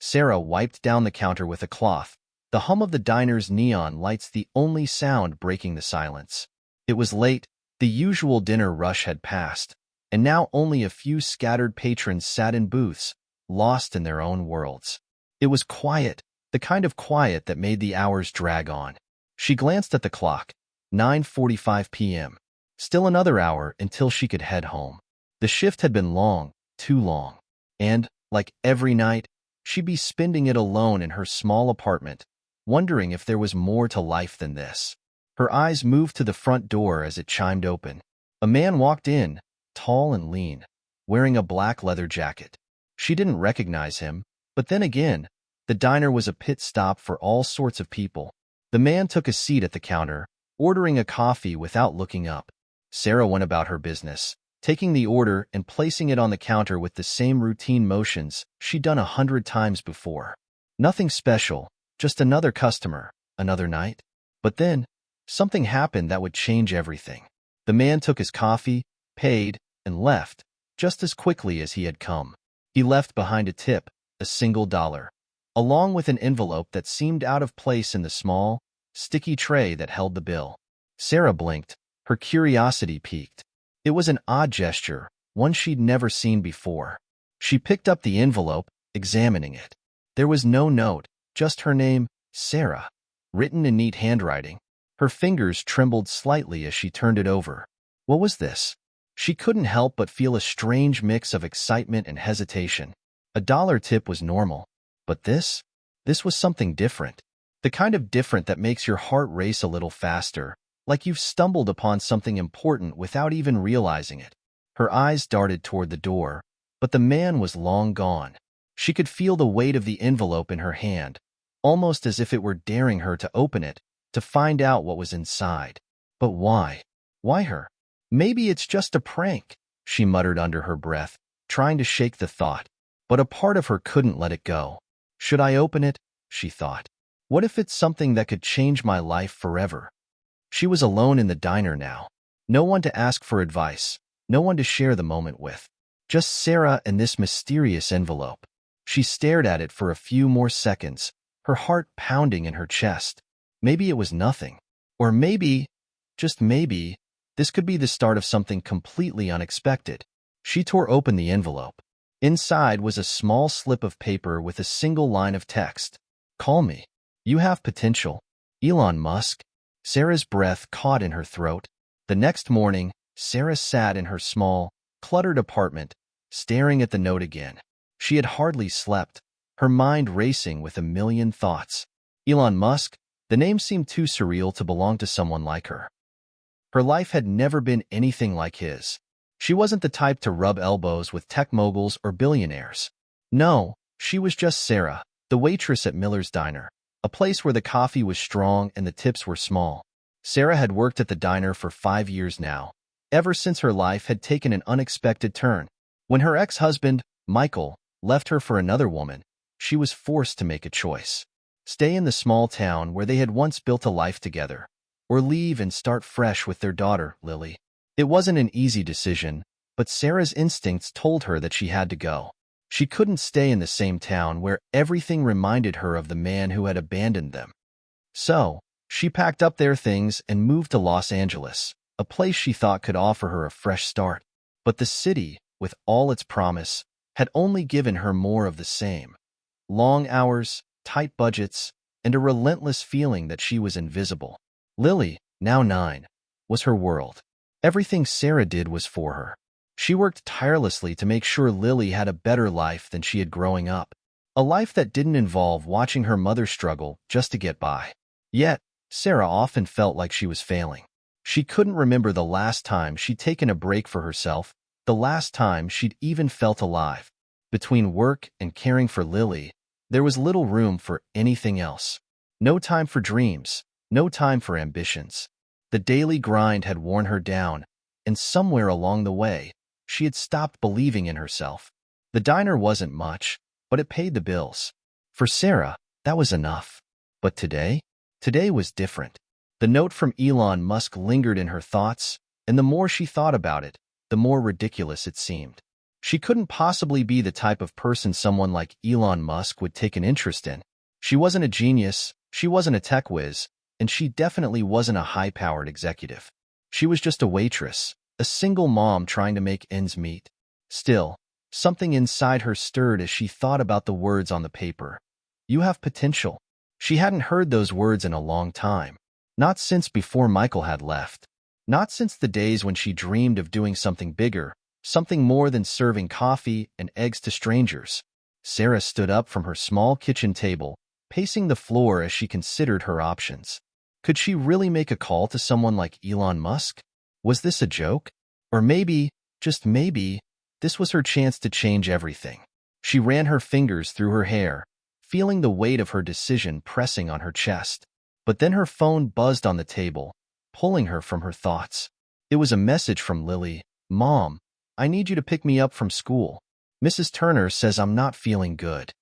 Sarah wiped down the counter with a cloth, the hum of the diner's neon lights the only sound breaking the silence. It was late, the usual dinner rush had passed, and now only a few scattered patrons sat in booths, lost in their own worlds. It was quiet, the kind of quiet that made the hours drag on. She glanced at the clock, 9:45 p.m. Still another hour until she could head home. The shift had been long, too long. And, like every night, she'd be spending it alone in her small apartment, wondering if there was more to life than this. Her eyes moved to the front door as it chimed open. A man walked in, tall and lean, wearing a black leather jacket. She didn't recognize him, but then again, the diner was a pit stop for all sorts of people. The man took a seat at the counter, ordering a coffee without looking up. Sarah went about her business, taking the order and placing it on the counter with the same routine motions she'd done 100 times before. Nothing special, just another customer, another night. But then, something happened that would change everything. The man took his coffee, paid, and left, just as quickly as he had come. He left behind a tip, a single dollar, along with an envelope that seemed out of place in the small, sticky tray that held the bill. Sarah blinked, her curiosity piqued. It was an odd gesture, one she'd never seen before. She picked up the envelope, examining it. There was no note, just her name, Sarah, written in neat handwriting. Her fingers trembled slightly as she turned it over. What was this? She couldn't help but feel a strange mix of excitement and hesitation. A dollar tip was normal, but this was something different. The kind of different that makes your heart race a little faster, like you've stumbled upon something important without even realizing it. Her eyes darted toward the door, but the man was long gone. She could feel the weight of the envelope in her hand, almost as if it were daring her to open it, to find out what was inside. But why? Why her? Maybe it's just a prank, she muttered under her breath, trying to shake the thought. But a part of her couldn't let it go. Should I open it? She thought. What if it's something that could change my life forever? She was alone in the diner now. No one to ask for advice, no one to share the moment with. Just Sarah and this mysterious envelope. She stared at it for a few more seconds, her heart pounding in her chest. Maybe it was nothing. Or maybe, just maybe, this could be the start of something completely unexpected. She tore open the envelope. Inside was a small slip of paper with a single line of text. Call me. You have potential. Elon Musk. Sarah's breath caught in her throat. The next morning, Sarah sat in her small, cluttered apartment, staring at the note again. She had hardly slept, her mind racing with a million thoughts. Elon Musk, the name seemed too surreal to belong to someone like her. Her life had never been anything like his. She wasn't the type to rub elbows with tech moguls or billionaires. No, she was just Sarah, the waitress at Miller's Diner, a place where the coffee was strong and the tips were small. Sarah had worked at the diner for 5 years now, ever since her life had taken an unexpected turn. When her ex-husband, Michael, left her for another woman, she was forced to make a choice. Stay in the small town where they had once built a life together, or leave and start fresh with their daughter, Lily. It wasn't an easy decision, but Sarah's instincts told her that she had to go. She couldn't stay in the same town where everything reminded her of the man who had abandoned them. So, she packed up their things and moved to Los Angeles, a place she thought could offer her a fresh start. But the city, with all its promise, had only given her more of the same. Long hours, tight budgets, and a relentless feeling that she was invisible. Lily, now 9, was her world. Everything Sarah did was for her. She worked tirelessly to make sure Lily had a better life than she had growing up. A life that didn't involve watching her mother struggle just to get by. Yet, Sarah often felt like she was failing. She couldn't remember the last time she'd taken a break for herself, the last time she'd even felt alive. Between work and caring for Lily, there was little room for anything else. No time for dreams, no time for ambitions. The daily grind had worn her down, and somewhere along the way, she had stopped believing in herself. The diner wasn't much, but it paid the bills. For Sarah, that was enough. But today? Today was different. The note from Elon Musk lingered in her thoughts, and the more she thought about it, the more ridiculous it seemed. She couldn't possibly be the type of person someone like Elon Musk would take an interest in. She wasn't a genius, she wasn't a tech whiz, and she definitely wasn't a high-powered executive. She was just a waitress, a single mom trying to make ends meet. Still, something inside her stirred as she thought about the words on the paper. You have potential. She hadn't heard those words in a long time. Not since before Michael had left. Not since the days when she dreamed of doing something bigger, something more than serving coffee and eggs to strangers. Sarah stood up from her small kitchen table, pacing the floor as she considered her options. Could she really make a call to someone like Elon Musk? Was this a joke? Or maybe, just maybe, this was her chance to change everything. She ran her fingers through her hair, feeling the weight of her decision pressing on her chest. But then her phone buzzed on the table, pulling her from her thoughts. It was a message from Lily. Mom, I need you to pick me up from school. Mrs. Turner says I'm not feeling good.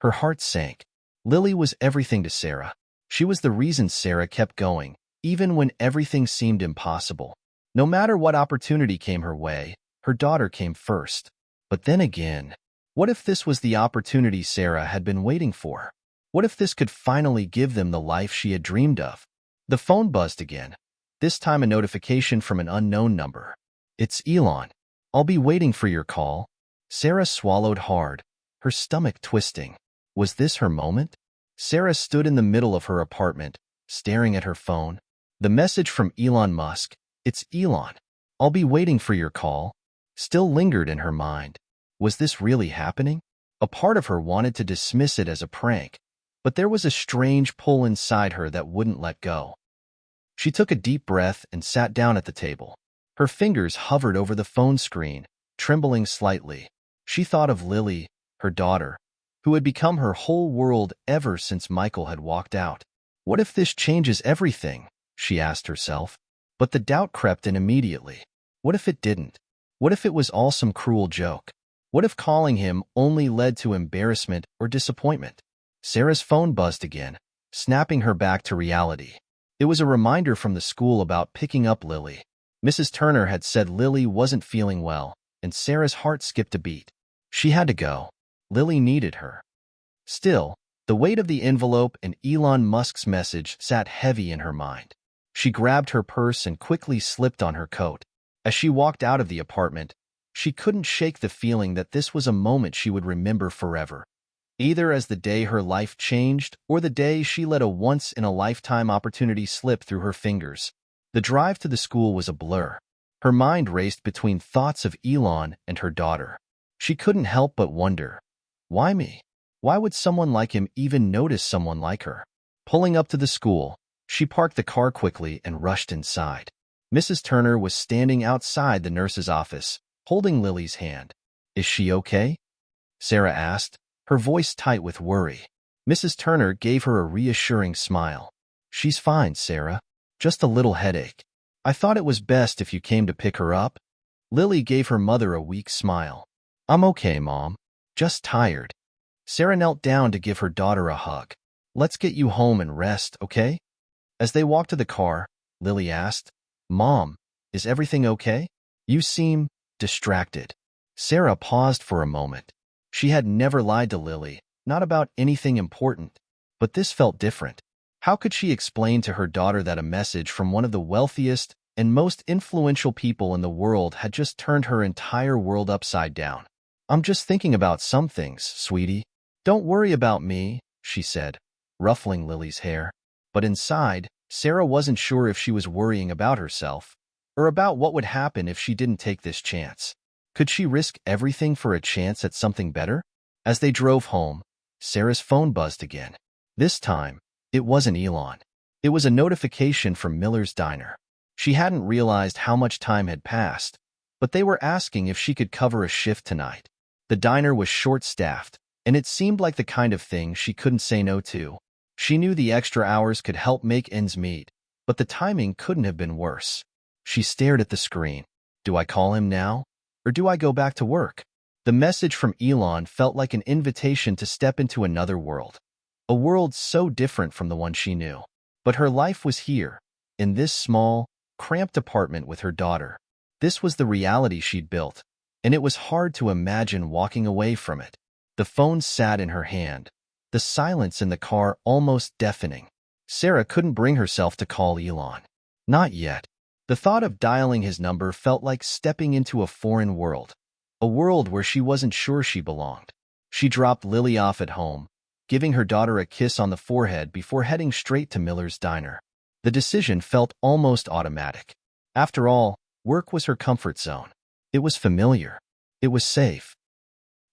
Her heart sank. Lily was everything to Sarah. She was the reason Sarah kept going, even when everything seemed impossible. No matter what opportunity came her way, her daughter came first. But then again, what if this was the opportunity Sarah had been waiting for? What if this could finally give them the life she had dreamed of? The phone buzzed again, this time a notification from an unknown number. It's Elon. I'll be waiting for your call. Sarah swallowed hard, her stomach twisting. Was this her moment? Sarah stood in the middle of her apartment, staring at her phone. The message from Elon Musk, it's Elon. I'll be waiting for your call, still lingered in her mind. Was this really happening? A part of her wanted to dismiss it as a prank, but there was a strange pull inside her that wouldn't let go. She took a deep breath and sat down at the table. Her fingers hovered over the phone screen, trembling slightly. She thought of Lily, her daughter, who had become her whole world ever since Michael had walked out. What if this changes everything? She asked herself. But the doubt crept in immediately. What if it didn't? What if it was all some cruel joke? What if calling him only led to embarrassment or disappointment? Sarah's phone buzzed again, snapping her back to reality. It was a reminder from the school about picking up Lily. Mrs. Turner had said Lily wasn't feeling well, and Sarah's heart skipped a beat. She had to go. Lily needed her. Still, the weight of the envelope and Elon Musk's message sat heavy in her mind. She grabbed her purse and quickly slipped on her coat. As she walked out of the apartment, she couldn't shake the feeling that this was a moment she would remember forever, either as the day her life changed or the day she let a once-in-a-lifetime opportunity slip through her fingers. The drive to the school was a blur. Her mind raced between thoughts of Elon and her daughter. She couldn't help but wonder, why me? Why would someone like him even notice someone like her? Pulling up to the school, she parked the car quickly and rushed inside. Mrs. Turner was standing outside the nurse's office, holding Lily's hand. Is she okay? Sarah asked, her voice tight with worry. Mrs. Turner gave her a reassuring smile. She's fine, Sarah. Just a little headache. I thought it was best if you came to pick her up. Lily gave her mother a weak smile. I'm okay, Mom. Just tired. Sarah knelt down to give her daughter a hug. Let's get you home and rest, okay? As they walked to the car, Lily asked, Mom, is everything okay? You seem distracted. Sarah paused for a moment. She had never lied to Lily, not about anything important. But this felt different. How could she explain to her daughter that a message from one of the wealthiest and most influential people in the world had just turned her entire world upside down? I'm just thinking about some things, sweetie. Don't worry about me, she said, ruffling Lily's hair. But inside, Sarah wasn't sure if she was worrying about herself or about what would happen if she didn't take this chance. Could she risk everything for a chance at something better? As they drove home, Sarah's phone buzzed again. This time, it wasn't Elon. It was a notification from Miller's Diner. She hadn't realized how much time had passed, but they were asking if she could cover a shift tonight. The diner was short-staffed, and it seemed like the kind of thing she couldn't say no to. She knew the extra hours could help make ends meet, but the timing couldn't have been worse. She stared at the screen. Do I call him now, or do I go back to work? The message from Elon felt like an invitation to step into another world, a world so different from the one she knew. But her life was here, in this small, cramped apartment with her daughter. This was the reality she'd built, and it was hard to imagine walking away from it. The phone sat in her hand, the silence in the car almost deafening. Sarah couldn't bring herself to call Elon. Not yet. The thought of dialing his number felt like stepping into a foreign world, a world where she wasn't sure she belonged. She dropped Lily off at home, giving her daughter a kiss on the forehead before heading straight to Miller's diner. The decision felt almost automatic. After all, work was her comfort zone. It was familiar. It was safe.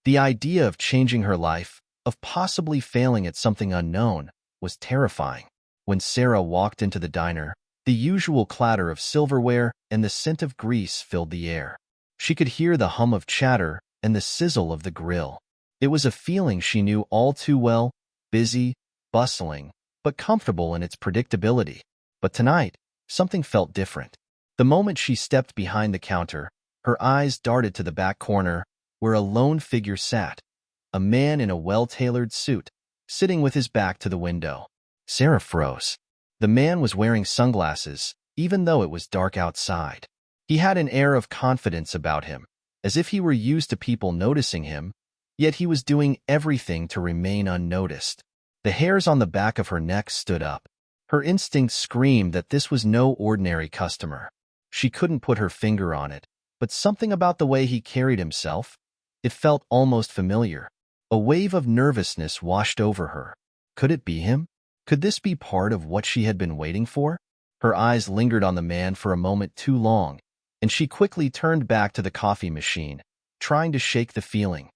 The idea of changing her life, of possibly failing at something unknown, was terrifying. When Sarah walked into the diner, the usual clatter of silverware and the scent of grease filled the air. She could hear the hum of chatter and the sizzle of the grill. It was a feeling she knew all too well, busy, bustling, but comfortable in its predictability. But tonight, something felt different. The moment she stepped behind the counter, her eyes darted to the back corner, where a lone figure sat, a man in a well-tailored suit, sitting with his back to the window. Sarah froze. The man was wearing sunglasses, even though it was dark outside. He had an air of confidence about him, as if he were used to people noticing him, yet he was doing everything to remain unnoticed. The hairs on the back of her neck stood up. Her instinct screamed that this was no ordinary customer. She couldn't put her finger on it, but something about the way he carried himself, it felt almost familiar. A wave of nervousness washed over her. Could it be him? Could this be part of what she had been waiting for? Her eyes lingered on the man for a moment too long, and she quickly turned back to the coffee machine, trying to shake the feeling.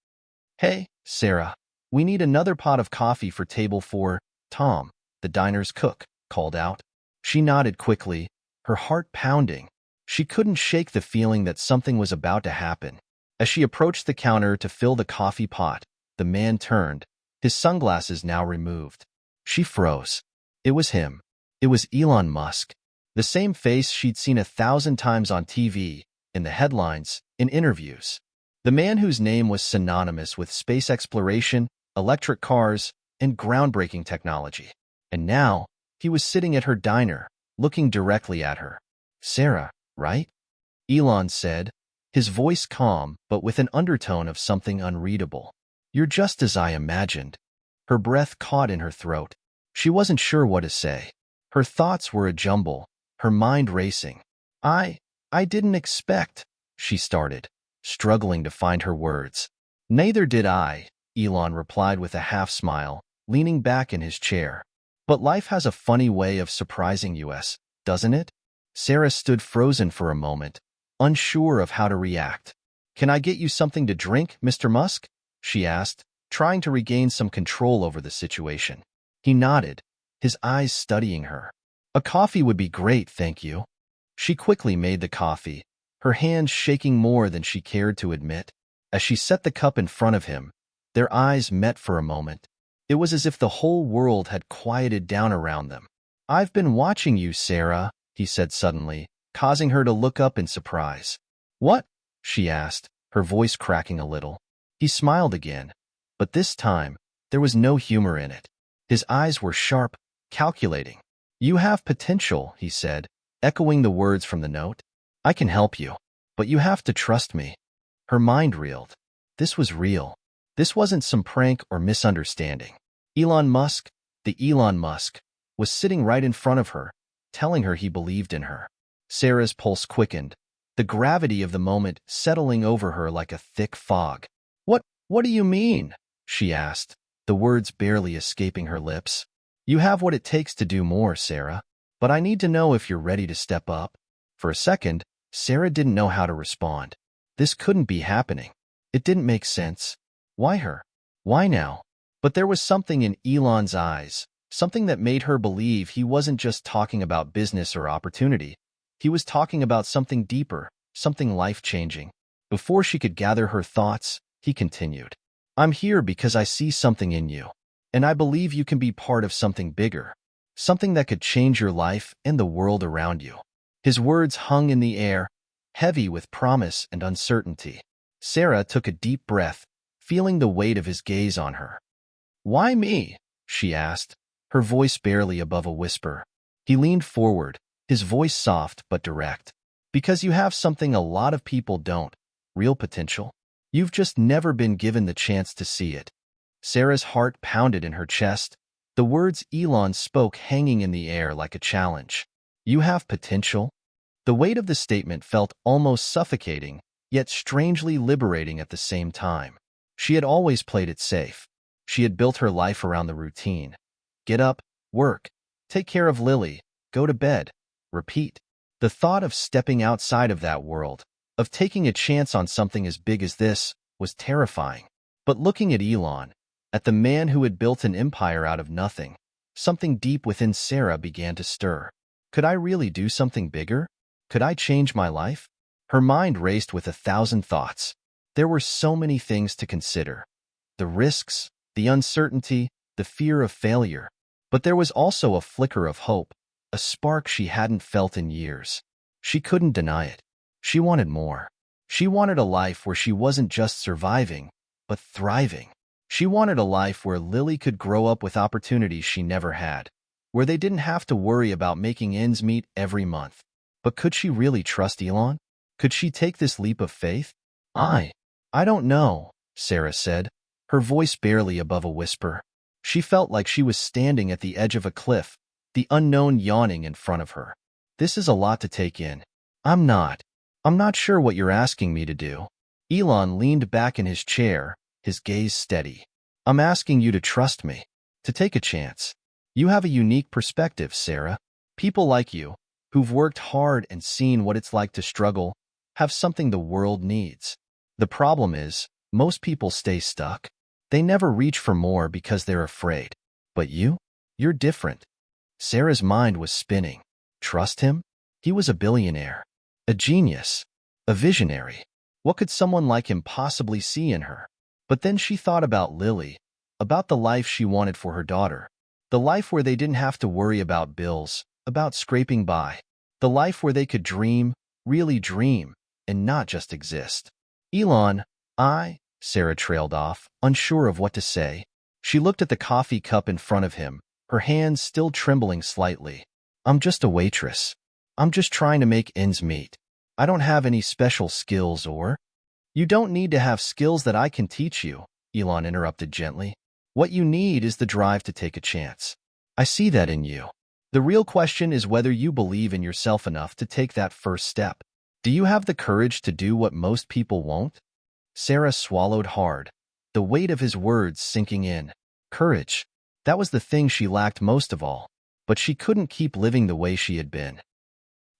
"Hey, Sarah, we need another pot of coffee for table 4, Tom," the diner's cook called out. She nodded quickly, her heart pounding. She couldn't shake the feeling that something was about to happen. As she approached the counter to fill the coffee pot, the man turned, his sunglasses now removed. She froze. It was him. It was Elon Musk. The same face she'd seen 1,000 times on TV, in the headlines, in interviews. The man whose name was synonymous with space exploration, electric cars, and groundbreaking technology. And now, he was sitting at her diner, looking directly at her. "Sarah, right?" Elon said, his voice calm but with an undertone of something unreadable. "You're just as I imagined." Her breath caught in her throat. She wasn't sure what to say. Her thoughts were a jumble, her mind racing. I didn't expect," she started, struggling to find her words. "Neither did I," Elon replied with a half-smile, leaning back in his chair. "But life has a funny way of surprising us, doesn't it?" Sarah stood frozen for a moment, unsure of how to react. "Can I get you something to drink, Mr. Musk?" she asked, trying to regain some control over the situation. He nodded, his eyes studying her. "A coffee would be great, thank you." She quickly made the coffee, her hands shaking more than she cared to admit. As she set the cup in front of him, their eyes met for a moment. It was as if the whole world had quieted down around them. "I've been watching you, Sarah," he said suddenly, causing her to look up in surprise. "What?" she asked, her voice cracking a little. He smiled again, but this time, there was no humor in it. His eyes were sharp, calculating. "You have potential," he said, echoing the words from the note. "I can help you, but you have to trust me." Her mind reeled. This was real. This wasn't some prank or misunderstanding. Elon Musk, the Elon Musk, was sitting right in front of her, telling her he believed in her. Sarah's pulse quickened, the gravity of the moment settling over her like a thick fog. What do you mean?" she asked, the words barely escaping her lips. "You have what it takes to do more, Sarah. But I need to know if you're ready to step up." For a second, Sarah didn't know how to respond. This couldn't be happening. It didn't make sense. Why her? Why now? But there was something in Elon's eyes, something that made her believe he wasn't just talking about business or opportunity. He was talking about something deeper, something life-changing. Before she could gather her thoughts, he continued, "I'm here because I see something in you, and I believe you can be part of something bigger, something that could change your life and the world around you." His words hung in the air, heavy with promise and uncertainty. Sarah took a deep breath, feeling the weight of his gaze on her. "Why me?" she asked, her voice barely above a whisper. He leaned forward, his voice soft but direct. "Because you have something a lot of people don't, real potential. You've just never been given the chance to see it. Sarah's heart pounded in her chest, the words Elon spoke hanging in the air like a challenge. You have potential? The weight of the statement felt almost suffocating, yet strangely liberating at the same time. She had always played it safe. She had built her life around the routine. Get up, work, take care of Lily, go to bed, repeat. The thought of stepping outside of that world, of taking a chance on something as big as this, was terrifying. But looking at Elon, at the man who had built an empire out of nothing, something deep within Sarah began to stir. Could I really do something bigger? Could I change my life? Her mind raced with 1,000 thoughts. There were so many things to consider. The risks, the uncertainty, the fear of failure. But there was also a flicker of hope, a spark she hadn't felt in years. She couldn't deny it. She wanted more. She wanted a life where she wasn't just surviving, but thriving. She wanted a life where Lily could grow up with opportunities she never had, where they didn't have to worry about making ends meet every month. But could she really trust Elon? Could she take this leap of faith? I don't know, Sarah said, her voice barely above a whisper. She felt like she was standing at the edge of a cliff, the unknown yawning in front of her. This is a lot to take in. I'm not sure what you're asking me to do. Elon leaned back in his chair, his gaze steady. I'm asking you to trust me, to take a chance. You have a unique perspective, Sarah. People like you, who've worked hard and seen what it's like to struggle, have something the world needs. The problem is, most people stay stuck. They never reach for more because they're afraid. But you're different. Sarah's mind was spinning. Trust him? He was a billionaire, a genius, a visionary. What could someone like him possibly see in her? But then she thought about Lily, about the life she wanted for her daughter, the life where they didn't have to worry about bills, about scraping by, the life where they could dream, really dream, and not just exist. Elon, Sarah trailed off, unsure of what to say. She looked at the coffee cup in front of him, her hands still trembling slightly. I'm just a waitress. I'm just trying to make ends meet. I don't have any special skills or... You don't need to have skills that I can teach you, Elon interrupted gently. What you need is the drive to take a chance. I see that in you. The real question is whether you believe in yourself enough to take that first step. Do you have the courage to do what most people won't? Sarah swallowed hard, the weight of his words sinking in. Courage. That was the thing she lacked most of all. But she couldn't keep living the way she had been.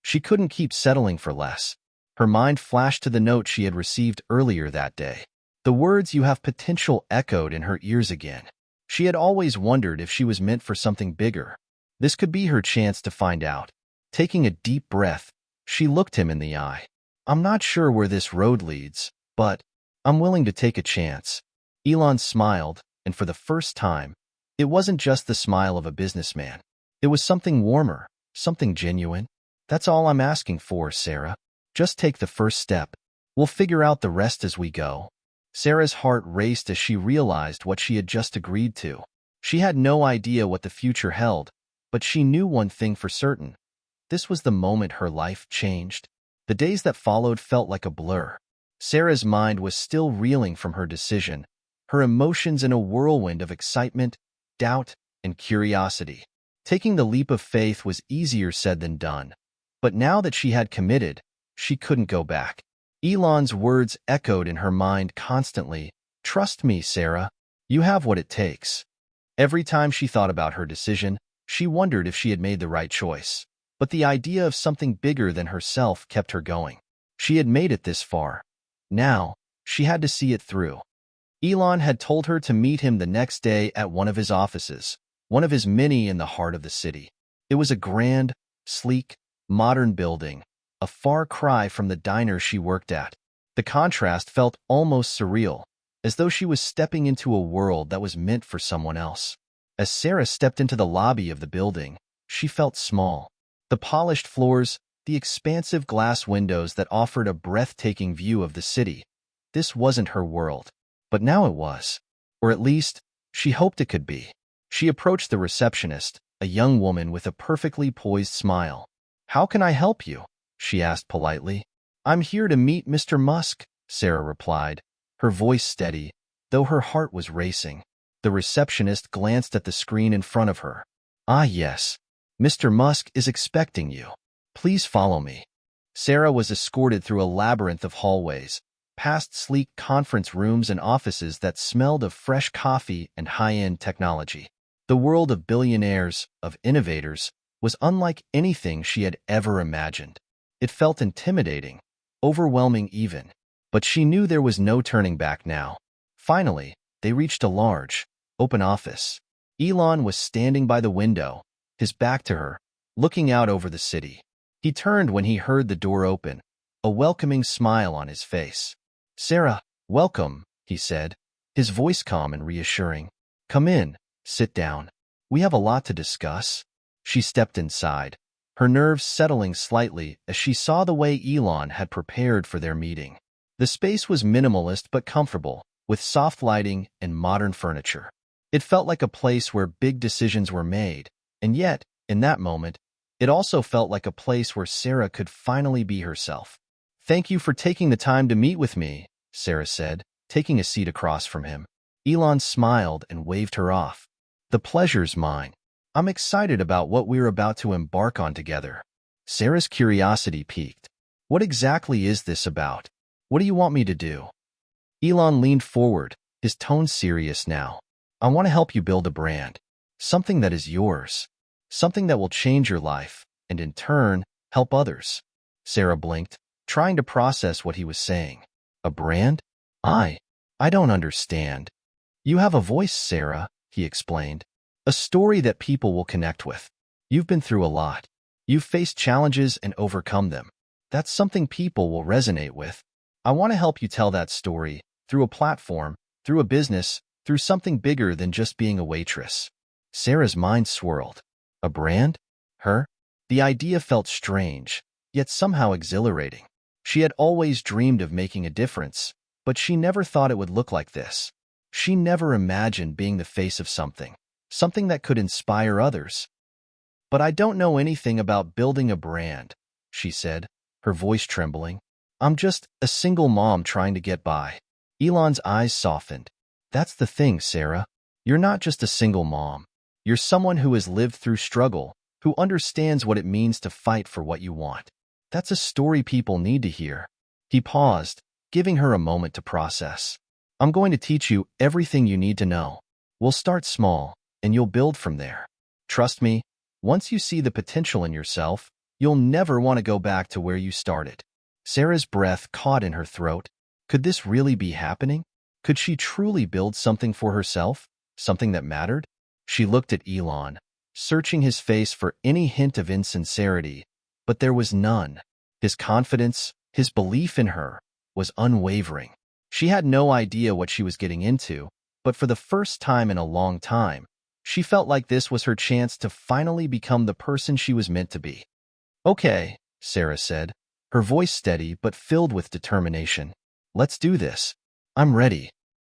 She couldn't keep settling for less. Her mind flashed to the note she had received earlier that day. The words "you have potential" echoed in her ears again. She had always wondered if she was meant for something bigger. This could be her chance to find out. Taking a deep breath, she looked him in the eye. I'm not sure where this road leads, but I'm willing to take a chance. Elon smiled, and for the first time, it wasn't just the smile of a businessman. It was something warmer, something genuine. That's all I'm asking for, Sarah. Just take the first step. We'll figure out the rest as we go. Sarah's heart raced as she realized what she had just agreed to. She had no idea what the future held, but she knew one thing for certain. This was the moment her life changed. The days that followed felt like a blur. Sarah's mind was still reeling from her decision, her emotions in a whirlwind of excitement, doubt, and curiosity. Taking the leap of faith was easier said than done. But now that she had committed, she couldn't go back. Elon's words echoed in her mind constantly. Trust me, Sarah. You have what it takes. Every time she thought about her decision, she wondered if she had made the right choice. But the idea of something bigger than herself kept her going. She had made it this far. Now, she had to see it through. Elon had told her to meet him the next day at one of his offices, one of his many in the heart of the city. It was a grand, sleek, modern building, a far cry from the diner she worked at. The contrast felt almost surreal, as though she was stepping into a world that was meant for someone else. As Sarah stepped into the lobby of the building, she felt small. The polished floors, the expansive glass windows that offered a breathtaking view of the city. This wasn't her world. But now it was. Or at least, she hoped it could be. She approached the receptionist, a young woman with a perfectly poised smile. How can I help you? She asked politely. I'm here to meet Mr. Musk, Sarah replied, her voice steady, though her heart was racing. The receptionist glanced at the screen in front of her. Ah, yes. Mr. Musk is expecting you. Please follow me. Sarah was escorted through a labyrinth of hallways, past sleek conference rooms and offices that smelled of fresh coffee and high-end technology. The world of billionaires, of innovators, was unlike anything she had ever imagined. It felt intimidating, overwhelming even. But she knew there was no turning back now. Finally, they reached a large, open office. Elon was standing by the window, his back to her, looking out over the city. He turned when he heard the door open, a welcoming smile on his face. "Sarah, welcome," he said, his voice calm and reassuring. "Come in, sit down. We have a lot to discuss." She stepped inside, her nerves settling slightly as she saw the way Elon had prepared for their meeting. The space was minimalist but comfortable, with soft lighting and modern furniture. It felt like a place where big decisions were made, and yet, in that moment, it also felt like a place where Sarah could finally be herself. "Thank you for taking the time to meet with me," Sarah said, taking a seat across from him. Elon smiled and waved her off. "The pleasure's mine. I'm excited about what we're about to embark on together." Sarah's curiosity piqued. "What exactly is this about? What do you want me to do?" Elon leaned forward, his tone serious now. "I want to help you build a brand. Something that is yours. Something that will change your life, and in turn, help others." Sarah blinked, trying to process what he was saying. "A brand? I don't understand." "You have a voice, Sarah," he explained. "A story that people will connect with. You've been through a lot. You've faced challenges and overcome them. That's something people will resonate with. I want to help you tell that story, through a platform, through a business, through something bigger than just being a waitress." Sarah's mind swirled. A brand? Her? The idea felt strange, yet somehow exhilarating. She had always dreamed of making a difference, but she never thought it would look like this. She never imagined being the face of something that could inspire others. "But I don't know anything about building a brand," she said, her voice trembling. "I'm just a single mom trying to get by." Elon's eyes softened. "That's the thing, Sarah. You're not just a single mom. You're someone who has lived through struggle, who understands what it means to fight for what you want. That's a story people need to hear." He paused, giving her a moment to process. "I'm going to teach you everything you need to know. We'll start small, and you'll build from there. Trust me, once you see the potential in yourself, you'll never want to go back to where you started." Sarah's breath caught in her throat. Could this really be happening? Could she truly build something for herself? Something that mattered? She looked at Elon, searching his face for any hint of insincerity, but there was none. His confidence, his belief in her, was unwavering. She had no idea what she was getting into, but for the first time in a long time, she felt like this was her chance to finally become the person she was meant to be. "Okay," Sarah said, her voice steady but filled with determination. "Let's do this. I'm ready."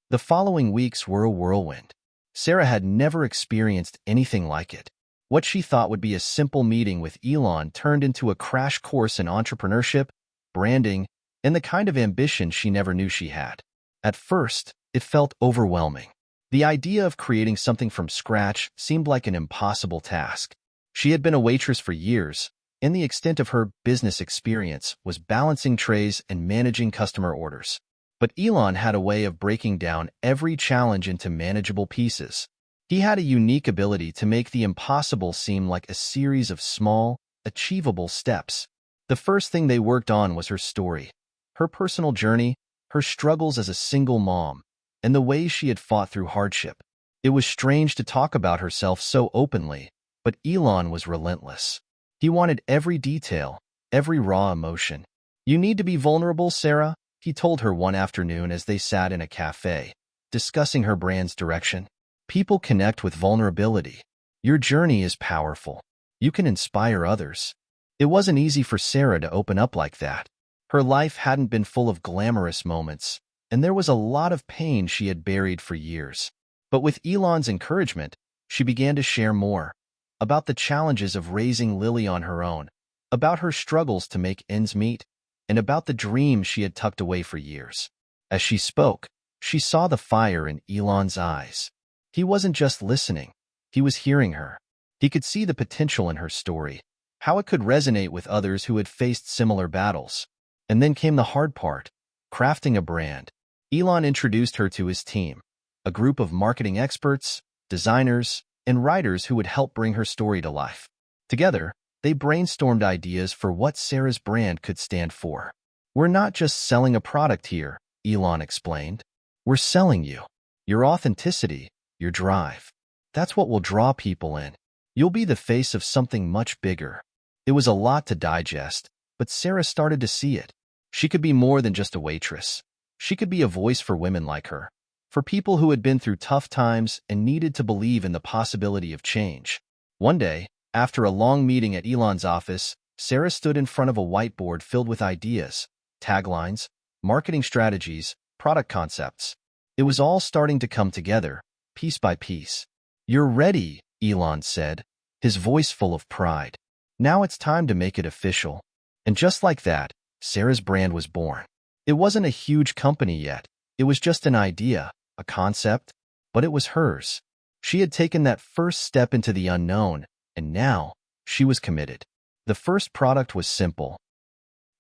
The following weeks were a whirlwind. Sarah had never experienced anything like it. What she thought would be a simple meeting with Elon turned into a crash course in entrepreneurship, branding, and the kind of ambition she never knew she had. At first, it felt overwhelming. The idea of creating something from scratch seemed like an impossible task. She had been a waitress for years, and the extent of her business experience was balancing trays and managing customer orders. But Elon had a way of breaking down every challenge into manageable pieces. He had a unique ability to make the impossible seem like a series of small, achievable steps. The first thing they worked on was her story, her personal journey, her struggles as a single mom, and the ways she had fought through hardship. It was strange to talk about herself so openly, but Elon was relentless. He wanted every detail, every raw emotion. "You need to be vulnerable, Sarah," he told her one afternoon as they sat in a cafe, discussing her brand's direction. "People connect with vulnerability. Your journey is powerful. You can inspire others." It wasn't easy for Sarah to open up like that. Her life hadn't been full of glamorous moments, and there was a lot of pain she had buried for years. But with Elon's encouragement, she began to share more about the challenges of raising Lily on her own, about her struggles to make ends meet, and about the dreams she had tucked away for years. As she spoke, she saw the fire in Elon's eyes. He wasn't just listening, he was hearing her. He could see the potential in her story, how it could resonate with others who had faced similar battles. And then came the hard part, crafting a brand. Elon introduced her to his team, a group of marketing experts, designers, and writers who would help bring her story to life. Together, they brainstormed ideas for what Sarah's brand could stand for. "We're not just selling a product here," Elon explained. "We're selling you. Your authenticity, your drive. That's what will draw people in. You'll be the face of something much bigger." It was a lot to digest, but Sarah started to see it. She could be more than just a waitress. She could be a voice for women like her, for people who had been through tough times and needed to believe in the possibility of change. One day, after a long meeting at Elon's office, Sarah stood in front of a whiteboard filled with ideas, taglines, marketing strategies, product concepts. It was all starting to come together, piece by piece. "You're ready," Elon said, his voice full of pride. "Now it's time to make it official." And just like that, Sarah's brand was born. It wasn't a huge company yet. It was just an idea, a concept, but it was hers. She had taken that first step into the unknown, and now she was committed. The first product was simple.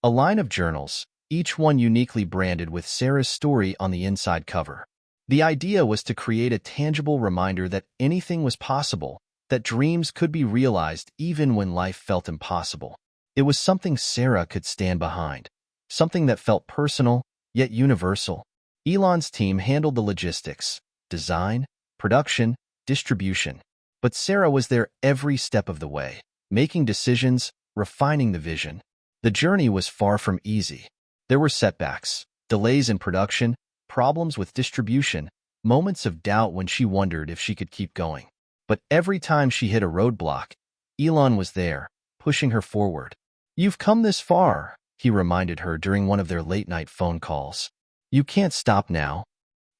A line of journals, each one uniquely branded with Sarah's story on the inside cover. The idea was to create a tangible reminder that anything was possible, that dreams could be realized even when life felt impossible. It was something Sarah could stand behind, something that felt personal, yet universal. Elon's team handled the logistics, design, production, distribution. But Sarah was there every step of the way, making decisions, refining the vision. The journey was far from easy. There were setbacks, delays in production, problems with distribution, moments of doubt when she wondered if she could keep going. But every time she hit a roadblock, Elon was there, pushing her forward. "You've come this far," he reminded her during one of their late-night phone calls. "You can't stop now."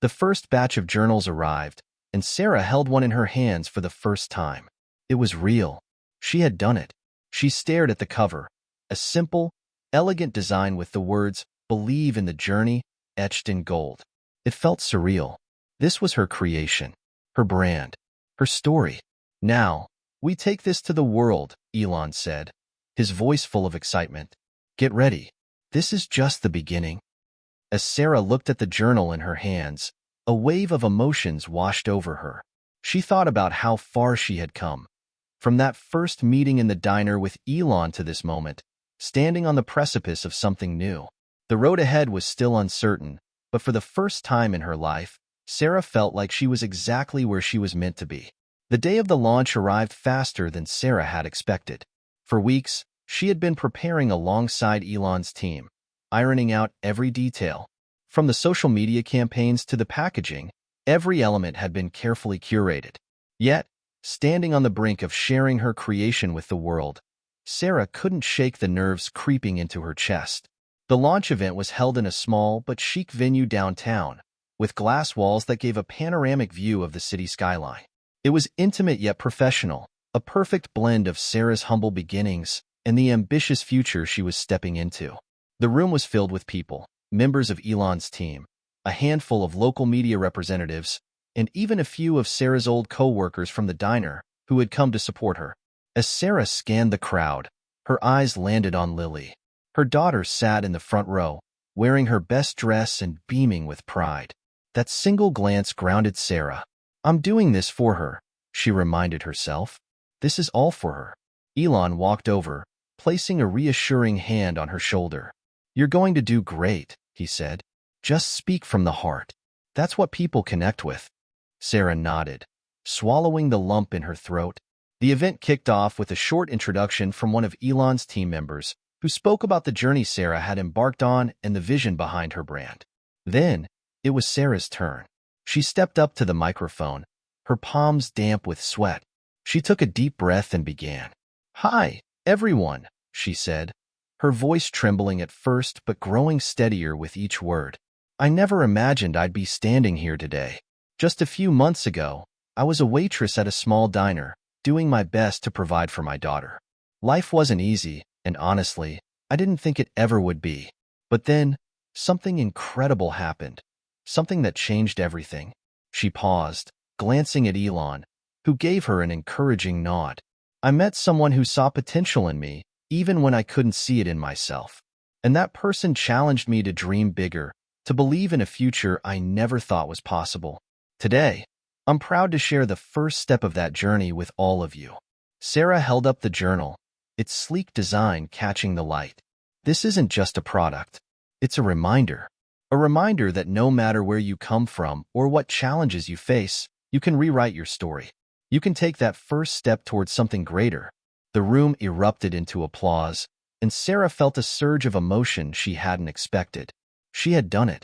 The first batch of journals arrived, and Sarah held one in her hands for the first time. It was real. She had done it. She stared at the cover, a simple, elegant design with the words, "Believe in the journey," etched in gold. It felt surreal. This was her creation, her brand, her story. "Now, we take this to the world," Elon said, his voice full of excitement. "Get ready. This is just the beginning." As Sarah looked at the journal in her hands, a wave of emotions washed over her. She thought about how far she had come. From that first meeting in the diner with Elon to this moment, standing on the precipice of something new. The road ahead was still uncertain, but for the first time in her life, Sarah felt like she was exactly where she was meant to be. The day of the launch arrived faster than Sarah had expected. For weeks, she had been preparing alongside Elon's team, ironing out every detail. From the social media campaigns to the packaging, every element had been carefully curated. Yet, standing on the brink of sharing her creation with the world, Sarah couldn't shake the nerves creeping into her chest. The launch event was held in a small but chic venue downtown, with glass walls that gave a panoramic view of the city skyline. It was intimate yet professional, a perfect blend of Sarah's humble beginnings and the ambitious future she was stepping into. The room was filled with people, members of Elon's team, a handful of local media representatives, and even a few of Sarah's old co-workers from the diner who had come to support her. As Sarah scanned the crowd, her eyes landed on Lily. Her daughter sat in the front row, wearing her best dress and beaming with pride. That single glance grounded Sarah. "I'm doing this for her," she reminded herself. "This is all for her." Elon walked over, placing a reassuring hand on her shoulder. "You're going to do great," he said. "Just speak from the heart. That's what people connect with." Sarah nodded, swallowing the lump in her throat. The event kicked off with a short introduction from one of Elon's team members, who spoke about the journey Sarah had embarked on and the vision behind her brand. Then, it was Sarah's turn. She stepped up to the microphone, her palms damp with sweat. She took a deep breath and began. "Hi, everyone," she said, her voice trembling at first but growing steadier with each word. "I never imagined I'd be standing here today. Just a few months ago, I was a waitress at a small diner, doing my best to provide for my daughter. Life wasn't easy, and honestly, I didn't think it ever would be. But then, something incredible happened. Something that changed everything. She paused, glancing at Elon, who gave her an encouraging nod. I met someone who saw potential in me, even when I couldn't see it in myself. And that person challenged me to dream bigger, to believe in a future I never thought was possible. Today, I'm proud to share the first step of that journey with all of you. Sarah held up the journal, its sleek design catching the light. This isn't just a product. It's a reminder. A reminder that no matter where you come from or what challenges you face, you can rewrite your story. You can take that first step towards something greater. The room erupted into applause, and Sarah felt a surge of emotion she hadn't expected. She had done it.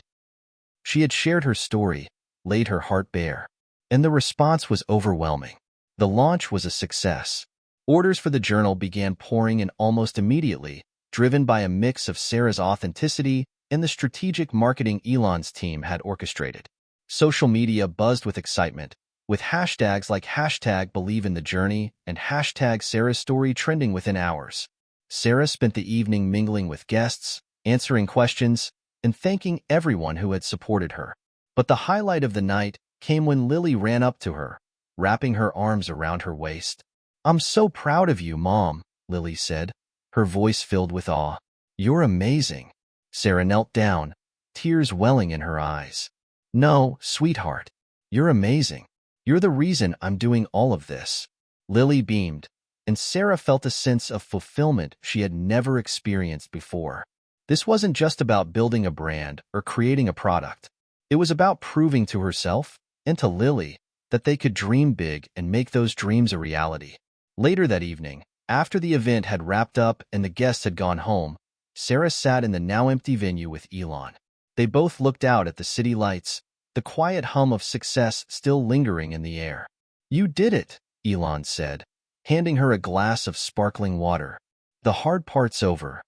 She had shared her story, laid her heart bare, and the response was overwhelming. The launch was a success. Orders for the journal began pouring in almost immediately, driven by a mix of Sarah's authenticity and the strategic marketing Elon's team had orchestrated. Social media buzzed with excitement, with hashtags like #BelieveInTheJourney and #SarahStory trending within hours. Sarah spent the evening mingling with guests, answering questions, and thanking everyone who had supported her. But the highlight of the night came when Lily ran up to her, wrapping her arms around her waist. "I'm so proud of you, Mom," Lily said, her voice filled with awe. "You're amazing." Sarah knelt down, tears welling in her eyes. "No, sweetheart. You're amazing. You're the reason I'm doing all of this." Lily beamed, and Sarah felt a sense of fulfillment she had never experienced before. This wasn't just about building a brand or creating a product. It was about proving to herself and to Lily that they could dream big and make those dreams a reality. Later that evening, after the event had wrapped up and the guests had gone home, Sarah sat in the now-empty venue with Elon. They both looked out at the city lights, the quiet hum of success still lingering in the air. "You did it," Elon said, handing her a glass of sparkling water. "The hard part's over."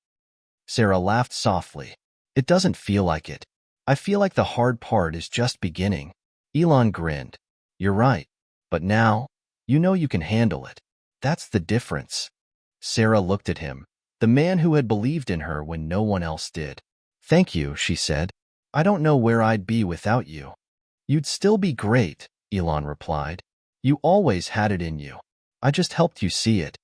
Sarah laughed softly. "It doesn't feel like it. I feel like the hard part is just beginning." Elon grinned. "You're right. But now, you know you can handle it. That's the difference." Sarah looked at him, the man who had believed in her when no one else did. "Thank you," she said. "I don't know where I'd be without you." "You'd still be great," Elon replied. "You always had it in you. I just helped you see it."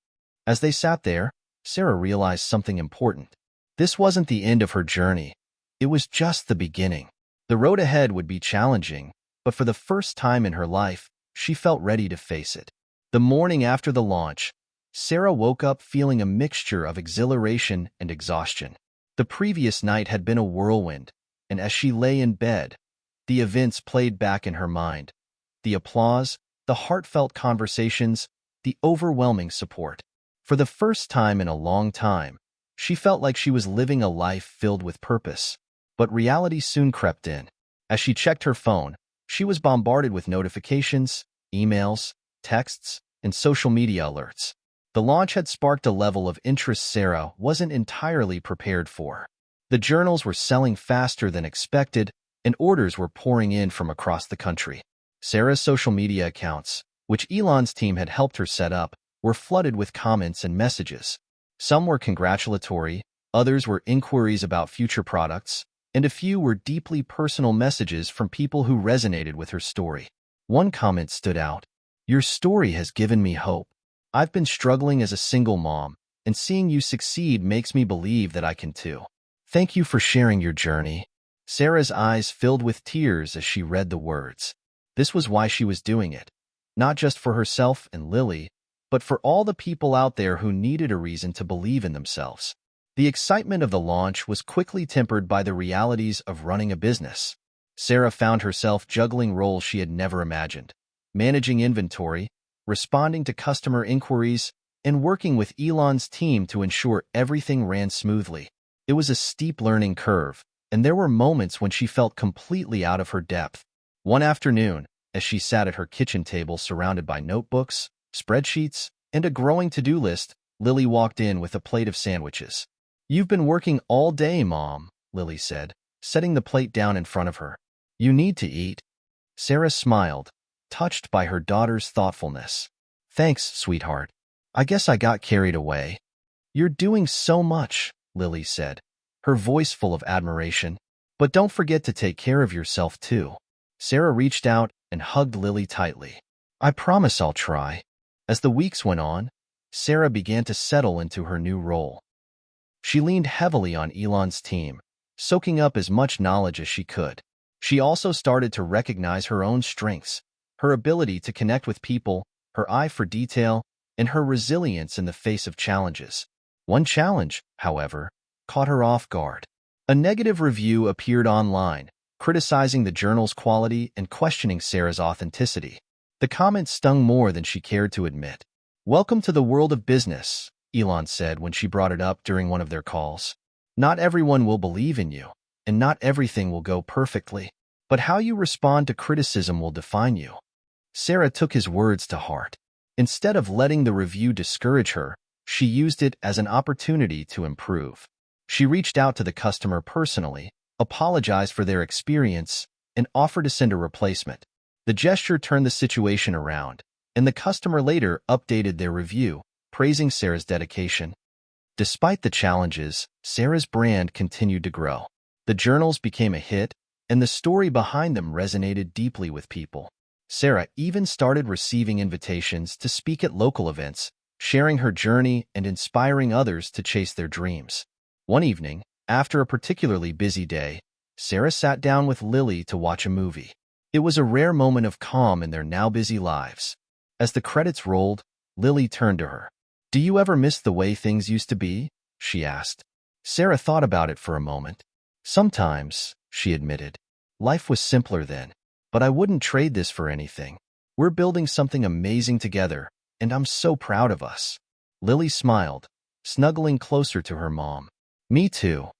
As they sat there, Sarah realized something important. This wasn't the end of her journey. It was just the beginning. The road ahead would be challenging, but for the first time in her life, she felt ready to face it. The morning after the launch, Sarah woke up feeling a mixture of exhilaration and exhaustion. The previous night had been a whirlwind, and as she lay in bed, the events played back in her mind. The applause, the heartfelt conversations, the overwhelming support. For the first time in a long time, she felt like she was living a life filled with purpose. But reality soon crept in. As she checked her phone, she was bombarded with notifications, emails, texts, and social media alerts. The launch had sparked a level of interest Sarah wasn't entirely prepared for. The journals were selling faster than expected, and orders were pouring in from across the country. Sarah's social media accounts, which Elon's team had helped her set up, were flooded with comments and messages. Some were congratulatory, others were inquiries about future products, and a few were deeply personal messages from people who resonated with her story. One comment stood out. "Your story has given me hope. I've been struggling as a single mom, and seeing you succeed makes me believe that I can too. Thank you for sharing your journey." Sarah's eyes filled with tears as she read the words. This was why she was doing it. Not just for herself and Lily, but for all the people out there who needed a reason to believe in themselves. The excitement of the launch was quickly tempered by the realities of running a business. Sarah found herself juggling roles she had never imagined, managing inventory, responding to customer inquiries, and working with Elon's team to ensure everything ran smoothly. It was a steep learning curve, and there were moments when she felt completely out of her depth. One afternoon, as she sat at her kitchen table surrounded by notebooks, spreadsheets, and a growing to-do list, Lily walked in with a plate of sandwiches. "You've been working all day, Mom," Lily said, setting the plate down in front of her. "You need to eat." Sarah smiled, touched by her daughter's thoughtfulness. "Thanks, sweetheart. I guess I got carried away." "You're doing so much," Lily said, her voice full of admiration. But don't forget to take care of yourself too. Sarah reached out and hugged Lily tightly. I promise I'll try. As the weeks went on, Sarah began to settle into her new role. She leaned heavily on Elon's team, soaking up as much knowledge as she could. She also started to recognize her own strengths, her ability to connect with people, her eye for detail, and her resilience in the face of challenges. One challenge, however, caught her off guard. A negative review appeared online, criticizing the journal's quality and questioning Sarah's authenticity. The comment stung more than she cared to admit. "Welcome to the world of business," Elon said when she brought it up during one of their calls. "Not everyone will believe in you, and not everything will go perfectly. But how you respond to criticism will define you." Sarah took his words to heart. Instead of letting the review discourage her, she used it as an opportunity to improve. She reached out to the customer personally, apologized for their experience, and offered to send a replacement. The gesture turned the situation around, and the customer later updated their review, praising Sarah's dedication. Despite the challenges, Sarah's brand continued to grow. The journals became a hit, and the story behind them resonated deeply with people. Sarah even started receiving invitations to speak at local events, sharing her journey and inspiring others to chase their dreams. One evening, after a particularly busy day, Sarah sat down with Lily to watch a movie. It was a rare moment of calm in their now busy lives. As the credits rolled, Lily turned to her. "Do you ever miss the way things used to be?" she asked. Sarah thought about it for a moment. "Sometimes," she admitted. "Life was simpler then. But I wouldn't trade this for anything. We're building something amazing together, and I'm so proud of us." Lily smiled, snuggling closer to her mom. "Me too."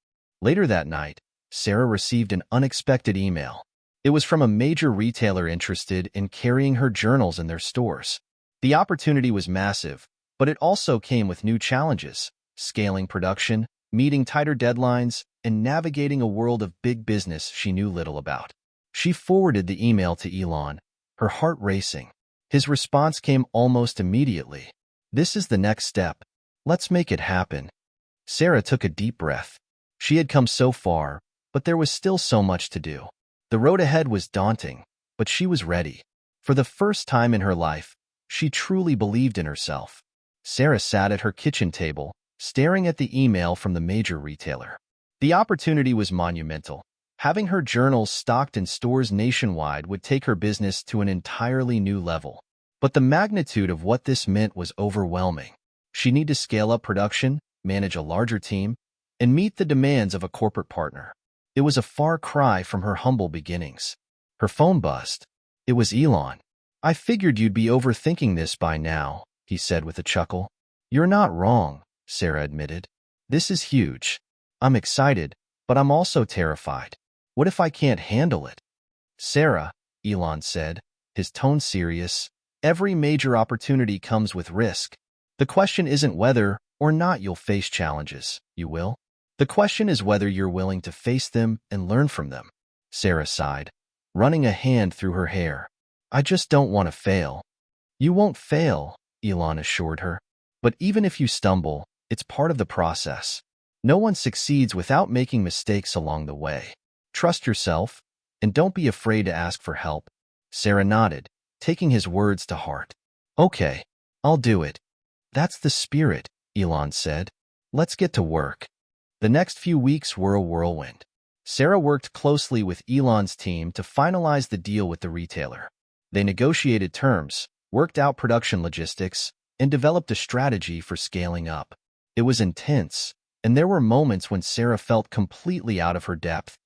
Later that night, Sarah received an unexpected email. It was from a major retailer interested in carrying her journals in their stores. The opportunity was massive, but it also came with new challenges: scaling production, meeting tighter deadlines, and navigating a world of big business she knew little about. She forwarded the email to Elon, her heart racing. His response came almost immediately. "This is the next step. Let's make it happen." Sarah took a deep breath. She had come so far, but there was still so much to do. The road ahead was daunting, but she was ready. For the first time in her life, she truly believed in herself. Sarah sat at her kitchen table, staring at the email from the major retailer. The opportunity was monumental. Having her journals stocked in stores nationwide would take her business to an entirely new level. But the magnitude of what this meant was overwhelming. She'd need to scale up production, manage a larger team, and meet the demands of a corporate partner. It was a far cry from her humble beginnings. Her phone buzzed. It was Elon. "I figured you'd be overthinking this by now," he said with a chuckle. "You're not wrong," Sarah admitted. "This is huge. I'm excited, but I'm also terrified. What if I can't handle it?" "Sarah," Elon said, his tone serious, "every major opportunity comes with risk. The question isn't whether or not you'll face challenges. You will. The question is whether you're willing to face them and learn from them." Sarah sighed, running a hand through her hair. "I just don't want to fail." "You won't fail," Elon assured her. "But even if you stumble, it's part of the process. No one succeeds without making mistakes along the way. Trust yourself, and don't be afraid to ask for help." Sarah nodded, taking his words to heart. "Okay, I'll do it." "That's the spirit," Elon said. "Let's get to work." The next few weeks were a whirlwind. Sarah worked closely with Elon's team to finalize the deal with the retailer. They negotiated terms, worked out production logistics, and developed a strategy for scaling up. It was intense, and there were moments when Sarah felt completely out of her depth.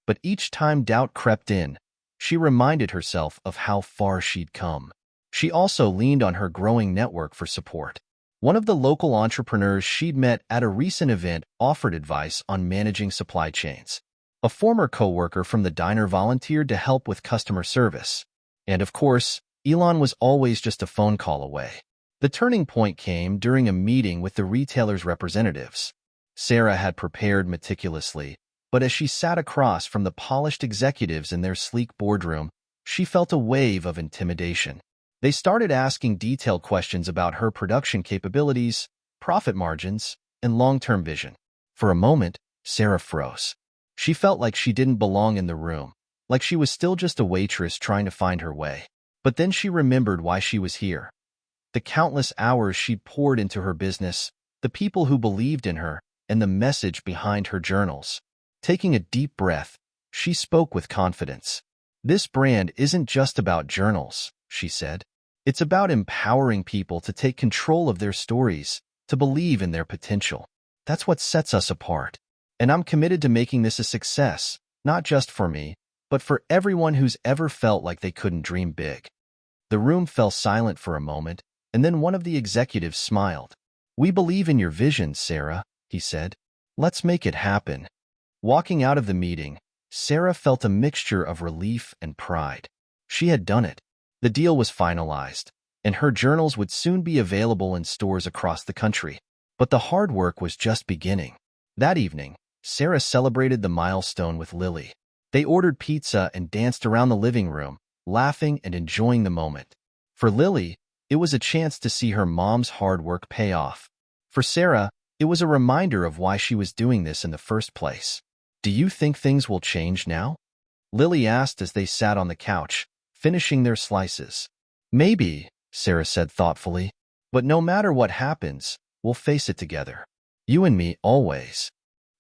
But each time doubt crept in, she reminded herself of how far she'd come. She also leaned on her growing network for support. One of the local entrepreneurs she'd met at a recent event offered advice on managing supply chains. A former coworker from the diner volunteered to help with customer service. And of course, Elon was always just a phone call away. The turning point came during a meeting with the retailer's representatives. Sarah had prepared meticulously, but as she sat across from the polished executives in their sleek boardroom, she felt a wave of intimidation. They started asking detailed questions about her production capabilities, profit margins, and long-term vision. For a moment, Sarah froze. She felt like she didn't belong in the room, like she was still just a waitress trying to find her way. But then she remembered why she was here. The countless hours she'd poured into her business, the people who believed in her, and the message behind her journals. Taking a deep breath, she spoke with confidence. "This brand isn't just about journals," she said. "It's about empowering people to take control of their stories, to believe in their potential. That's what sets us apart. And I'm committed to making this a success, not just for me, but for everyone who's ever felt like they couldn't dream big." The room fell silent for a moment, and then one of the executives smiled. "We believe in your vision, Sarah," he said. "Let's make it happen." Walking out of the meeting, Sarah felt a mixture of relief and pride. She had done it. The deal was finalized, and her journals would soon be available in stores across the country. But the hard work was just beginning. That evening, Sarah celebrated the milestone with Lily. They ordered pizza and danced around the living room, laughing and enjoying the moment. For Lily, it was a chance to see her mom's hard work pay off. For Sarah, it was a reminder of why she was doing this in the first place. "Do you think things will change now?" Lily asked as they sat on the couch, finishing their slices. "Maybe," Sarah said thoughtfully. "But no matter what happens, we'll face it together. You and me, always."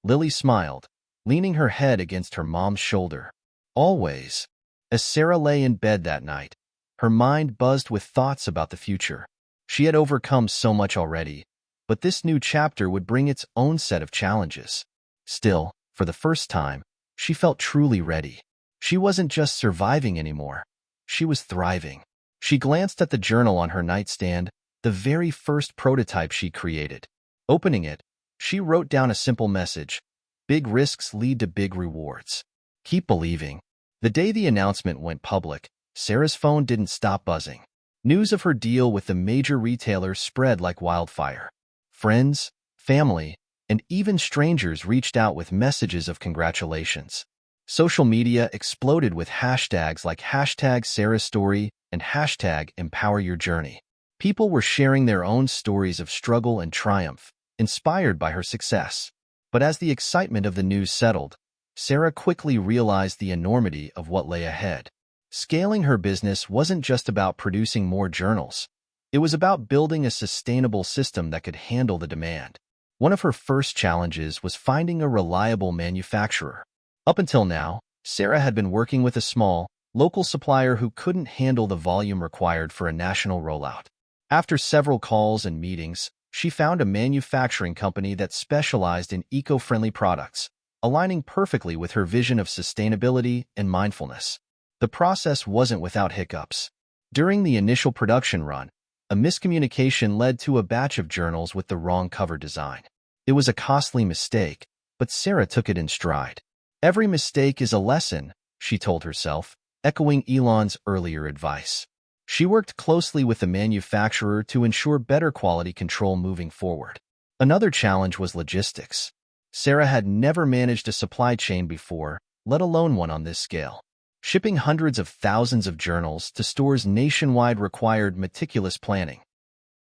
Lily smiled, leaning her head against her mom's shoulder. "Always." As Sarah lay in bed that night, her mind buzzed with thoughts about the future. She had overcome so much already, but this new chapter would bring its own set of challenges. Still, for the first time, she felt truly ready. She wasn't just surviving anymore. She was thriving. She glanced at the journal on her nightstand, the very first prototype she created. Opening it, she wrote down a simple message: "Big risks lead to big rewards. Keep believing." The day the announcement went public, Sarah's phone didn't stop buzzing. News of her deal with the major retailer spread like wildfire. Friends, family, and even strangers reached out with messages of congratulations. Social media exploded with hashtags like #SarahStory and #EmpowerYourJourney. People were sharing their own stories of struggle and triumph, inspired by her success. But as the excitement of the news settled, Sarah quickly realized the enormity of what lay ahead. Scaling her business wasn't just about producing more journals. It was about building a sustainable system that could handle the demand. One of her first challenges was finding a reliable manufacturer. Up until now, Sarah had been working with a small, local supplier who couldn't handle the volume required for a national rollout. After several calls and meetings, she found a manufacturing company that specialized in eco-friendly products, aligning perfectly with her vision of sustainability and mindfulness. The process wasn't without hiccups. During the initial production run, a miscommunication led to a batch of journals with the wrong cover design. It was a costly mistake, but Sarah took it in stride. "Every mistake is a lesson," she told herself, echoing Elon's earlier advice. She worked closely with the manufacturer to ensure better quality control moving forward. Another challenge was logistics. Sarah had never managed a supply chain before, let alone one on this scale. Shipping hundreds of thousands of journals to stores nationwide required meticulous planning.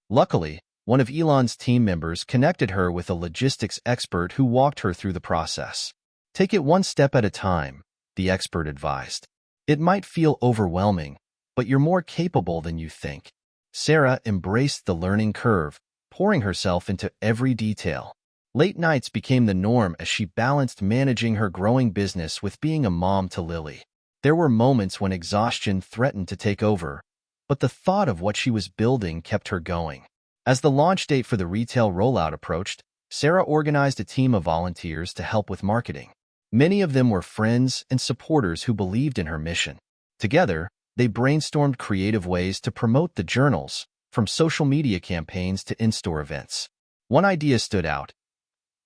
Luckily, one of Elon's team members connected her with a logistics expert who walked her through the process. "Take it one step at a time," the expert advised. "It might feel overwhelming, but you're more capable than you think." Sarah embraced the learning curve, pouring herself into every detail. Late nights became the norm as she balanced managing her growing business with being a mom to Lily. There were moments when exhaustion threatened to take over, but the thought of what she was building kept her going. As the launch date for the retail rollout approached, Sarah organized a team of volunteers to help with marketing. Many of them were friends and supporters who believed in her mission. Together, they brainstormed creative ways to promote the journals, from social media campaigns to in-store events. One idea stood out: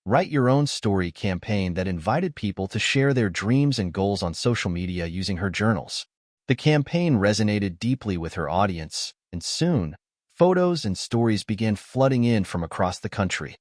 Write Your Own Story campaign that invited people to share their dreams and goals on social media using her journals. The campaign resonated deeply with her audience, and soon, photos and stories began flooding in from across the country.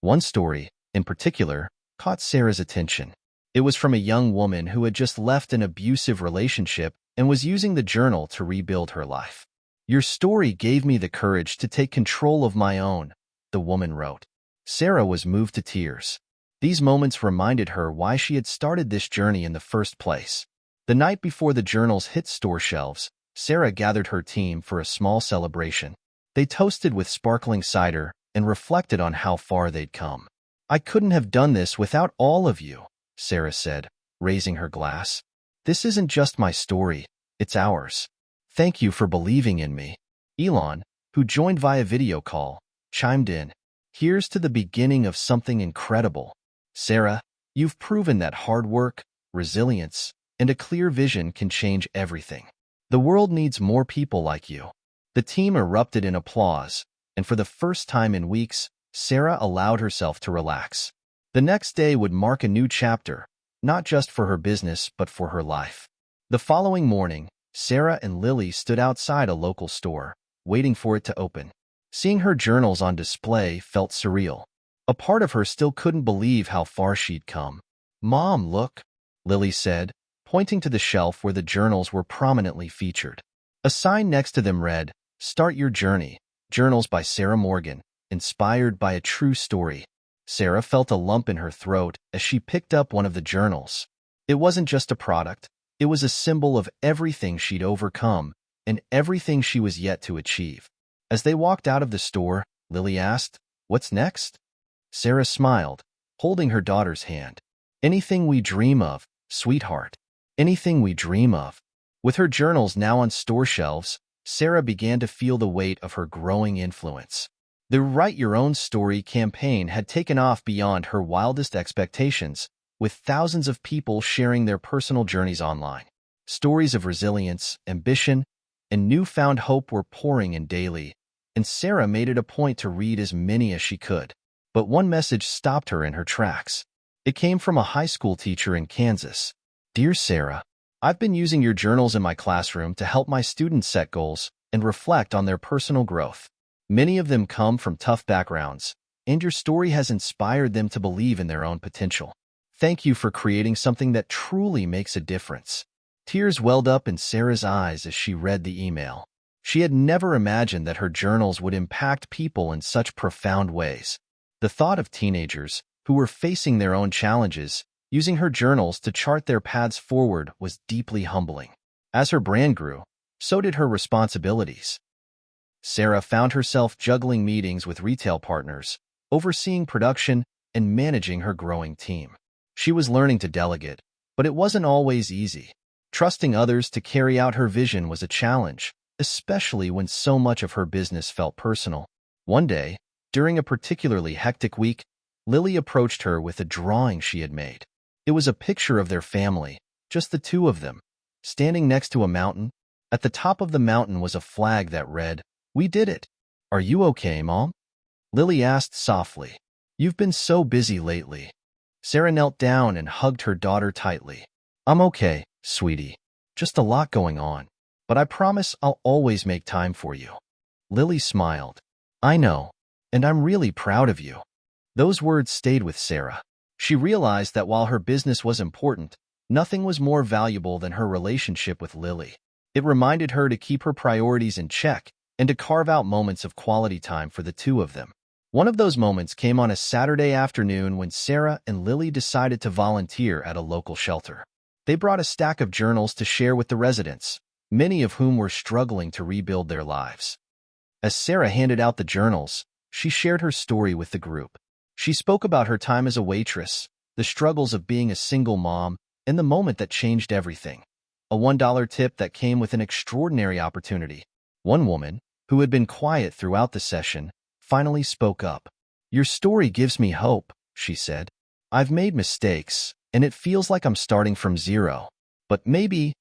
One story, in particular, caught Sarah's attention. It was from a young woman who had just left an abusive relationship and was using the journal to rebuild her life. "Your story gave me the courage to take control of my own," the woman wrote. Sarah was moved to tears. These moments reminded her why she had started this journey in the first place. The night before the journals hit store shelves, Sarah gathered her team for a small celebration. They toasted with sparkling cider and reflected on how far they'd come. "I couldn't have done this without all of you," Sarah said, raising her glass. "This isn't just my story, it's ours. Thank you for believing in me." Elon, who joined via video call, chimed in. "Here's to the beginning of something incredible. Sarah, you've proven that hard work, resilience, and a clear vision can change everything. The world needs more people like you." The team erupted in applause, and for the first time in weeks, Sarah allowed herself to relax. The next day would mark a new chapter, not just for her business but for her life. The following morning, Sarah and Lily stood outside a local store, waiting for it to open. Seeing her journals on display felt surreal. A part of her still couldn't believe how far she'd come. "Mom, look," Lily said, pointing to the shelf where the journals were prominently featured. A sign next to them read, "Start Your Journey, Journals by Sarah Morgan, inspired by a true story." Sarah felt a lump in her throat as she picked up one of the journals. It wasn't just a product, it was a symbol of everything she'd overcome and everything she was yet to achieve. As they walked out of the store, Lily asked, "What's next?" Sarah smiled, holding her daughter's hand. "Anything we dream of, sweetheart. Anything we dream of." With her journals now on store shelves, Sarah began to feel the weight of her growing influence. The Write Your Own Story campaign had taken off beyond her wildest expectations, with thousands of people sharing their personal journeys online. Stories of resilience, ambition, and newfound hope were pouring in daily, and Sarah made it a point to read as many as she could. But one message stopped her in her tracks. It came from a high school teacher in Kansas. "Dear Sarah, I've been using your journals in my classroom to help my students set goals and reflect on their personal growth. Many of them come from tough backgrounds, and your story has inspired them to believe in their own potential. Thank you for creating something that truly makes a difference." Tears welled up in Sarah's eyes as she read the email. She had never imagined that her journals would impact people in such profound ways. The thought of teenagers, who were facing their own challenges, using her journals to chart their paths forward was deeply humbling. As her brand grew, so did her responsibilities. Sarah found herself juggling meetings with retail partners, overseeing production, and managing her growing team. She was learning to delegate, but it wasn't always easy. Trusting others to carry out her vision was a challenge, especially when so much of her business felt personal. One day, during a particularly hectic week, Lily approached her with a drawing she had made. It was a picture of their family, just the two of them, standing next to a mountain. At the top of the mountain was a flag that read, "We did it. Are you okay, Mom?" Lily asked softly. "You've been so busy lately." Sarah knelt down and hugged her daughter tightly. "I'm okay, sweetie. Just a lot going on. But I promise I'll always make time for you." Lily smiled. "I know, and I'm really proud of you." Those words stayed with Sarah. She realized that while her business was important, nothing was more valuable than her relationship with Lily. It reminded her to keep her priorities in check and to carve out moments of quality time for the two of them. One of those moments came on a Saturday afternoon when Sarah and Lily decided to volunteer at a local shelter. They brought a stack of journals to share with the residents, many of whom were struggling to rebuild their lives. As Sarah handed out the journals, she shared her story with the group. She spoke about her time as a waitress, the struggles of being a single mom, and the moment that changed everything. A $1 tip that came with an extraordinary opportunity. One woman, who had been quiet throughout the session, finally spoke up. "Your story gives me hope," she said. "I've made mistakes, and it feels like I'm starting from zero. But maybe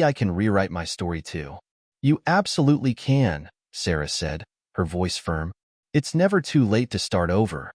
I can rewrite my story too." "You absolutely can," Sarah said, her voice firm. "It's never too late to start over."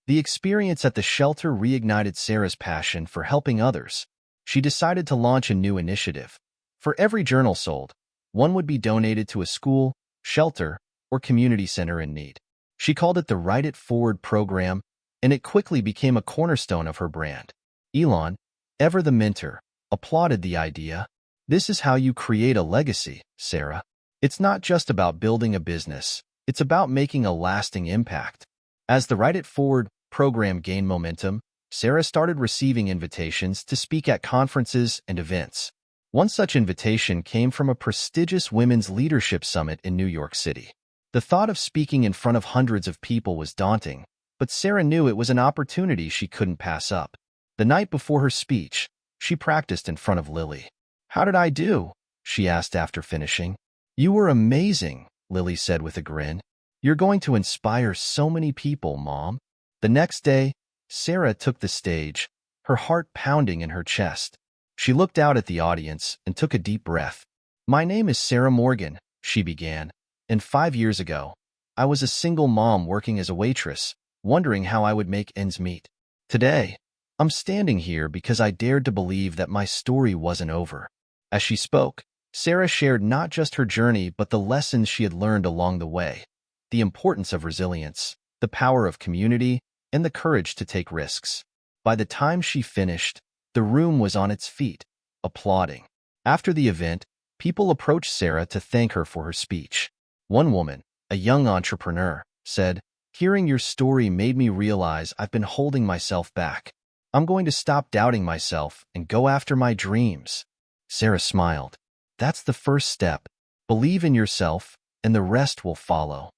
The experience at the shelter reignited Sarah's passion for helping others. She decided to launch a new initiative. For every journal sold, one would be donated to a school, shelter, or community center in need. She called it the Write It Forward program, and it quickly became a cornerstone of her brand. Elon, ever the mentor, applauded the idea. "This is how you create a legacy, Sarah. It's not just about building a business, it's about making a lasting impact." As the Write It Forward program gained momentum, Sarah started receiving invitations to speak at conferences and events. One such invitation came from a prestigious women's leadership summit in New York City. The thought of speaking in front of hundreds of people was daunting, but Sarah knew it was an opportunity she couldn't pass up. The night before her speech, she practiced in front of Lily. "How did I do?" she asked after finishing. "You were amazing," Lily said with a grin. "You're going to inspire so many people, Mom." The next day, Sarah took the stage, her heart pounding in her chest. She looked out at the audience and took a deep breath. "My name is Sarah Morgan," she began, "and 5 years ago, I was a single mom working as a waitress, wondering how I would make ends meet. Today, I'm standing here because I dared to believe that my story wasn't over." As she spoke, Sarah shared not just her journey but the lessons she had learned along the way, the importance of resilience, the power of community, and the courage to take risks. By the time she finished, the room was on its feet, applauding. After the event, people approached Sarah to thank her for her speech. One woman, a young entrepreneur, said, "Hearing your story made me realize I've been holding myself back. I'm going to stop doubting myself and go after my dreams." Sarah smiled. "That's the first step. Believe in yourself, and the rest will follow."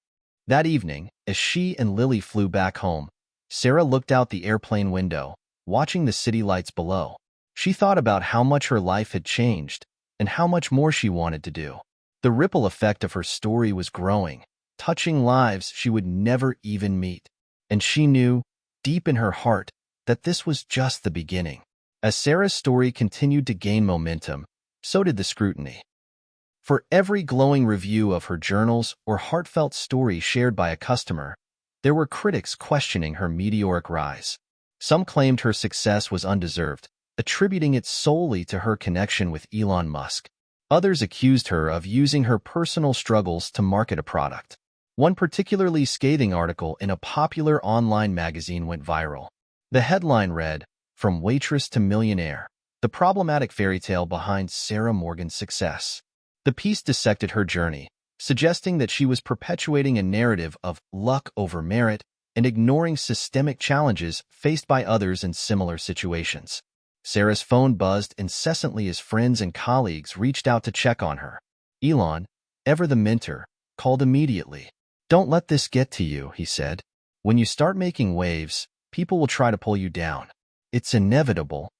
That evening, as she and Lily flew back home, Sarah looked out the airplane window, watching the city lights below. She thought about how much her life had changed and how much more she wanted to do. The ripple effect of her story was growing, touching lives she would never even meet. And she knew, deep in her heart, that this was just the beginning. As Sarah's story continued to gain momentum, so did the scrutiny. For every glowing review of her journals or heartfelt story shared by a customer, there were critics questioning her meteoric rise. Some claimed her success was undeserved, attributing it solely to her connection with Elon Musk. Others accused her of using her personal struggles to market a product. One particularly scathing article in a popular online magazine went viral. The headline read, "From Waitress to Millionaire, the problematic fairy tale behind Sarah Morgan's success." The piece dissected her journey, suggesting that she was perpetuating a narrative of luck over merit and ignoring systemic challenges faced by others in similar situations. Sarah's phone buzzed incessantly as friends and colleagues reached out to check on her. Elon, ever the mentor, called immediately. "Don't let this get to you," he said. "When you start making waves, people will try to pull you down. It's inevitable."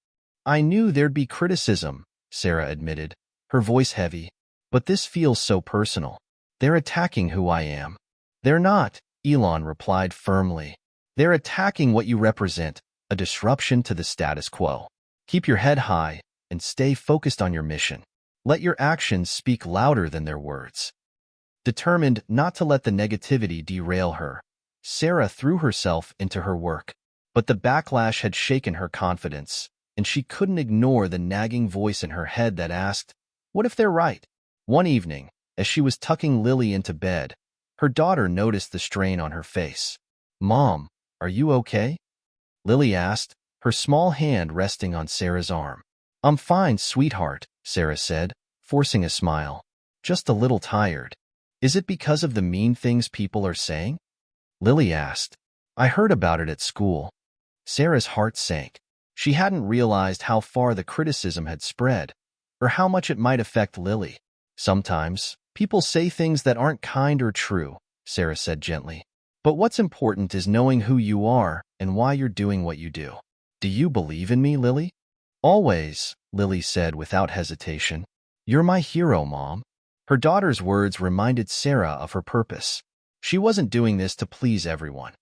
"I knew there'd be criticism," Sarah admitted, her voice heavy. "But this feels so personal. They're attacking who I am." "They're not," Elon replied firmly. "They're attacking what you represent, a disruption to the status quo. Keep your head high and stay focused on your mission. Let your actions speak louder than their words." Determined not to let the negativity derail her, Sarah threw herself into her work. But the backlash had shaken her confidence, and she couldn't ignore the nagging voice in her head that asked, "What if they're right?" One evening, as she was tucking Lily into bed, her daughter noticed the strain on her face. "Mom, are you okay?" Lily asked, her small hand resting on Sarah's arm. "I'm fine, sweetheart," Sarah said, forcing a smile. "Just a little tired." "Is it because of the mean things people are saying?" Lily asked. "I heard about it at school." Sarah's heart sank. She hadn't realized how far the criticism had spread, or how much it might affect Lily. "Sometimes, people say things that aren't kind or true," Sarah said gently. "But what's important is knowing who you are and why you're doing what you do." "Do you believe in me, Lily?" "Always," Lily said without hesitation. "You're my hero, Mom." Her daughter's words reminded Sarah of her purpose. She wasn't doing this to please everyone.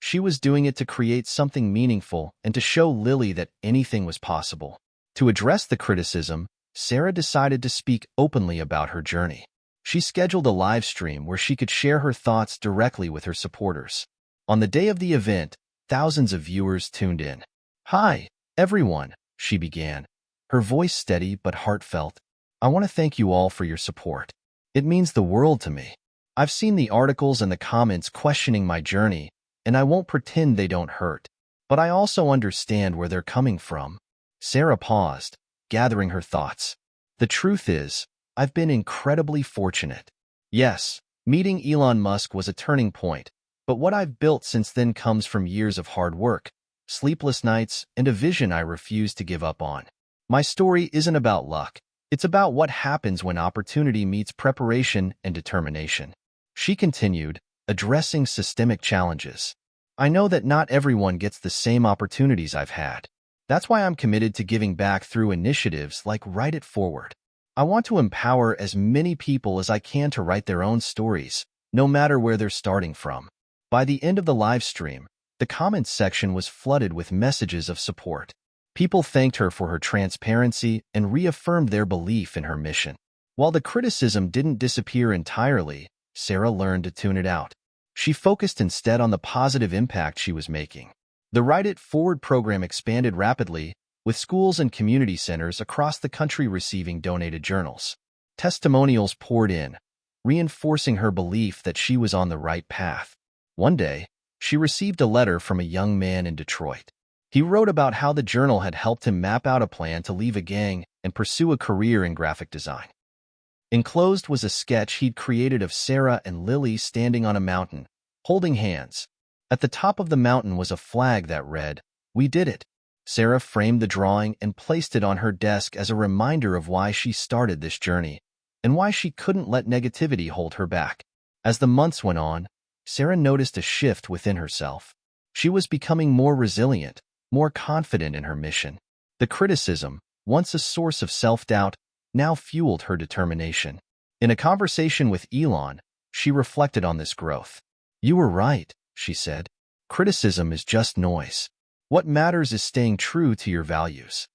She was doing it to create something meaningful and to show Lily that anything was possible. To address the criticism, Sarah decided to speak openly about her journey. She scheduled a live stream where she could share her thoughts directly with her supporters. On the day of the event, thousands of viewers tuned in. "Hi, everyone," she began, her voice steady but heartfelt. "I want to thank you all for your support. It means the world to me. I've seen the articles and the comments questioning my journey, and I won't pretend they don't hurt. But I also understand where they're coming from." Sarah paused, gathering her thoughts. "The truth is, I've been incredibly fortunate. Yes, meeting Elon Musk was a turning point, but what I've built since then comes from years of hard work, sleepless nights, and a vision I refuse to give up on. My story isn't about luck. It's about what happens when opportunity meets preparation and determination. She continued, addressing systemic challenges. I know that not everyone gets the same opportunities I've had. That's why I'm committed to giving back through initiatives like Write It Forward. I want to empower as many people as I can to write their own stories, no matter where they're starting from. By the end of the live stream, the comments section was flooded with messages of support. People thanked her for her transparency and reaffirmed their belief in her mission. While the criticism didn't disappear entirely, Sarah learned to tune it out. She focused instead on the positive impact she was making. The Write It Forward program expanded rapidly, with schools and community centers across the country receiving donated journals. Testimonials poured in, reinforcing her belief that she was on the right path. One day, she received a letter from a young man in Detroit. He wrote about how the journal had helped him map out a plan to leave a gang and pursue a career in graphic design. Enclosed was a sketch he'd created of Sarah and Lily standing on a mountain, holding hands. At the top of the mountain was a flag that read, "We did it." Sarah framed the drawing and placed it on her desk as a reminder of why she started this journey and why she couldn't let negativity hold her back. As the months went on, Sarah noticed a shift within herself. She was becoming more resilient, more confident in her mission. The criticism, once a source of self-doubt, now fueled her determination. In a conversation with Elon, she reflected on this growth. "You were right," she said. "Criticism is just noise. What matters is staying true to your values."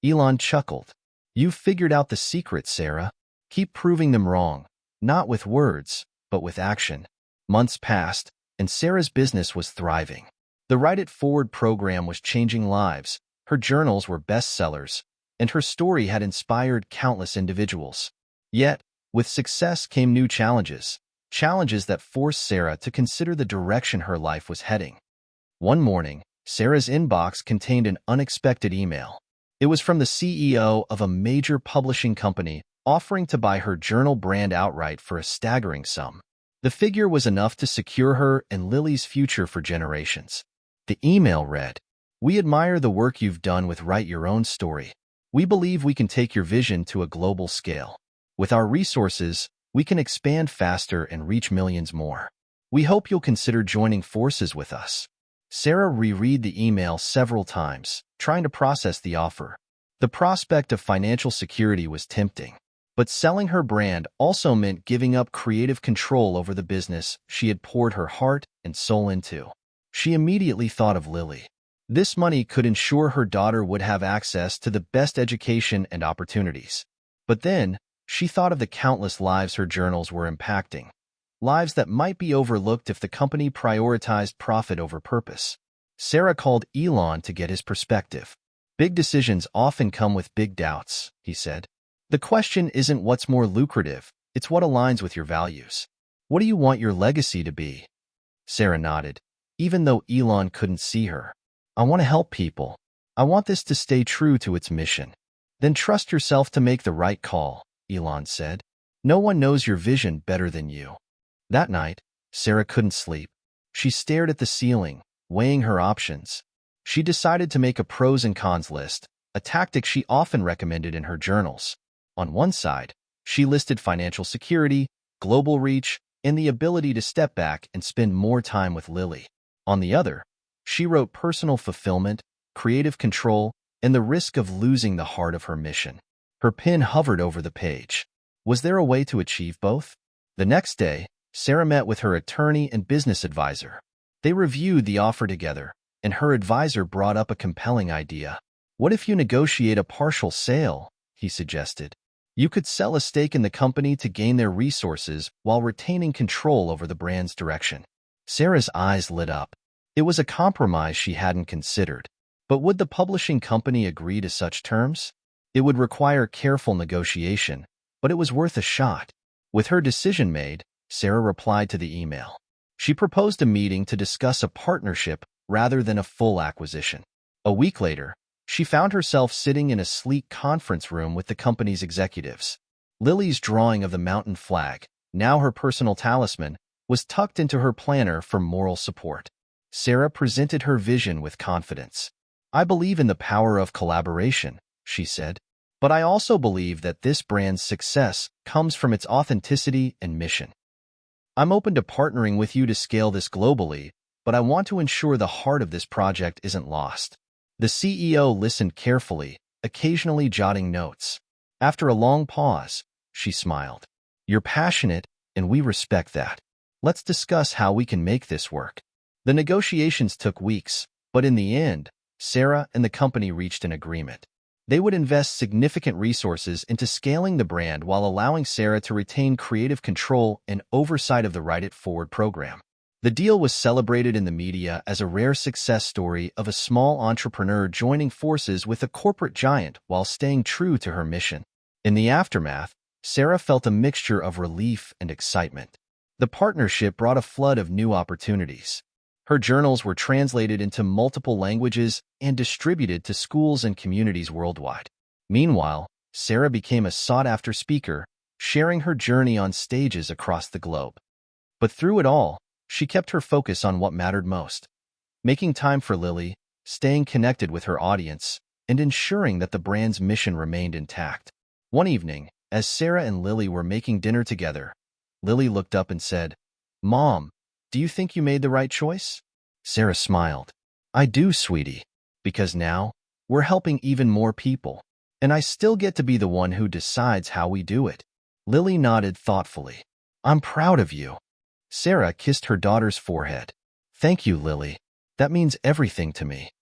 Elon chuckled. "You've figured out the secret, Sarah. Keep proving them wrong, not with words, but with action." Months passed, and Sarah's business was thriving. The Write It Forward program was changing lives, her journals were bestsellers, and her story had inspired countless individuals. Yet, with success came new challenges that forced Sarah to consider the direction her life was heading. One morning, Sarah's inbox contained an unexpected email. It was from the CEO of a major publishing company offering to buy her journal brand outright for a staggering sum. The figure was enough to secure her and Lily's future for generations. The email read, "We admire the work you've done with Write Your Own Story. We believe we can take your vision to a global scale. With our resources, we can expand faster and reach millions more. We hope you'll consider joining forces with us." Sarah reread the email several times, trying to process the offer. The prospect of financial security was tempting, but selling her brand also meant giving up creative control over the business she had poured her heart and soul into. She immediately thought of Lily. This money could ensure her daughter would have access to the best education and opportunities. But then, she thought of the countless lives her journals were impacting, lives that might be overlooked if the company prioritized profit over purpose. Sarah called Elon to get his perspective. "Big decisions often come with big doubts," he said. "The question isn't what's more lucrative, it's what aligns with your values. What do you want your legacy to be?" Sarah nodded, even though Elon couldn't see her. "I want to help people. I want this to stay true to its mission." "Then trust yourself to make the right call," Elon said. "No one knows your vision better than you." That night, Sarah couldn't sleep. She stared at the ceiling, weighing her options. She decided to make a pros and cons list, a tactic she often recommended in her journals. On one side, she listed financial security, global reach, and the ability to step back and spend more time with Lily. On the other, she wrote personal fulfillment, creative control, and the risk of losing the heart of her mission. Her pen hovered over the page. Was there a way to achieve both? The next day, Sarah met with her attorney and business advisor. They reviewed the offer together, and her advisor brought up a compelling idea. "What if you negotiate a partial sale?" he suggested. "You could sell a stake in the company to gain their resources while retaining control over the brand's direction." Sarah's eyes lit up. It was a compromise she hadn't considered. But would the publishing company agree to such terms? It would require careful negotiation, but it was worth a shot. With her decision made, Sarah replied to the email. She proposed a meeting to discuss a partnership rather than a full acquisition. A week later, she found herself sitting in a sleek conference room with the company's executives. Lily's drawing of the mountain flag, now her personal talisman, was tucked into her planner for moral support. Sarah presented her vision with confidence. "I believe in the power of collaboration," she said. "But I also believe that this brand's success comes from its authenticity and mission. I'm open to partnering with you to scale this globally, but I want to ensure the heart of this project isn't lost." The CEO listened carefully, occasionally jotting notes. After a long pause, she smiled. "You're passionate, and we respect that. Let's discuss how we can make this work." The negotiations took weeks, but in the end, Sarah and the company reached an agreement. They would invest significant resources into scaling the brand while allowing Sarah to retain creative control and oversight of the Write It Forward program. The deal was celebrated in the media as a rare success story of a small entrepreneur joining forces with a corporate giant while staying true to her mission. In the aftermath, Sarah felt a mixture of relief and excitement. The partnership brought a flood of new opportunities. Her journals were translated into multiple languages and distributed to schools and communities worldwide. Meanwhile, Sarah became a sought-after speaker, sharing her journey on stages across the globe. But through it all, she kept her focus on what mattered most: making time for Lily, staying connected with her audience, and ensuring that the brand's mission remained intact. One evening, as Sarah and Lily were making dinner together, Lily looked up and said, "Mom, do you think you made the right choice?" Sarah smiled. "I do, sweetie, because now we're helping even more people, and I still get to be the one who decides how we do it." Lily nodded thoughtfully. "I'm proud of you." Sarah kissed her daughter's forehead. "Thank you, Lily. That means everything to me."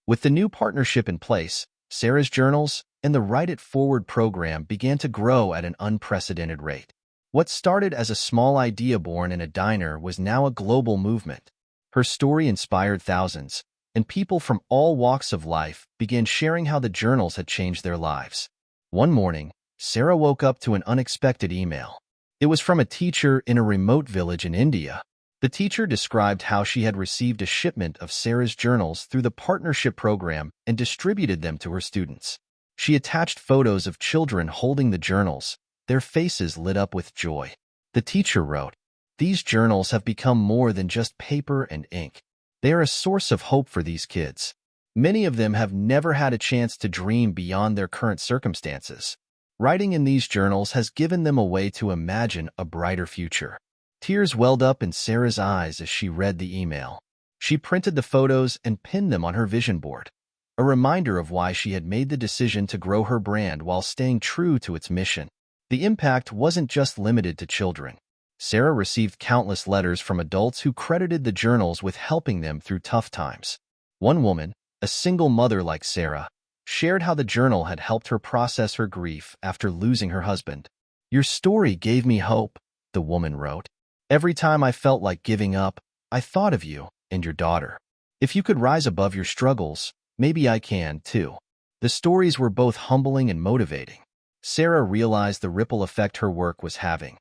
With the new partnership in place, Sarah's journals and the Write It Forward program began to grow at an unprecedented rate. What started as a small idea born in a diner was now a global movement. Her story inspired thousands, and people from all walks of life began sharing how the journals had changed their lives. One morning, Sarah woke up to an unexpected email. It was from a teacher in a remote village in India. The teacher described how she had received a shipment of Sarah's journals through the partnership program and distributed them to her students. She attached photos of children holding the journals, their faces lit up with joy. The teacher wrote, "These journals have become more than just paper and ink. They are a source of hope for these kids. Many of them have never had a chance to dream beyond their current circumstances. Writing in these journals has given them a way to imagine a brighter future." Tears welled up in Sarah's eyes as she read the email. She printed the photos and pinned them on her vision board, a reminder of why she had made the decision to grow her brand while staying true to its mission. The impact wasn't just limited to children. Sarah received countless letters from adults who credited the journals with helping them through tough times. One woman, a single mother like Sarah, shared how the journal had helped her process her grief after losing her husband. "Your story gave me hope," the woman wrote. "Every time I felt like giving up, I thought of you and your daughter. If you could rise above your struggles, maybe I can too." The stories were both humbling and motivating. Sarah realized the ripple effect her work was having.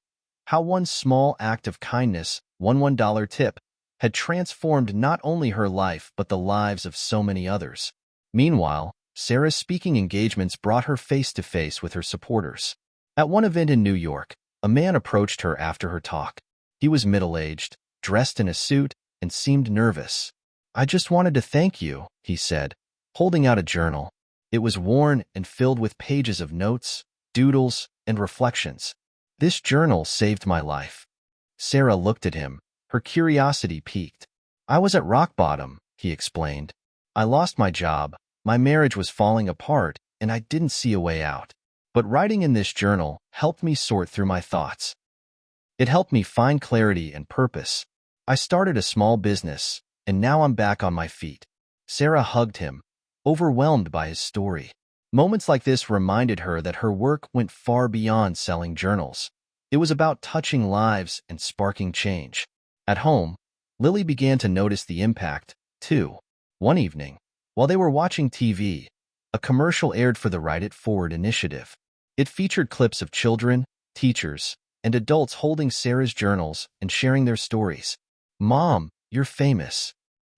How one small act of kindness, one $1 tip, had transformed not only her life but the lives of so many others. Meanwhile, Sarah's speaking engagements brought her face-to-face with her supporters. At one event in New York, a man approached her after her talk. He was middle-aged, dressed in a suit, and seemed nervous. "I just wanted to thank you," he said, holding out a journal. It was worn and filled with pages of notes, doodles, and reflections. "This journal saved my life." Sarah looked at him, her curiosity piqued. "I was at rock bottom," he explained. "I lost my job, my marriage was falling apart, and I didn't see a way out. But writing in this journal helped me sort through my thoughts. It helped me find clarity and purpose. I started a small business, and now I'm back on my feet." Sarah hugged him, overwhelmed by his story. Moments like this reminded her that her work went far beyond selling journals. It was about touching lives and sparking change. At home, Lily began to notice the impact, too. One evening, while they were watching TV, a commercial aired for the Write It Forward initiative. It featured clips of children, teachers, and adults holding Sarah's journals and sharing their stories. "Mom, you're famous,"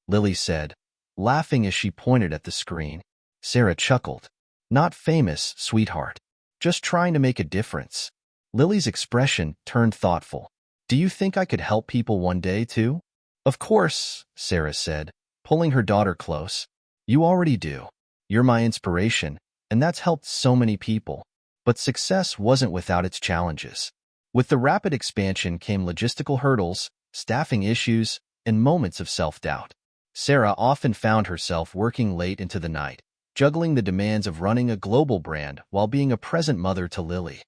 Lily said, laughing as she pointed at the screen. Sarah chuckled. "Not famous, sweetheart. Just trying to make a difference." Lily's expression turned thoughtful. "Do you think I could help people one day, too?" Of course, Sarah said, pulling her daughter close. You already do. You're my inspiration, and that's helped so many people. But success wasn't without its challenges. With the rapid expansion came logistical hurdles, staffing issues, and moments of self-doubt. Sarah often found herself working late into the night, juggling the demands of running a global brand while being a present mother to Lily.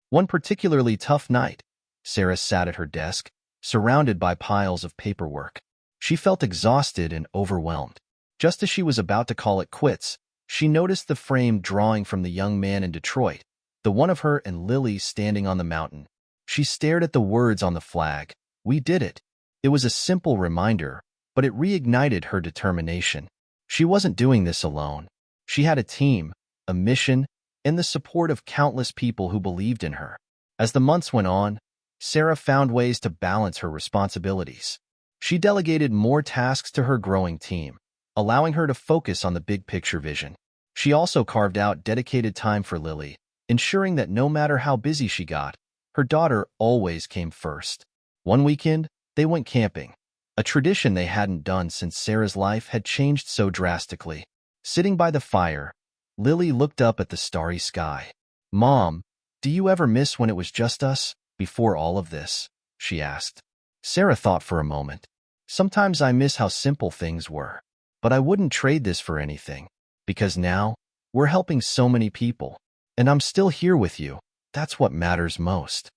One particularly tough night, Sarah sat at her desk, surrounded by piles of paperwork. She felt exhausted and overwhelmed. Just as she was about to call it quits, she noticed the framed drawing from the young man in Detroit, the one of her and Lily standing on the mountain. She stared at the words on the flag. We did it. It was a simple reminder, but it reignited her determination. She wasn't doing this alone. She had a team, a mission, and the support of countless people who believed in her. As the months went on, Sarah found ways to balance her responsibilities. She delegated more tasks to her growing team, allowing her to focus on the big picture vision. She also carved out dedicated time for Lily, ensuring that no matter how busy she got, her daughter always came first. One weekend, they went camping, a tradition they hadn't done since Sarah's life had changed so drastically. Sitting by the fire, Lily looked up at the starry sky. Mom, do you ever miss when it was just us, before all of this? She asked. Sarah thought for a moment. Sometimes I miss how simple things were, but I wouldn't trade this for anything, because now, we're helping so many people, and I'm still here with you. That's what matters most.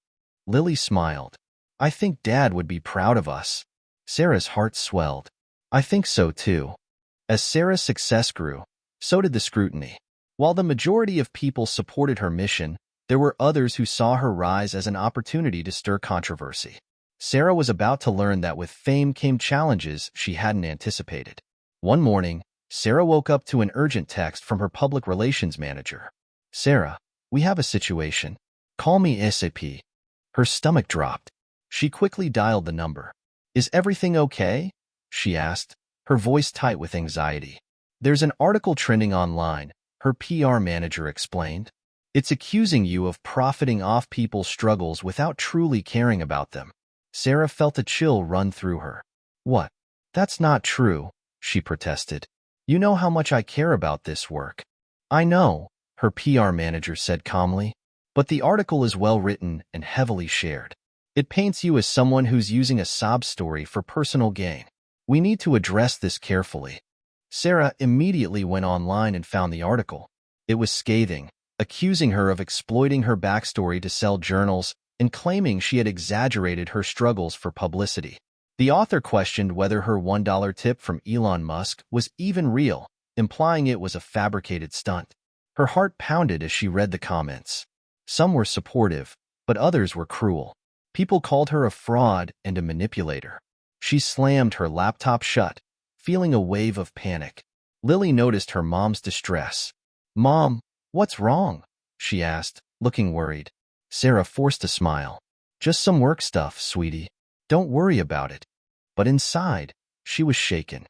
Lily smiled. I think Dad would be proud of us. Sarah's heart swelled. I think so too. As Sarah's success grew, so did the scrutiny. While the majority of people supported her mission, there were others who saw her rise as an opportunity to stir controversy. Sarah was about to learn that with fame came challenges she hadn't anticipated. One morning, Sarah woke up to an urgent text from her public relations manager. Sarah, we have a situation. Call me ASAP. Her stomach dropped. She quickly dialed the number. Is everything okay? She asked, her voice tight with anxiety. There's an article trending online, her PR manager explained. It's accusing you of profiting off people's struggles without truly caring about them. Sarah felt a chill run through her. What? That's not true, she protested. You know how much I care about this work. I know, her PR manager said calmly, but the article is well written and heavily shared. It paints you as someone who's using a sob story for personal gain. We need to address this carefully. Sarah immediately went online and found the article. It was scathing, accusing her of exploiting her backstory to sell journals and claiming she had exaggerated her struggles for publicity. The author questioned whether her $1 tip from Elon Musk was even real, implying it was a fabricated stunt. Her heart pounded as she read the comments. Some were supportive, but others were cruel. People called her a fraud and a manipulator. She slammed her laptop shut, feeling a wave of panic. Lily noticed her mom's distress. Mom, what's wrong? She asked, looking worried. Sarah forced a smile. Just some work stuff, sweetie. Don't worry about it. But inside, she was shaken.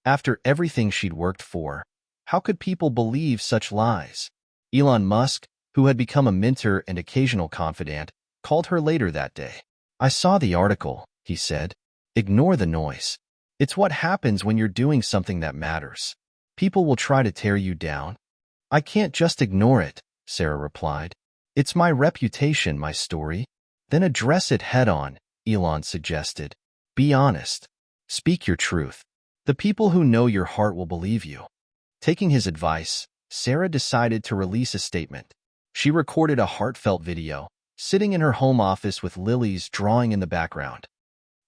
After everything she'd worked for, how could people believe such lies? Elon Musk, who had become a mentor and occasional confidant, called her later that day. I saw the article, he said. Ignore the noise. It's what happens when you're doing something that matters. People will try to tear you down. I can't just ignore it, Sarah replied. It's my reputation, my story. Then address it head-on, Elon suggested. Be honest. Speak your truth. The people who know your heart will believe you. Taking his advice, Sarah decided to release a statement. She recorded a heartfelt video, sitting in her home office with Lily's drawing in the background.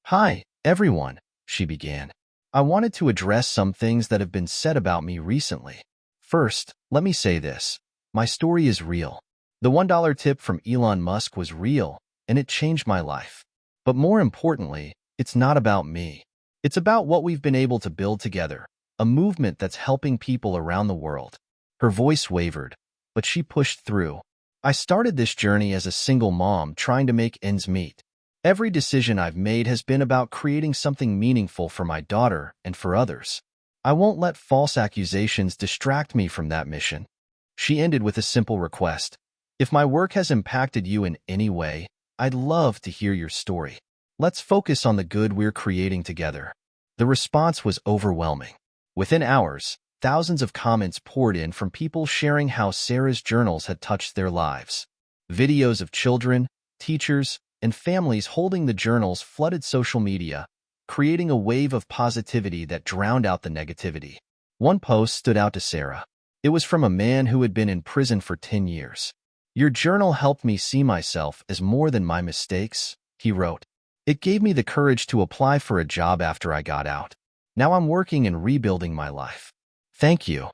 Hi, everyone, she began. I wanted to address some things that have been said about me recently. First, let me say this. My story is real. The $1 tip from Elon Musk was real, and it changed my life. But more importantly, it's not about me. It's about what we've been able to build together, a movement that's helping people around the world. Her voice wavered, but she pushed through. I started this journey as a single mom trying to make ends meet. Every decision I've made has been about creating something meaningful for my daughter and for others. I won't let false accusations distract me from that mission. She ended with a simple request. If my work has impacted you in any way, I'd love to hear your story. Let's focus on the good we're creating together. The response was overwhelming. Within hours, thousands of comments poured in from people sharing how Sarah's journals had touched their lives. Videos of children, teachers, and families holding the journals flooded social media, creating a wave of positivity that drowned out the negativity. One post stood out to Sarah. It was from a man who had been in prison for 10 years. "Your journal helped me see myself as more than my mistakes," he wrote. "It gave me the courage to apply for a job after I got out. Now I'm working and rebuilding my life. Thank you."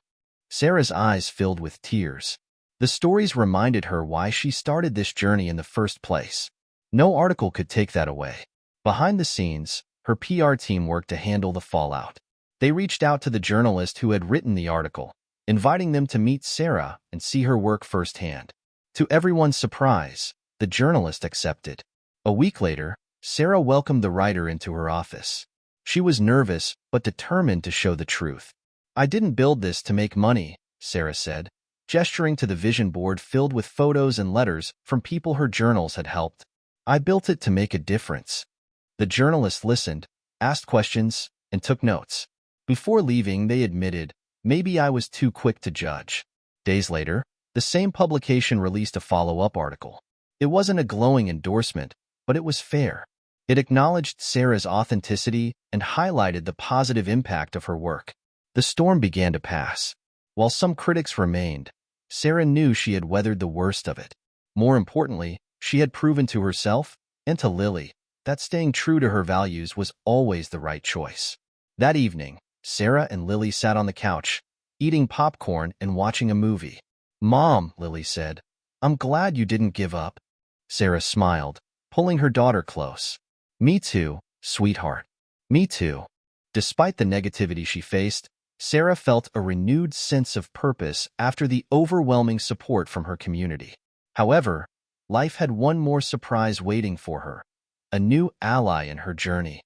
Sarah's eyes filled with tears. The stories reminded her why she started this journey in the first place. No article could take that away. Behind the scenes, her PR team worked to handle the fallout. They reached out to the journalist who had written the article, inviting them to meet Sarah and see her work firsthand. To everyone's surprise, the journalist accepted. A week later, Sarah welcomed the writer into her office. She was nervous but determined to show the truth. "I didn't build this to make money," Sarah said, gesturing to the vision board filled with photos and letters from people her journals had helped. "I built it to make a difference." The journalist listened, asked questions, and took notes. Before leaving, they admitted, "Maybe I was too quick to judge." Days later, the same publication released a follow-up article. It wasn't a glowing endorsement, but it was fair. It acknowledged Sarah's authenticity and highlighted the positive impact of her work. The storm began to pass. While some critics remained, Sarah knew she had weathered the worst of it. More importantly, she had proven to herself and to Lily that staying true to her values was always the right choice. That evening, Sarah and Lily sat on the couch, eating popcorn and watching a movie. "Mom," Lily said, "I'm glad you didn't give up." Sarah smiled, pulling her daughter close. "Me too, sweetheart. Me too." Despite the negativity she faced, Sarah felt a renewed sense of purpose after the overwhelming support from her community. However, life had one more surprise waiting for her, a new ally in her journey.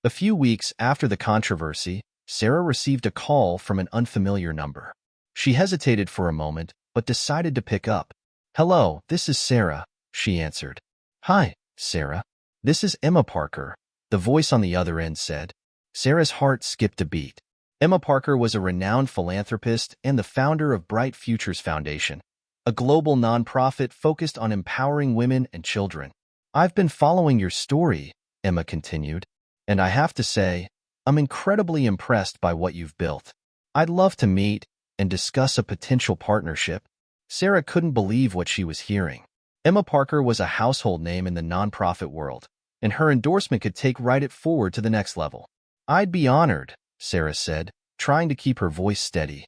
A few weeks after the controversy, Sarah received a call from an unfamiliar number. She hesitated for a moment, but decided to pick up. "Hello, this is Sarah," she answered. "Hi, Sarah. This is Emma Parker," the voice on the other end said. Sarah's heart skipped a beat. Emma Parker was a renowned philanthropist and the founder of Bright Futures Foundation, a global nonprofit focused on empowering women and children. "I've been following your story," Emma continued, "and I have to say, I'm incredibly impressed by what you've built. I'd love to meet and discuss a potential partnership." Sarah couldn't believe what she was hearing. Emma Parker was a household name in the nonprofit world, and her endorsement could take Write It forward to the next level. "I'd be honored," Sarah said, trying to keep her voice steady.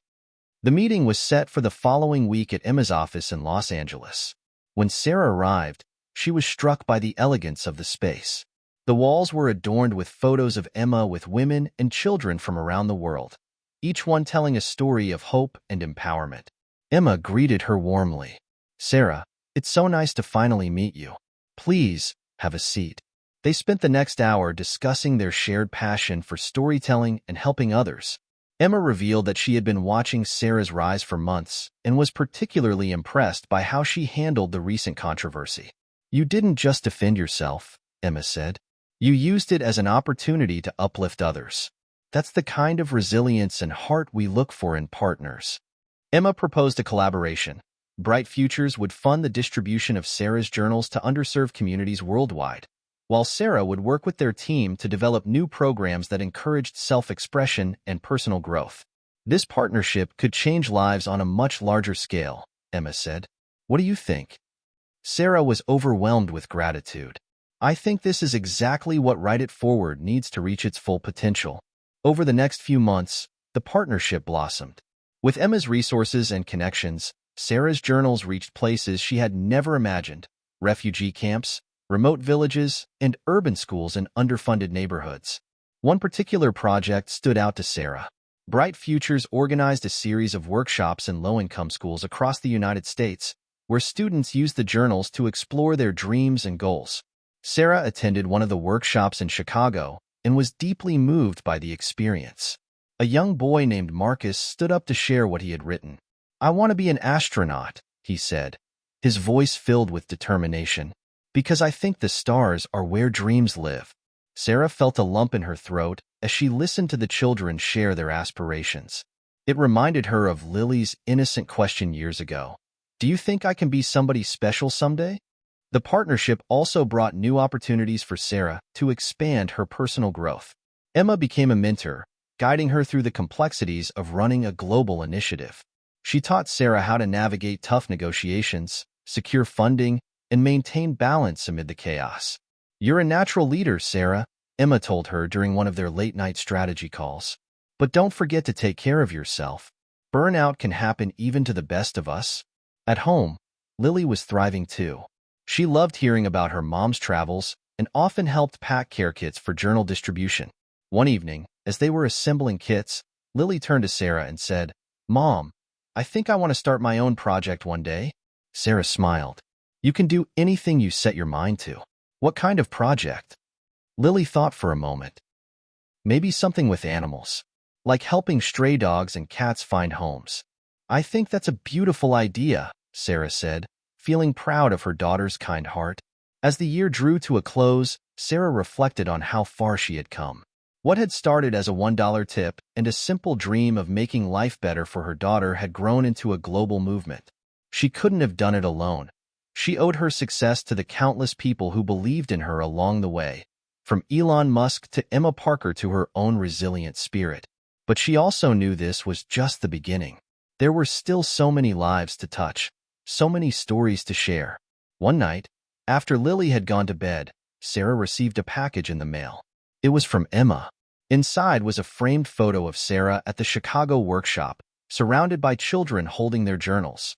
The meeting was set for the following week at Emma's office in Los Angeles. When Sarah arrived, she was struck by the elegance of the space. The walls were adorned with photos of Emma with women and children from around the world, each one telling a story of hope and empowerment. Emma greeted her warmly. "Sarah, it's so nice to finally meet you. Please, have a seat." They spent the next hour discussing their shared passion for storytelling and helping others. Emma revealed that she had been watching Sarah's rise for months and was particularly impressed by how she handled the recent controversy. "You didn't just defend yourself," Emma said. "You used it as an opportunity to uplift others. That's the kind of resilience and heart we look for in partners." Emma proposed a collaboration. Bright Futures would fund the distribution of Sarah's journals to underserved communities worldwide, while Sarah would work with their team to develop new programs that encouraged self-expression and personal growth. "This partnership could change lives on a much larger scale," Emma said. "What do you think?" Sarah was overwhelmed with gratitude. "I think this is exactly what Write It Forward needs to reach its full potential." Over the next few months, the partnership blossomed. With Emma's resources and connections, Sarah's journals reached places she had never imagined: refugee camps, remote villages, and urban schools in underfunded neighborhoods. One particular project stood out to Sarah. Bright Futures organized a series of workshops in low-income schools across the United States, where students used the journals to explore their dreams and goals. Sarah attended one of the workshops in Chicago and was deeply moved by the experience. A young boy named Marcus stood up to share what he had written. "I want to be an astronaut," he said, his voice filled with determination. Because I think the stars are where dreams live. Sarah felt a lump in her throat as she listened to the children share their aspirations. It reminded her of Lily's innocent question years ago. Do you think I can be somebody special someday? The partnership also brought new opportunities for Sarah to expand her personal growth. Emma became a mentor, guiding her through the complexities of running a global initiative. She taught Sarah how to navigate tough negotiations, secure funding, and maintain balance amid the chaos. You're a natural leader, Sarah, Emma told her during one of their late-night strategy calls. But don't forget to take care of yourself. Burnout can happen even to the best of us. At home, Lily was thriving too. She loved hearing about her mom's travels and often helped pack care kits for journal distribution. One evening, as they were assembling kits, Lily turned to Sarah and said, "Mom, I think I want to start my own project one day." Sarah smiled. "You can do anything you set your mind to." "What kind of project?" Lily thought for a moment. "Maybe something with animals, like helping stray dogs and cats find homes." "I think that's a beautiful idea," Sarah said, feeling proud of her daughter's kind heart. As the year drew to a close, Sarah reflected on how far she had come. What had started as a $1 tip and a simple dream of making life better for her daughter had grown into a global movement. She couldn't have done it alone. She owed her success to the countless people who believed in her along the way, from Elon Musk to Emma Parker to her own resilient spirit. But she also knew this was just the beginning. There were still so many lives to touch, so many stories to share. One night, after Lily had gone to bed, Sarah received a package in the mail. It was from Emma. Inside was a framed photo of Sarah at the Chicago workshop, surrounded by children holding their journals.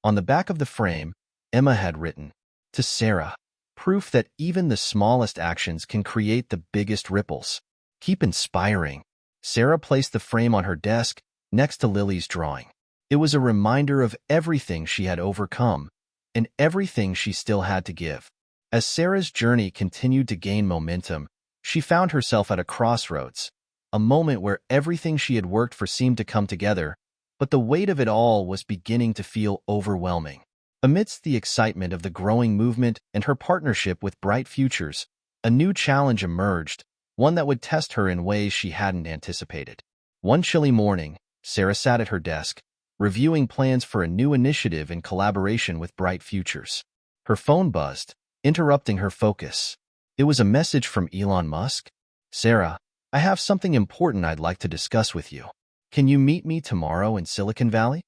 On the back of the frame, Emma had written, "To Sarah, proof that even the smallest actions can create the biggest ripples. Keep inspiring." Sarah placed the frame on her desk, next to Lily's drawing. It was a reminder of everything she had overcome, and everything she still had to give. As Sarah's journey continued to gain momentum, she found herself at a crossroads, a moment where everything she had worked for seemed to come together, but the weight of it all was beginning to feel overwhelming. Amidst the excitement of the growing movement and her partnership with Bright Futures, a new challenge emerged, one that would test her in ways she hadn't anticipated. One chilly morning, Sarah sat at her desk, reviewing plans for a new initiative in collaboration with Bright Futures. Her phone buzzed, interrupting her focus. It was a message from Elon Musk. "Sarah, I have something important I'd like to discuss with you. Can you meet me tomorrow in Silicon Valley?"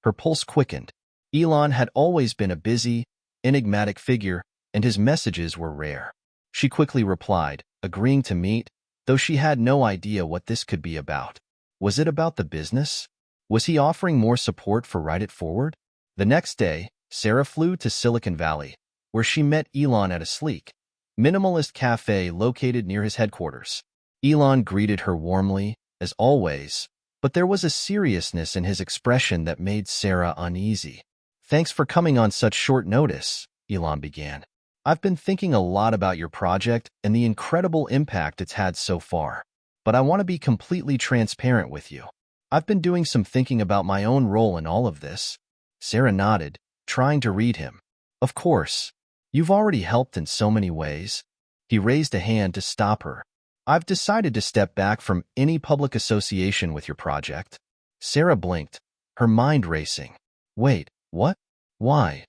Her pulse quickened. Elon had always been a busy, enigmatic figure, and his messages were rare. She quickly replied, agreeing to meet, though she had no idea what this could be about. Was it about the business? Was he offering more support for Write It Forward? The next day, Sarah flew to Silicon Valley, where she met Elon at a sleek, minimalist cafe located near his headquarters. Elon greeted her warmly, as always, but there was a seriousness in his expression that made Sarah uneasy. "Thanks for coming on such short notice," Elon began. "I've been thinking a lot about your project and the incredible impact it's had so far. But I want to be completely transparent with you. I've been doing some thinking about my own role in all of this." Sarah nodded, trying to read him. "Of course. You've already helped in so many ways." He raised a hand to stop her. "I've decided to step back from any public association with your project." Sarah blinked, her mind racing. "Wait, what? Why?"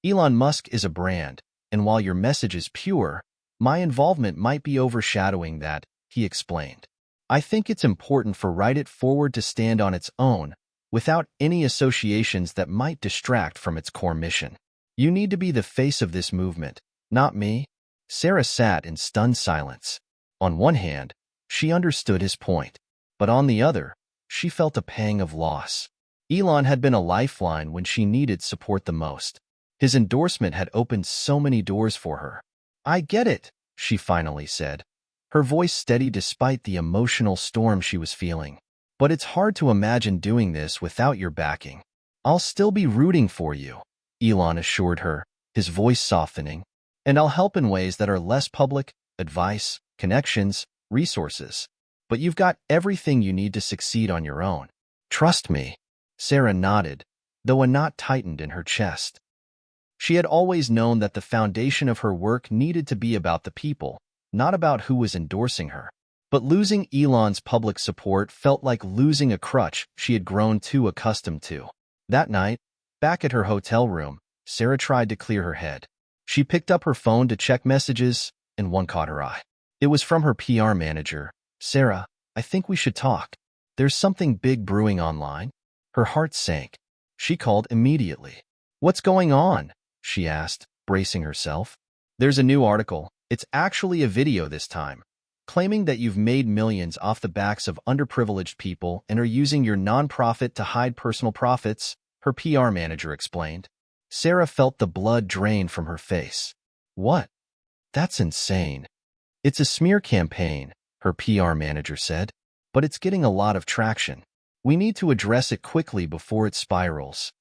"Elon Musk is a brand, and while your message is pure, my involvement might be overshadowing that," he explained. "I think it's important for Write It Forward to stand on its own, without any associations that might distract from its core mission. You need to be the face of this movement, not me." Sarah sat in stunned silence. On one hand, she understood his point, but on the other, she felt a pang of loss. Elon had been a lifeline when she needed support the most. His endorsement had opened so many doors for her. "I get it," she finally said, her voice steady despite the emotional storm she was feeling. "But it's hard to imagine doing this without your backing." "I'll still be rooting for you," Elon assured her, his voice softening. "And I'll help in ways that are less public, advice, connections, resources. But you've got everything you need to succeed on your own. Trust me." Sarah nodded, though a knot tightened in her chest. She had always known that the foundation of her work needed to be about the people, not about who was endorsing her. But losing Elon's public support felt like losing a crutch she had grown too accustomed to. That night, back at her hotel room, Sarah tried to clear her head. She picked up her phone to check messages, and one caught her eye. It was from her PR manager. "Sarah, I think we should talk. There's something big brewing online." Her heart sank. She called immediately. "What's going on?" she asked, bracing herself. "There's a new article. It's actually a video this time, claiming that you've made millions off the backs of underprivileged people and are using your nonprofit to hide personal profits," her PR manager explained. Sarah felt the blood drain from her face. "What? That's insane." "It's a smear campaign," her PR manager said, "but it's getting a lot of traction. We need to address it quickly before it spirals."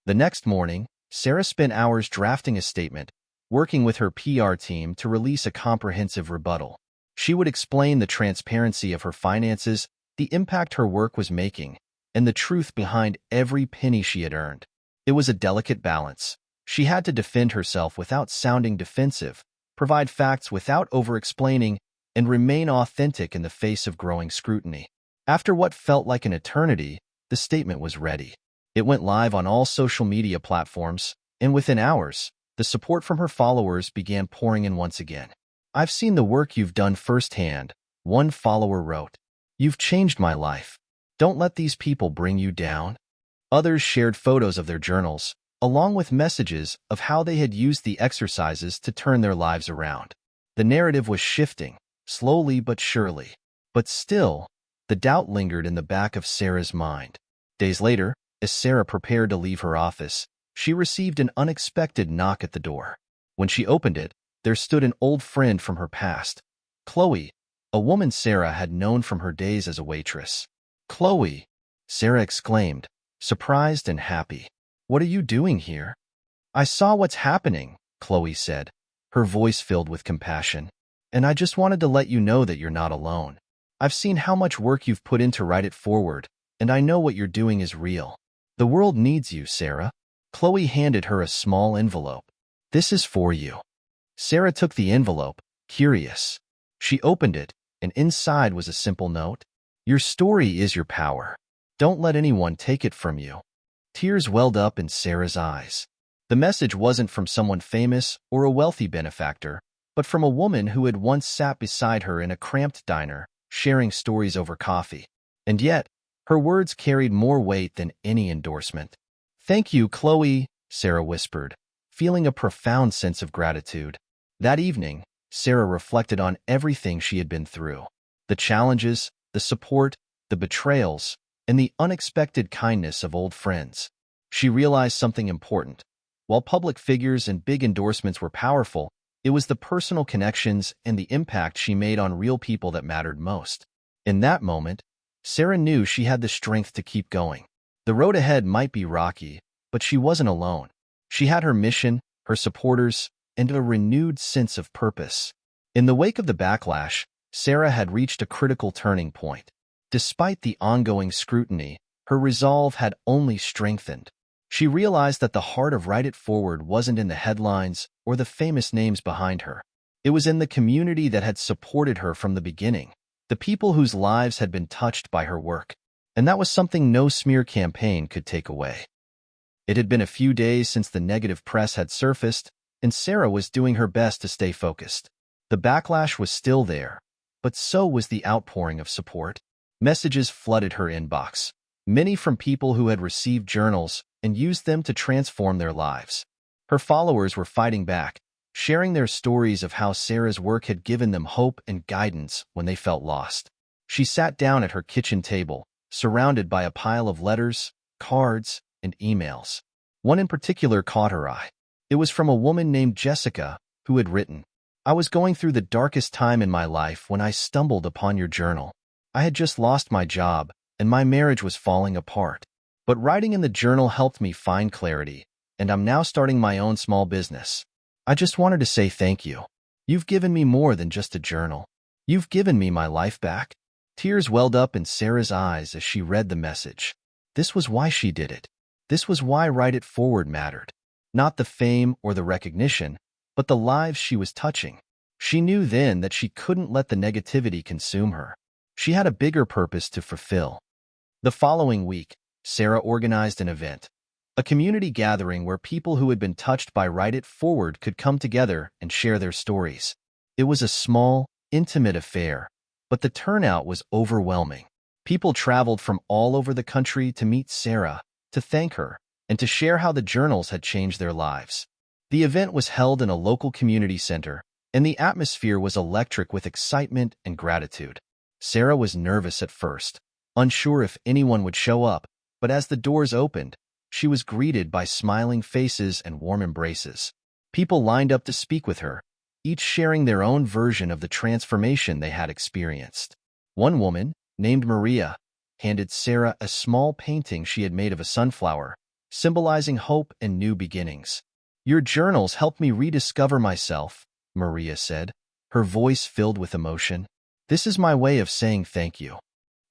The next morning, Sarah spent hours drafting a statement, working with her PR team to release a comprehensive rebuttal. She would explain the transparency of her finances, the impact her work was making, and the truth behind every penny she had earned. It was a delicate balance. She had to defend herself without sounding defensive, provide facts without over-explaining, and remain authentic in the face of growing scrutiny. After what felt like an eternity, the statement was ready. It went live on all social media platforms, and within hours, the support from her followers began pouring in once again. "I've seen the work you've done firsthand," one follower wrote. "You've changed my life. Don't let these people bring you down." Others shared photos of their journals, along with messages of how they had used the exercises to turn their lives around. The narrative was shifting, slowly but surely. But still, the doubt lingered in the back of Sarah's mind. Days later, as Sarah prepared to leave her office, she received an unexpected knock at the door. When she opened it, there stood an old friend from her past, Chloe, a woman Sarah had known from her days as a waitress. "Chloe," Sarah exclaimed, surprised and happy. "What are you doing here?" "I saw what's happening," Chloe said, her voice filled with compassion. "And I just wanted to let you know that you're not alone. I've seen how much work you've put in to write it forward, and I know what you're doing is real. The world needs you, Sarah." Chloe handed her a small envelope. "This is for you." Sarah took the envelope, curious. She opened it, and inside was a simple note. "Your story is your power. Don't let anyone take it from you." Tears welled up in Sarah's eyes. The message wasn't from someone famous or a wealthy benefactor, but from a woman who had once sat beside her in a cramped diner, sharing stories over coffee. And yet, her words carried more weight than any endorsement. "Thank you, Chloe," Sarah whispered, feeling a profound sense of gratitude. That evening, Sarah reflected on everything she had been through. The challenges, the support, the betrayals, and the unexpected kindness of old friends. She realized something important. While public figures and big endorsements were powerful, it was the personal connections and the impact she made on real people that mattered most. In that moment, Sarah knew she had the strength to keep going. The road ahead might be rocky, but she wasn't alone. She had her mission, her supporters, and a renewed sense of purpose. In the wake of the backlash, Sarah had reached a critical turning point. Despite the ongoing scrutiny, her resolve had only strengthened. She realized that the heart of Write It Forward wasn't in the headlines or the famous names behind her. It was in the community that had supported her from the beginning, the people whose lives had been touched by her work. And that was something no smear campaign could take away. It had been a few days since the negative press had surfaced, and Sarah was doing her best to stay focused. The backlash was still there, but so was the outpouring of support. Messages flooded her inbox, many from people who had received journals and used them to transform their lives. Her followers were fighting back, sharing their stories of how Sarah's work had given them hope and guidance when they felt lost. She sat down at her kitchen table, surrounded by a pile of letters, cards, and emails. One in particular caught her eye. It was from a woman named Jessica, who had written, "I was going through the darkest time in my life when I stumbled upon your journal. I had just lost my job, and my marriage was falling apart. But writing in the journal helped me find clarity, and I'm now starting my own small business. I just wanted to say thank you. You've given me more than just a journal. You've given me my life back." Tears welled up in Sarah's eyes as she read the message. This was why she did it. This was why Write It Forward mattered. Not the fame or the recognition, but the lives she was touching. She knew then that she couldn't let the negativity consume her. She had a bigger purpose to fulfill. The following week, Sarah organized an event, a community gathering where people who had been touched by Write It Forward could come together and share their stories. It was a small, intimate affair, but the turnout was overwhelming. People traveled from all over the country to meet Sarah, to thank her, and to share how the journals had changed their lives. The event was held in a local community center, and the atmosphere was electric with excitement and gratitude. Sarah was nervous at first, unsure if anyone would show up, but as the doors opened, she was greeted by smiling faces and warm embraces. People lined up to speak with her, each sharing their own version of the transformation they had experienced. One woman, named Maria, handed Sarah a small painting she had made of a sunflower, symbolizing hope and new beginnings. "Your journals helped me rediscover myself," Maria said, her voice filled with emotion. "This is my way of saying thank you."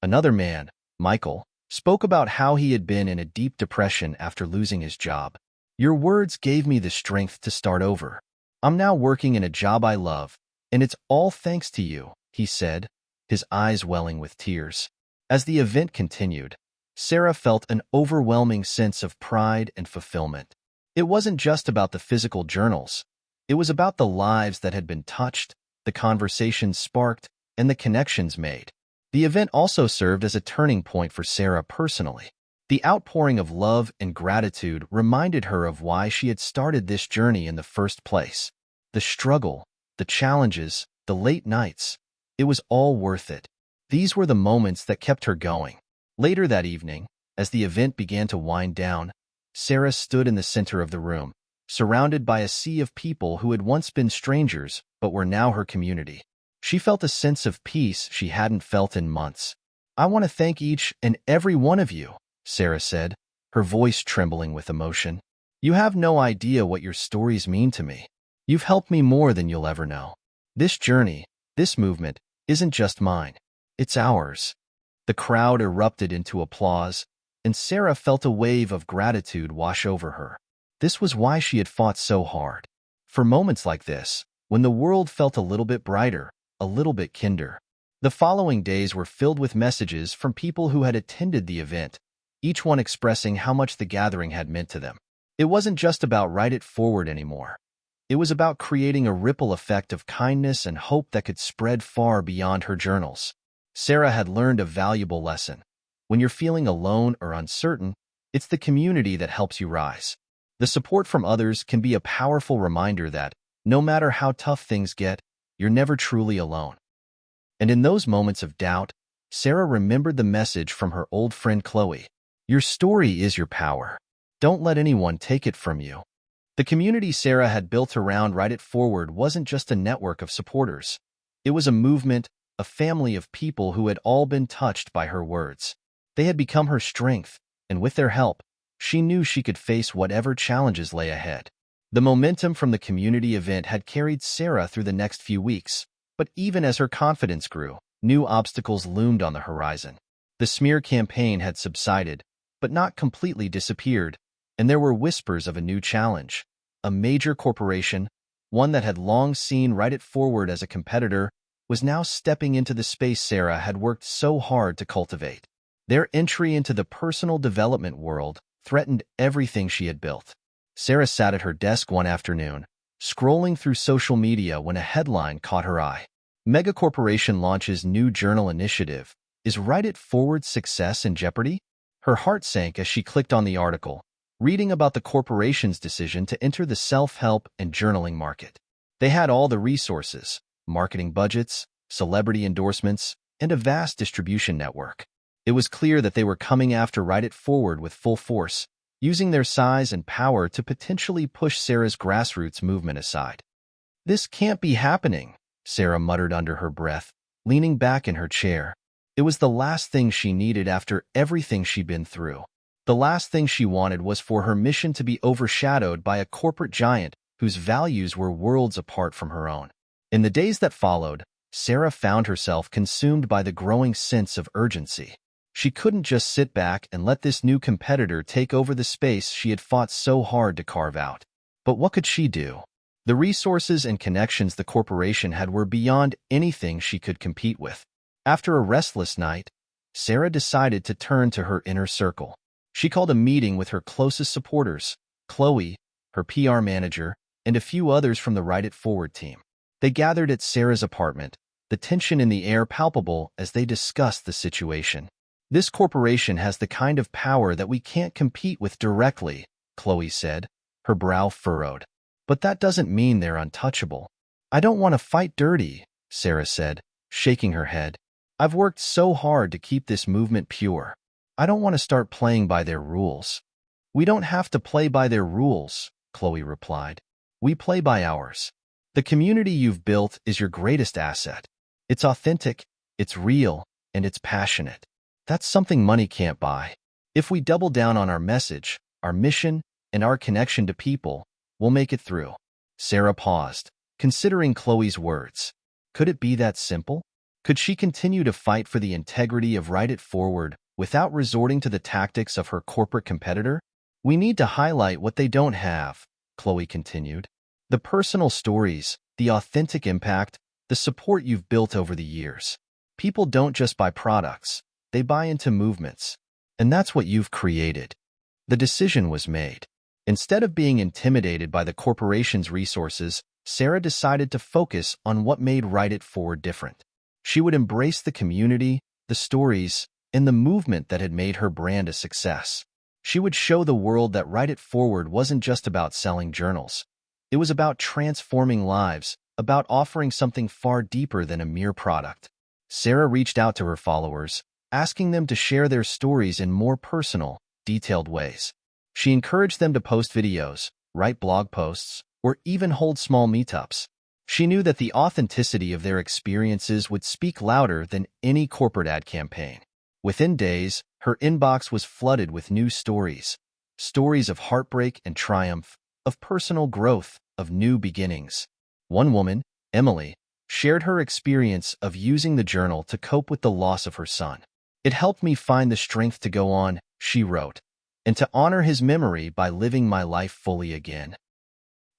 Another man, Michael, spoke about how he had been in a deep depression after losing his job. "Your words gave me the strength to start over. I'm now working in a job I love, and it's all thanks to you," he said, his eyes welling with tears. As the event continued, Sarah felt an overwhelming sense of pride and fulfillment. It wasn't just about the physical journals. It was about the lives that had been touched, the conversations sparked, and the connections made. The event also served as a turning point for Sarah personally. The outpouring of love and gratitude reminded her of why she had started this journey in the first place. The struggle, the challenges, the late nights, it was all worth it. These were the moments that kept her going. Later that evening, as the event began to wind down, Sarah stood in the center of the room, surrounded by a sea of people who had once been strangers but were now her community. She felt a sense of peace she hadn't felt in months. "I want to thank each and every one of you," Sarah said, her voice trembling with emotion. "You have no idea what your stories mean to me. You've helped me more than you'll ever know. This journey, this movement, isn't just mine. It's ours." The crowd erupted into applause, and Sarah felt a wave of gratitude wash over her. This was why she had fought so hard. For moments like this, when the world felt a little bit brighter, a little bit kinder. The following days were filled with messages from people who had attended the event, each one expressing how much the gathering had meant to them. It wasn't just about Write It Forward anymore. It was about creating a ripple effect of kindness and hope that could spread far beyond her journals. Sarah had learned a valuable lesson. When you're feeling alone or uncertain, it's the community that helps you rise. The support from others can be a powerful reminder that, no matter how tough things get, you're never truly alone. And in those moments of doubt, Sarah remembered the message from her old friend Chloe. "Your story is your power. Don't let anyone take it from you." The community Sarah had built around Write It Forward wasn't just a network of supporters. It was a movement, a family of people who had all been touched by her words. They had become her strength, and with their help, she knew she could face whatever challenges lay ahead. The momentum from the community event had carried Sarah through the next few weeks, but even as her confidence grew, new obstacles loomed on the horizon. The smear campaign had subsided, but not completely disappeared, and there were whispers of a new challenge. A major corporation, one that had long seen Write It Forward as a competitor, was now stepping into the space Sarah had worked so hard to cultivate. Their entry into the personal development world threatened everything she had built. Sarah sat at her desk one afternoon, scrolling through social media when a headline caught her eye. "Mega corporation launches new journal initiative. Is Write It Forward's success in jeopardy?" Her heart sank as she clicked on the article, reading about the corporation's decision to enter the self-help and journaling market. They had all the resources, marketing budgets, celebrity endorsements, and a vast distribution network. It was clear that they were coming after Write It Forward with full force, using their size and power to potentially push Sarah's grassroots movement aside. "This can't be happening," Sarah muttered under her breath, leaning back in her chair. It was the last thing she needed after everything she'd been through. The last thing she wanted was for her mission to be overshadowed by a corporate giant whose values were worlds apart from her own. In the days that followed, Sarah found herself consumed by the growing sense of urgency. She couldn't just sit back and let this new competitor take over the space she had fought so hard to carve out. But what could she do? The resources and connections the corporation had were beyond anything she could compete with. After a restless night, Sarah decided to turn to her inner circle. She called a meeting with her closest supporters, Chloe, her PR manager, and a few others from the Write It Forward team. They gathered at Sarah's apartment, the tension in the air palpable as they discussed the situation. "This corporation has the kind of power that we can't compete with directly," Chloe said, her brow furrowed. "But that doesn't mean they're untouchable." "I don't want to fight dirty," Sarah said, shaking her head. "I've worked so hard to keep this movement pure. I don't want to start playing by their rules." "We don't have to play by their rules," Chloe replied. "We play by ours. The community you've built is your greatest asset. It's authentic, it's real, and it's passionate. That's something money can't buy. If we double down on our message, our mission, and our connection to people, we'll make it through." Sarah paused, considering Chloe's words. Could it be that simple? Could she continue to fight for the integrity of Write It Forward without resorting to the tactics of her corporate competitor? "We need to highlight what they don't have," Chloe continued. "The personal stories, the authentic impact, the support you've built over the years. People don't just buy products, they buy into movements. And that's what you've created." The decision was made. Instead of being intimidated by the corporation's resources, Sarah decided to focus on what made Write It Forward different. She would embrace the community, the stories, and the movement that had made her brand a success. She would show the world that Write It Forward wasn't just about selling journals. It was about transforming lives, about offering something far deeper than a mere product. Sarah reached out to her followers, asking them to share their stories in more personal, detailed ways. She encouraged them to post videos, write blog posts, or even hold small meetups. She knew that the authenticity of their experiences would speak louder than any corporate ad campaign. Within days, her inbox was flooded with new stories. Stories of heartbreak and triumph, of personal growth, of new beginnings. One woman, Emily, shared her experience of using the journal to cope with the loss of her son. "It helped me find the strength to go on," she wrote, "and to honor his memory by living my life fully again."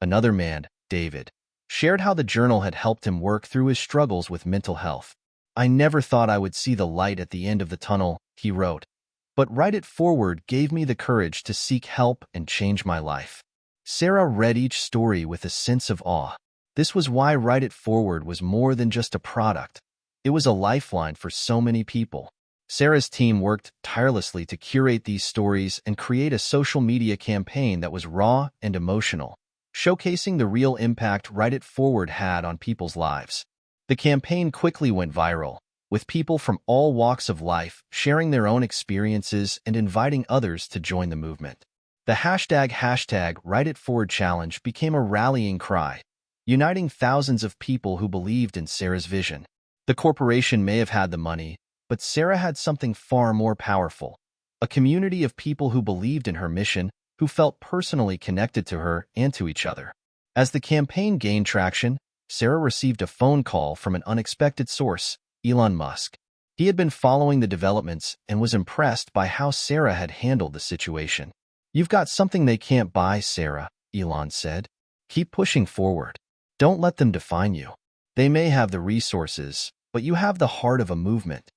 Another man, David, shared how the journal had helped him work through his struggles with mental health. "I never thought I would see the light at the end of the tunnel," he wrote, "but Write It Forward gave me the courage to seek help and change my life." Sarah read each story with a sense of awe. This was why Write It Forward was more than just a product. It was a lifeline for so many people. Sarah's team worked tirelessly to curate these stories and create a social media campaign that was raw and emotional, showcasing the real impact Write It Forward had on people's lives. The campaign quickly went viral, with people from all walks of life sharing their own experiences and inviting others to join the movement. The hashtag Write It Forward challenge became a rallying cry, uniting thousands of people who believed in Sarah's vision. The corporation may have had the money, but Sarah had something far more powerful, a community of people who believed in her mission, who felt personally connected to her and to each other. As the campaign gained traction, Sarah received a phone call from an unexpected source, Elon Musk. He had been following the developments and was impressed by how Sarah had handled the situation. "You've got something they can't buy, Sarah," Elon said. "Keep pushing forward. Don't let them define you. They may have the resources, but you have the heart of a movement."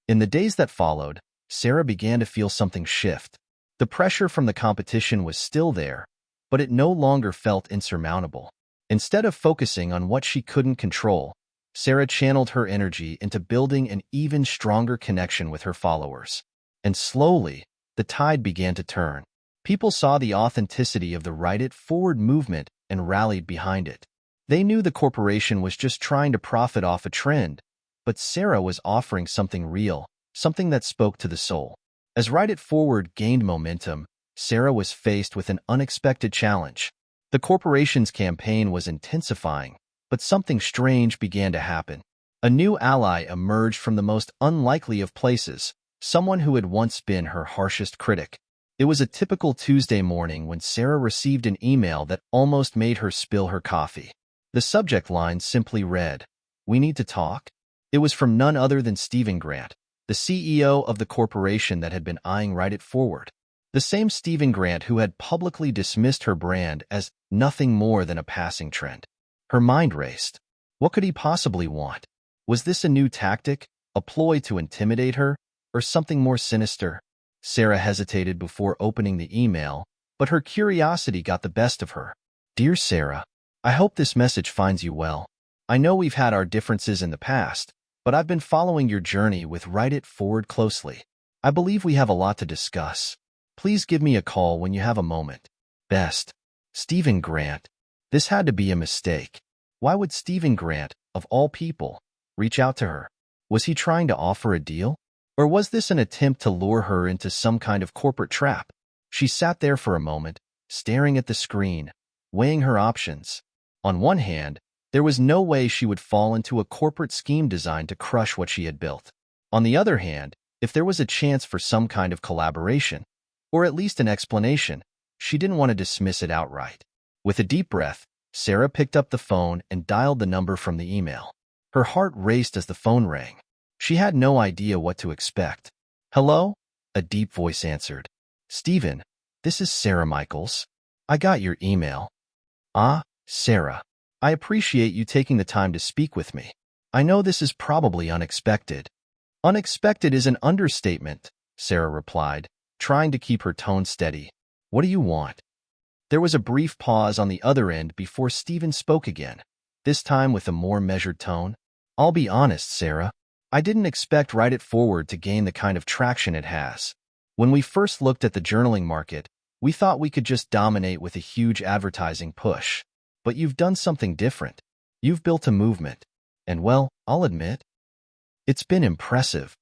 In the days that followed, Sarah began to feel something shift. The pressure from the competition was still there, but it no longer felt insurmountable. Instead of focusing on what she couldn't control, Sarah channeled her energy into building an even stronger connection with her followers. And slowly, the tide began to turn. People saw the authenticity of the Write It Forward movement and rallied behind it. They knew the corporation was just trying to profit off a trend, but Sarah was offering something real, something that spoke to the soul. As Write It Forward gained momentum, Sarah was faced with an unexpected challenge. The corporation's campaign was intensifying, but something strange began to happen. A new ally emerged from the most unlikely of places, someone who had once been her harshest critic. It was a typical Tuesday morning when Sarah received an email that almost made her spill her coffee. The subject line simply read, "We need to talk?" It was from none other than Stephen Grant, the CEO of the corporation that had been eyeing Write It Forward. The same Stephen Grant who had publicly dismissed her brand as nothing more than a passing trend. Her mind raced. What could he possibly want? Was this a new tactic, a ploy to intimidate her, or something more sinister? Sarah hesitated before opening the email, but her curiosity got the best of her. Dear Sarah, I hope this message finds you well. I know we've had our differences in the past, but I've been following your journey with Write It Forward closely. I believe we have a lot to discuss. Please give me a call when you have a moment. Best, Stephen Grant. This had to be a mistake. Why would Stephen Grant, of all people, reach out to her? Was he trying to offer a deal? Or was this an attempt to lure her into some kind of corporate trap? She sat there for a moment, staring at the screen, weighing her options. On one hand, there was no way she would fall into a corporate scheme designed to crush what she had built. On the other hand, if there was a chance for some kind of collaboration, or at least an explanation, she didn't want to dismiss it outright. With a deep breath, Sarah picked up the phone and dialed the number from the email. Her heart raced as the phone rang. She had no idea what to expect. Hello? A deep voice answered. Stephen, this is Sarah Michaels. I got your email. Ah, Sarah. I appreciate you taking the time to speak with me. I know this is probably unexpected. Unexpected is an understatement, Sarah replied, trying to keep her tone steady. What do you want? There was a brief pause on the other end before Stephen spoke again, this time with a more measured tone. I'll be honest, Sarah. I didn't expect Write It Forward to gain the kind of traction it has. When we first looked at the journaling market, we thought we could just dominate with a huge advertising push. But you've done something different. You've built a movement. And well, I'll admit, it's been impressive.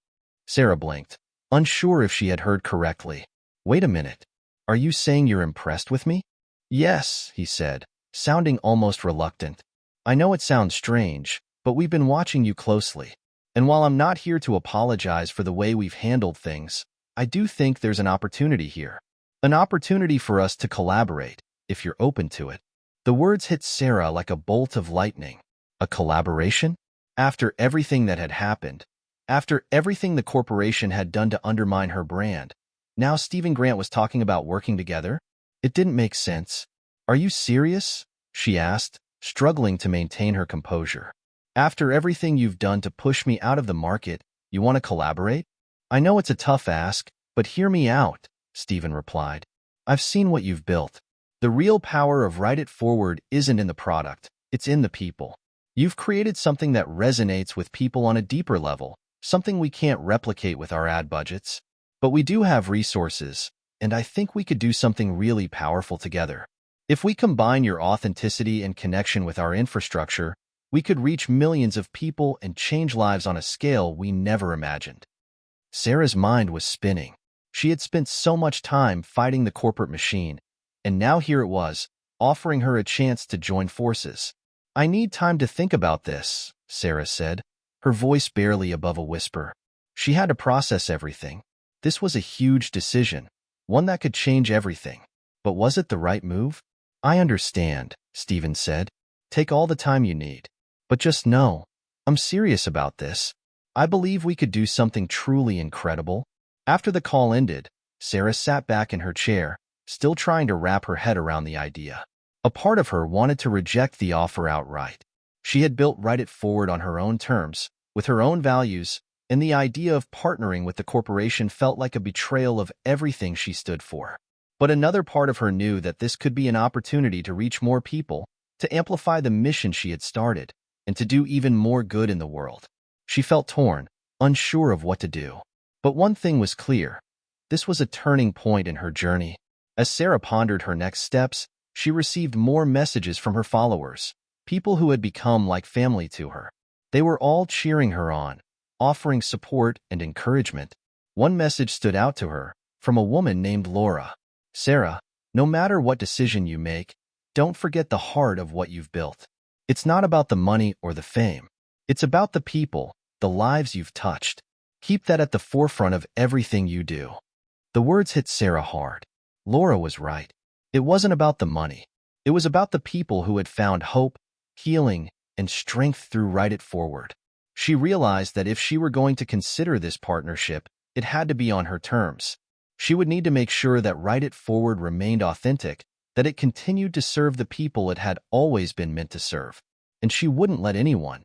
Sarah blinked, unsure if she had heard correctly. Wait a minute. Are you saying you're impressed with me? Yes, he said, sounding almost reluctant. I know it sounds strange, but we've been watching you closely. And while I'm not here to apologize for the way we've handled things, I do think there's an opportunity here. An opportunity for us to collaborate, if you're open to it. The words hit Sarah like a bolt of lightning. A collaboration? After everything that had happened, after everything the corporation had done to undermine her brand, now Stephen Grant was talking about working together? It didn't make sense. Are you serious? She asked, struggling to maintain her composure. After everything you've done to push me out of the market, you want to collaborate? I know it's a tough ask, but hear me out, Stephen replied. I've seen what you've built. The real power of Write It Forward isn't in the product, it's in the people. You've created something that resonates with people on a deeper level, something we can't replicate with our ad budgets. But we do have resources, and I think we could do something really powerful together. If we combine your authenticity and connection with our infrastructure, we could reach millions of people and change lives on a scale we never imagined. Sarah's mind was spinning. She had spent so much time fighting the corporate machine, and now here it was, offering her a chance to join forces. I need time to think about this, Sarah said, her voice barely above a whisper. She had to process everything. This was a huge decision, one that could change everything. But was it the right move? I understand, Stephen said. Take all the time you need. But just know, I'm serious about this. I believe we could do something truly incredible. After the call ended, Sarah sat back in her chair, still trying to wrap her head around the idea. A part of her wanted to reject the offer outright. She had built Write It Forward on her own terms, with her own values, and the idea of partnering with the corporation felt like a betrayal of everything she stood for. But another part of her knew that this could be an opportunity to reach more people, to amplify the mission she had started, and to do even more good in the world. She felt torn, unsure of what to do. But one thing was clear. This was a turning point in her journey. As Sarah pondered her next steps, she received more messages from her followers, people who had become like family to her. They were all cheering her on, offering support and encouragement. One message stood out to her, from a woman named Laura. Sarah, no matter what decision you make, don't forget the heart of what you've built. It's not about the money or the fame. It's about the people, the lives you've touched. Keep that at the forefront of everything you do. The words hit Sarah hard. Laura was right. It wasn't about the money. It was about the people who had found hope, healing, and strength through Write It Forward. She realized that if she were going to consider this partnership, it had to be on her terms. She would need to make sure that Write It Forward remained authentic, that it continued to serve the people it had always been meant to serve. And she wouldn't let anyone,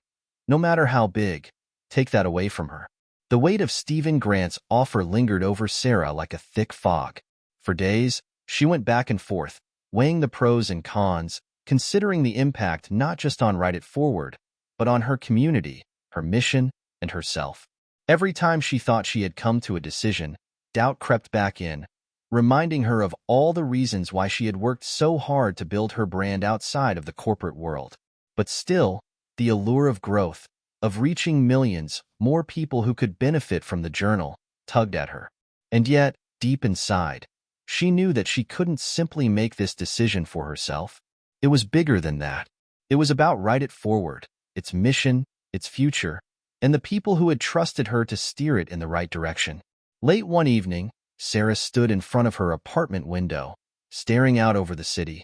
no matter how big, take that away from her. The weight of Stephen Grant's offer lingered over Sarah like a thick fog. For days, she went back and forth, weighing the pros and cons, considering the impact not just on Write It Forward, but on her community, her mission, and herself. Every time she thought she had come to a decision, doubt crept back in, reminding her of all the reasons why she had worked so hard to build her brand outside of the corporate world. But still, the allure of growth, of reaching millions, more people who could benefit from the journal, tugged at her. And yet, deep inside, she knew that she couldn't simply make this decision for herself. It was bigger than that. It was about Write It Forward, its mission, its future, and the people who had trusted her to steer it in the right direction. Late one evening, Sarah stood in front of her apartment window, staring out over the city.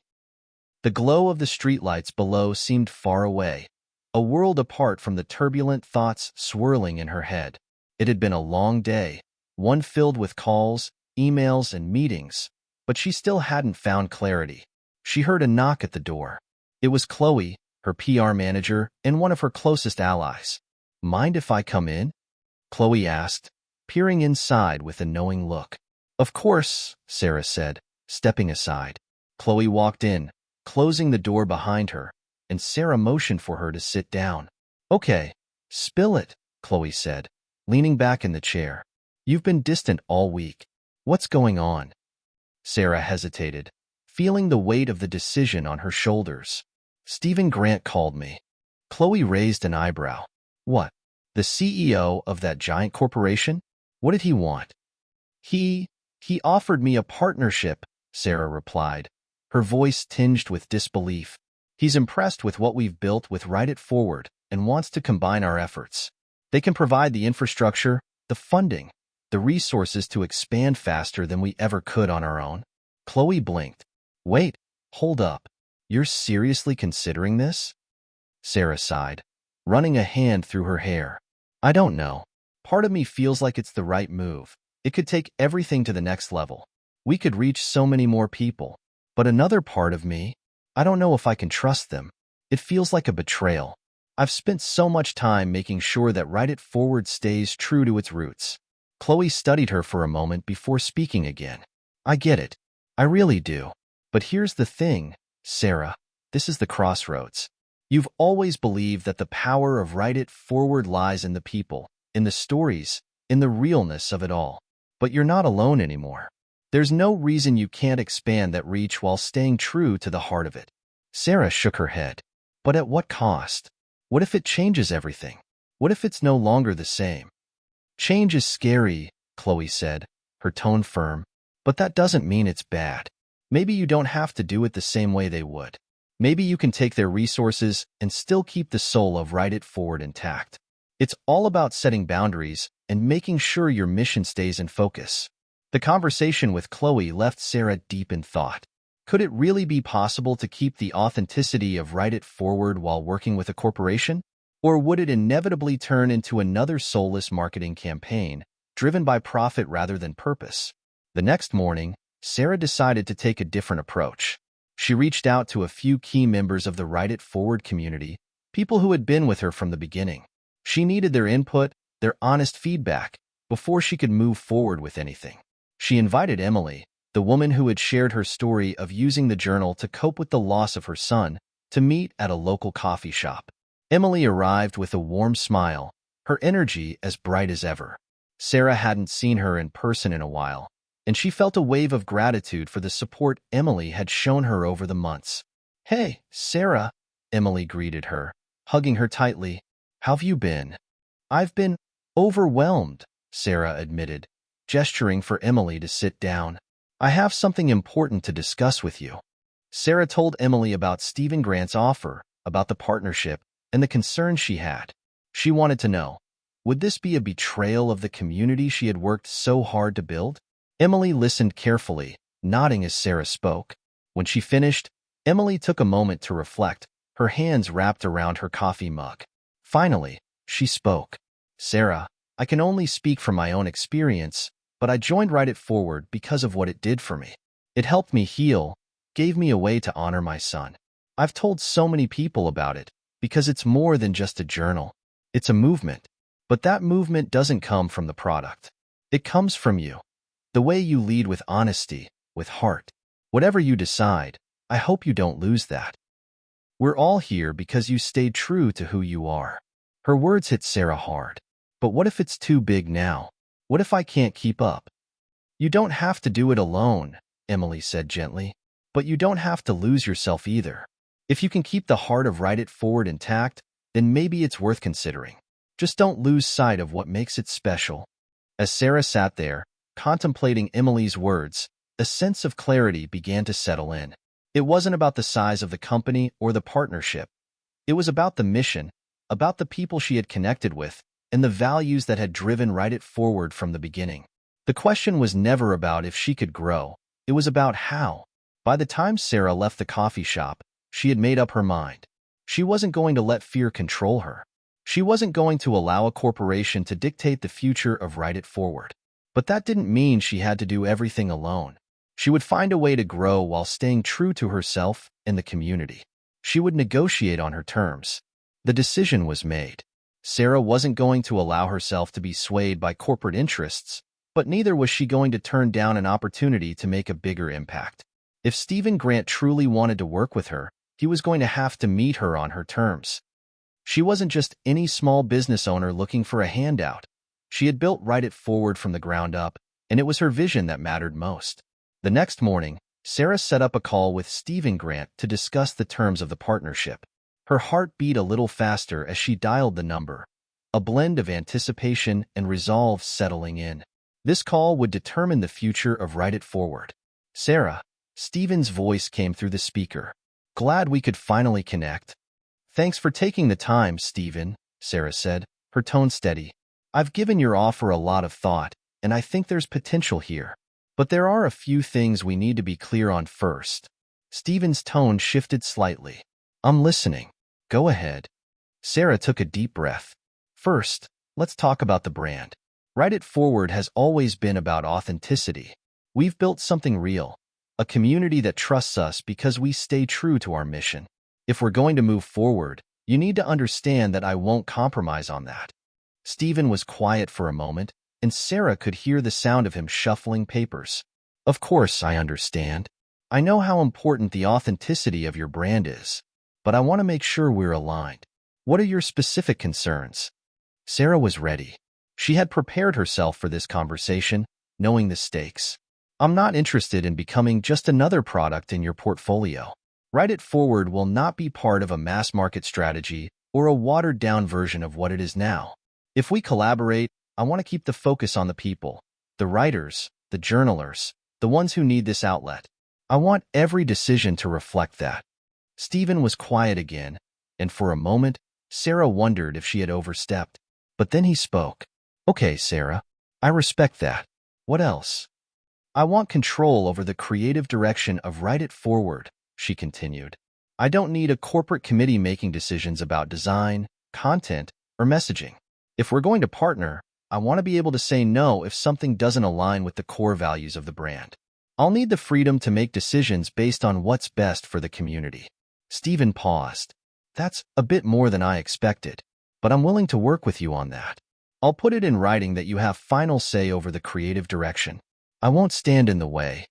The glow of the streetlights below seemed far away, a world apart from the turbulent thoughts swirling in her head. It had been a long day, one filled with calls, emails, and meetings, but she still hadn't found clarity. She heard a knock at the door. It was Chloe, her PR manager, and one of her closest allies. "Mind if I come in?" Chloe asked, peering inside with a knowing look. "Of course," Sarah said, stepping aside. Chloe walked in, closing the door behind her, and Sarah motioned for her to sit down. "Okay, spill it," Chloe said, leaning back in the chair. "You've been distant all week. What's going on?" Sarah hesitated, feeling the weight of the decision on her shoulders. "Stephen Grant called me." Chloe raised an eyebrow. "What? The CEO of that giant corporation? What did he want?" He offered me a partnership," Sarah replied, her voice tinged with disbelief. "He's impressed with what we've built with Write It Forward and wants to combine our efforts. They can provide the infrastructure, the funding, the resources to expand faster than we ever could on our own." Chloe blinked. "Wait, hold up. You're seriously considering this?" Sarah sighed, running a hand through her hair. "I don't know. Part of me feels like it's the right move. It could take everything to the next level. We could reach so many more people. But another part of me, I don't know if I can trust them. It feels like a betrayal. I've spent so much time making sure that Write It Forward stays true to its roots." Chloe studied her for a moment before speaking again. "I get it. I really do. But here's the thing, Sarah. This is the crossroads. You've always believed that the power of Write It Forward lies in the people, in the stories, in the realness of it all. But you're not alone anymore. There's no reason you can't expand that reach while staying true to the heart of it." Sarah shook her head. "But at what cost? What if it changes everything? What if it's no longer the same?" "Change is scary," Chloe said, her tone firm, "but that doesn't mean it's bad. Maybe you don't have to do it the same way they would. Maybe you can take their resources and still keep the soul of Write It Forward intact. It's all about setting boundaries and making sure your mission stays in focus." The conversation with Chloe left Sarah deep in thought. Could it really be possible to keep the authenticity of Write It Forward while working with a corporation? Or would it inevitably turn into another soulless marketing campaign, driven by profit rather than purpose? The next morning, Sarah decided to take a different approach. She reached out to a few key members of the Write It Forward community, people who had been with her from the beginning. She needed their input, their honest feedback, before she could move forward with anything. She invited Emily, the woman who had shared her story of using the journal to cope with the loss of her son, to meet at a local coffee shop. Emily arrived with a warm smile, her energy as bright as ever. Sarah hadn't seen her in person in a while, and she felt a wave of gratitude for the support Emily had shown her over the months. "Hey, Sarah," Emily greeted her, hugging her tightly. "How've you been?" "I've been overwhelmed," Sarah admitted, gesturing for Emily to sit down. "I have something important to discuss with you." Sarah told Emily about Stephen Grant's offer, about the partnership, and the concerns she had. She wanted to know, would this be a betrayal of the community she had worked so hard to build? Emily listened carefully, nodding as Sarah spoke. When she finished, Emily took a moment to reflect, her hands wrapped around her coffee mug. Finally, she spoke. "Sarah, I can only speak from my own experience, but I joined Write It Forward because of what it did for me. It helped me heal, gave me a way to honor my son. I've told so many people about it because it's more than just a journal. It's a movement. But that movement doesn't come from the product. It comes from you. The way you lead with honesty, with heart. Whatever you decide, I hope you don't lose that. We're all here because you stayed true to who you are. Her words hit Sarah hard. But what if it's too big now? What if I can't keep up? You don't have to do it alone, Emily said gently. But you don't have to lose yourself either. If you can keep the heart of Write It Forward intact, then maybe it's worth considering. Just don't lose sight of what makes it special. As Sarah sat there, contemplating Emily's words, a sense of clarity began to settle in. It wasn't about the size of the company or the partnership. It was about the mission, about the people she had connected with, and the values that had driven Write It Forward from the beginning. The question was never about if she could grow. It was about how. By the time Sarah left the coffee shop, she had made up her mind. She wasn't going to let fear control her. She wasn't going to allow a corporation to dictate the future of Write It Forward. But that didn't mean she had to do everything alone. She would find a way to grow while staying true to herself and the community. She would negotiate on her terms. The decision was made. Sarah wasn't going to allow herself to be swayed by corporate interests, but neither was she going to turn down an opportunity to make a bigger impact. If Stephen Grant truly wanted to work with her, he was going to have to meet her on her terms. She wasn't just any small business owner looking for a handout. She had built Write It Forward from the ground up, and it was her vision that mattered most. The next morning, Sarah set up a call with Stephen Grant to discuss the terms of the partnership. Her heart beat a little faster as she dialed the number, a blend of anticipation and resolve settling in. This call would determine the future of Write It Forward. Sarah, Stephen's voice came through the speaker. Glad we could finally connect. Thanks for taking the time, Stephen, Sarah said, her tone steady. I've given your offer a lot of thought, and I think there's potential here. But there are a few things we need to be clear on first. Stephen's tone shifted slightly. I'm listening. Go ahead. Sarah took a deep breath. First, let's talk about the brand. Write It Forward has always been about authenticity. We've built something real, a community that trusts us because we stay true to our mission. If we're going to move forward, you need to understand that I won't compromise on that. Stephen was quiet for a moment, and Sarah could hear the sound of him shuffling papers. Of course, I understand. I know how important the authenticity of your brand is, but I want to make sure we're aligned. What are your specific concerns? Sarah was ready. She had prepared herself for this conversation, knowing the stakes. I'm not interested in becoming just another product in your portfolio. Write It Forward will not be part of a mass-market strategy or a watered-down version of what it is now. If we collaborate, I want to keep the focus on the people, the writers, the journalers, the ones who need this outlet. I want every decision to reflect that. Stephen was quiet again, and for a moment, Sarah wondered if she had overstepped. But then he spoke. Okay, Sarah, I respect that. What else? I want control over the creative direction of Write It Forward, she continued. I don't need a corporate committee making decisions about design, content, or messaging. If we're going to partner, I want to be able to say no if something doesn't align with the core values of the brand. I'll need the freedom to make decisions based on what's best for the community. Stephen paused. That's a bit more than I expected, but I'm willing to work with you on that. I'll put it in writing that you have final say over the creative direction. I won't stand in the way.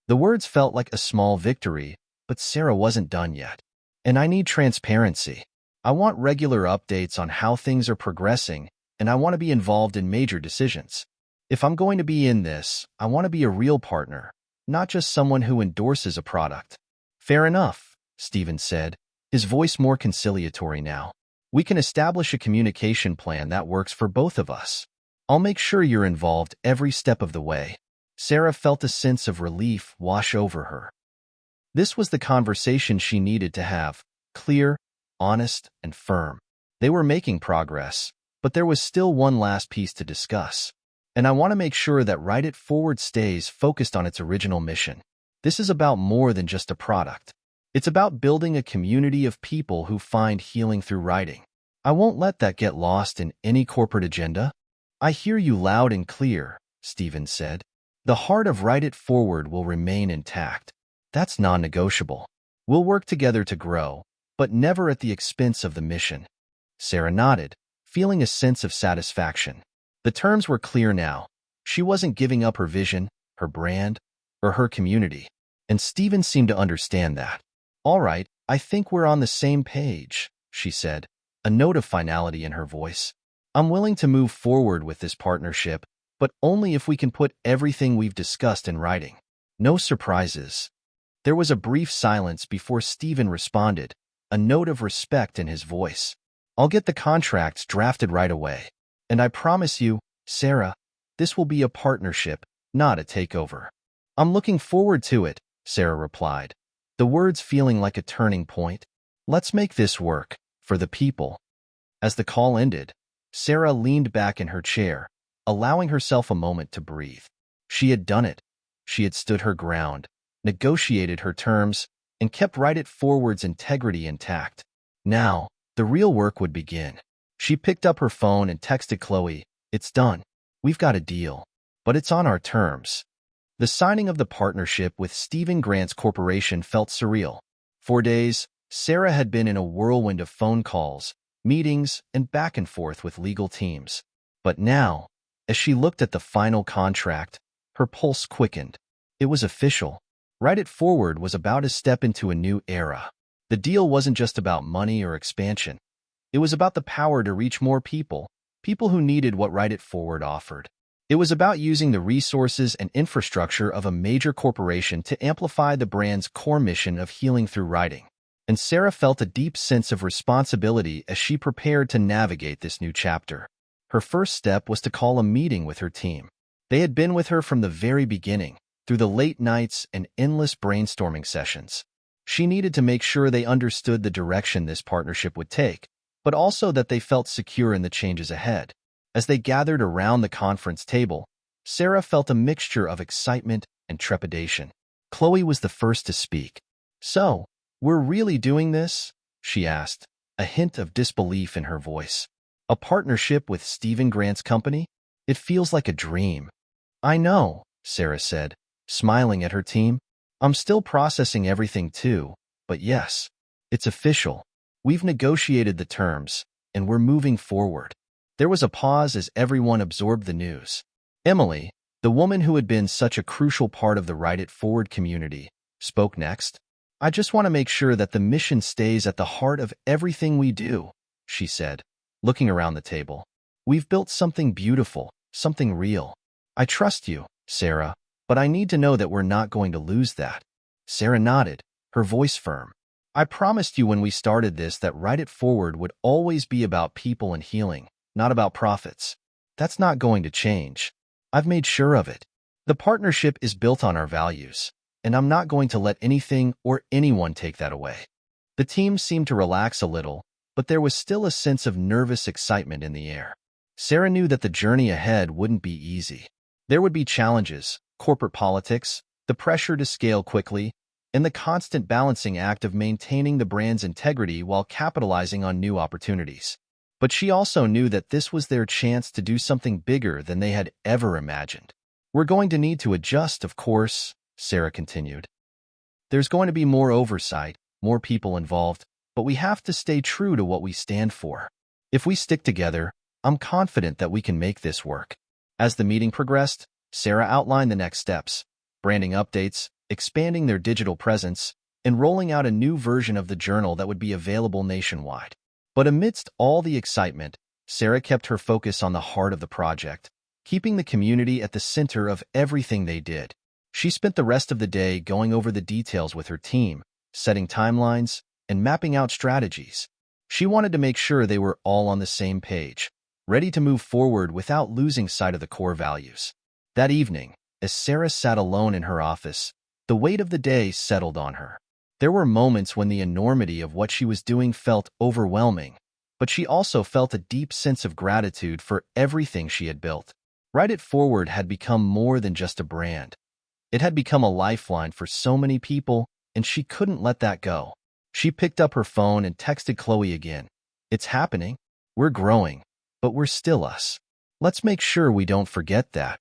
The words felt like a small victory, but Sarah wasn't done yet. And I need transparency. I want regular updates on how things are progressing, and I want to be involved in major decisions. If I'm going to be in this, I want to be a real partner, not just someone who endorses a product. Fair enough, Stephen said, his voice more conciliatory now. We can establish a communication plan that works for both of us. I'll make sure you're involved every step of the way. Sarah felt a sense of relief wash over her. This was the conversation she needed to have, clear, honest, and firm. They were making progress, but there was still one last piece to discuss. And I want to make sure that Write It Forward stays focused on its original mission. This is about more than just a product. It's about building a community of people who find healing through writing. I won't let that get lost in any corporate agenda. I hear you loud and clear, Stephen said. The heart of Write It Forward will remain intact. That's non-negotiable. We'll work together to grow, but never at the expense of the mission. Sarah nodded, feeling a sense of satisfaction. The terms were clear now. She wasn't giving up her vision, her brand, or her community. And Stephen seemed to understand that. All right, I think we're on the same page, she said, a note of finality in her voice. I'm willing to move forward with this partnership, but only if we can put everything we've discussed in writing. No surprises. There was a brief silence before Stephen responded, a note of respect in his voice. I'll get the contracts drafted right away. And I promise you, Sarah, this will be a partnership, not a takeover. I'm looking forward to it, Sarah replied, the words feeling like a turning point. Let's make this work, for the people. As the call ended, Sarah leaned back in her chair, allowing herself a moment to breathe. She had done it. She had stood her ground, negotiated her terms, and kept Write It Forward's integrity intact. Now, the real work would begin. She picked up her phone and texted Chloe, "It's done. We've got a deal. But it's on our terms." The signing of the partnership with Stephen Grant's corporation felt surreal. For days, Sarah had been in a whirlwind of phone calls, meetings, and back and forth with legal teams. But now, as she looked at the final contract, her pulse quickened. It was official. Write It Forward was about to step into a new era. The deal wasn't just about money or expansion. It was about the power to reach more people, people who needed what Write It Forward offered. It was about using the resources and infrastructure of a major corporation to amplify the brand's core mission of healing through writing. And Sarah felt a deep sense of responsibility as she prepared to navigate this new chapter. Her first step was to call a meeting with her team. They had been with her from the very beginning, through the late nights and endless brainstorming sessions. She needed to make sure they understood the direction this partnership would take, but also that they felt secure in the changes ahead. As they gathered around the conference table, Sarah felt a mixture of excitement and trepidation. Chloe was the first to speak. "So, we're really doing this?" she asked, a hint of disbelief in her voice. "A partnership with Stephen Grant's company? It feels like a dream." "I know," Sarah said, smiling at her team. "I'm still processing everything too, but yes, it's official. We've negotiated the terms, and we're moving forward." There was a pause as everyone absorbed the news. Emily, the woman who had been such a crucial part of the Write It Forward community, spoke next. "I just want to make sure that the mission stays at the heart of everything we do," she said, looking around the table. "We've built something beautiful, something real. I trust you, Sarah, but I need to know that we're not going to lose that." Sarah nodded, her voice firm. "I promised you when we started this that Write It Forward would always be about people and healing, not about profits. That's not going to change. I've made sure of it. The partnership is built on our values, and I'm not going to let anything or anyone take that away." The team seemed to relax a little, but there was still a sense of nervous excitement in the air. Sarah knew that the journey ahead wouldn't be easy. There would be challenges, corporate politics, the pressure to scale quickly, and the constant balancing act of maintaining the brand's integrity while capitalizing on new opportunities. But she also knew that this was their chance to do something bigger than they had ever imagined. "We're going to need to adjust, of course," Sarah continued. "There's going to be more oversight, more people involved, but we have to stay true to what we stand for. If we stick together, I'm confident that we can make this work." As the meeting progressed, Sarah outlined the next steps: branding updates, expanding their digital presence, and rolling out a new version of the journal that would be available nationwide. But amidst all the excitement, Sarah kept her focus on the heart of the project, keeping the community at the center of everything they did. She spent the rest of the day going over the details with her team, setting timelines, and mapping out strategies. She wanted to make sure they were all on the same page, ready to move forward without losing sight of the core values. That evening, as Sarah sat alone in her office, the weight of the day settled on her. There were moments when the enormity of what she was doing felt overwhelming, but she also felt a deep sense of gratitude for everything she had built. Write It Forward had become more than just a brand. It had become a lifeline for so many people, and she couldn't let that go. She picked up her phone and texted Chloe again. "It's happening. We're growing, but we're still us. Let's make sure we don't forget that."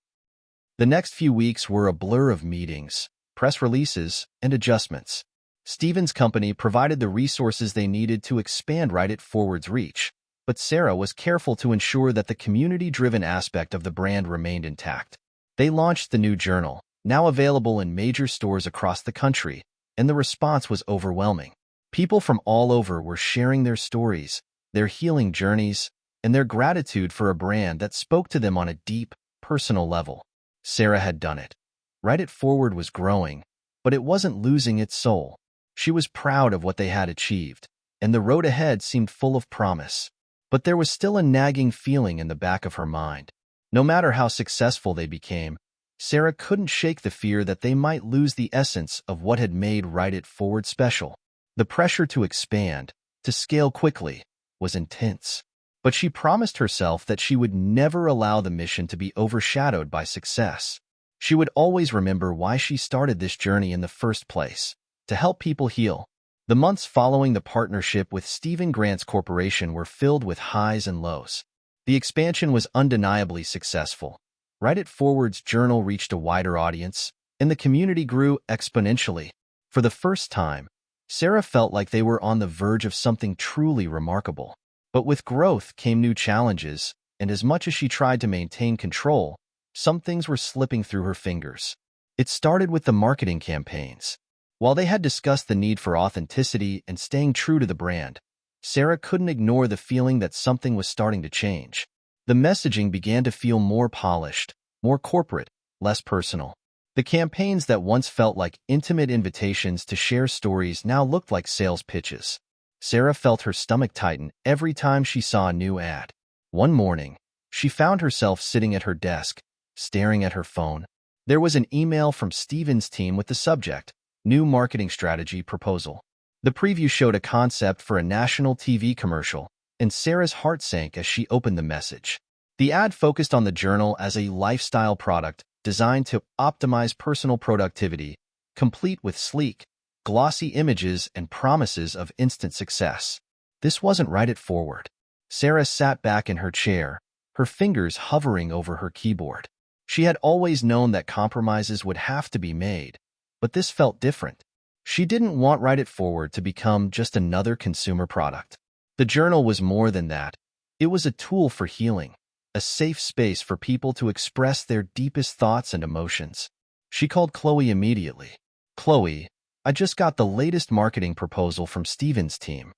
The next few weeks were a blur of meetings, press releases, and adjustments. Stephen's company provided the resources they needed to expand Write It Forward's reach, but Sarah was careful to ensure that the community-driven aspect of the brand remained intact. They launched the new journal, now available in major stores across the country, and the response was overwhelming. People from all over were sharing their stories, their healing journeys, and their gratitude for a brand that spoke to them on a deep, personal level. Sarah had done it. Write It Forward was growing, but it wasn't losing its soul. She was proud of what they had achieved, and the road ahead seemed full of promise. But there was still a nagging feeling in the back of her mind. No matter how successful they became, Sarah couldn't shake the fear that they might lose the essence of what had made Write It Forward special. The pressure to expand, to scale quickly, was intense. But she promised herself that she would never allow the mission to be overshadowed by success. She would always remember why she started this journey in the first place, to help people heal. The months following the partnership with Stephen Grant's corporation were filled with highs and lows. The expansion was undeniably successful. Write It Forward's journal reached a wider audience, and the community grew exponentially. For the first time, Sarah felt like they were on the verge of something truly remarkable. But with growth came new challenges, and as much as she tried to maintain control, some things were slipping through her fingers. It started with the marketing campaigns. While they had discussed the need for authenticity and staying true to the brand, Sarah couldn't ignore the feeling that something was starting to change. The messaging began to feel more polished, more corporate, less personal. The campaigns that once felt like intimate invitations to share stories now looked like sales pitches. Sarah felt her stomach tighten every time she saw a new ad. One morning, she found herself sitting at her desk, staring at her phone. There was an email from Stephen's team with the subject, New Marketing Strategy Proposal. The preview showed a concept for a national TV commercial, and Sarah's heart sank as she opened the message. The ad focused on the journal as a lifestyle product designed to optimize personal productivity, complete with sleek, glossy images and promises of instant success. This wasn't Write It Forward. Sarah sat back in her chair, her fingers hovering over her keyboard. She had always known that compromises would have to be made, but this felt different. She didn't want Write It Forward to become just another consumer product. The journal was more than that. It was a tool for healing, a safe space for people to express their deepest thoughts and emotions. She called Chloe immediately. "Chloe, I just got the latest marketing proposal from Stephen's team.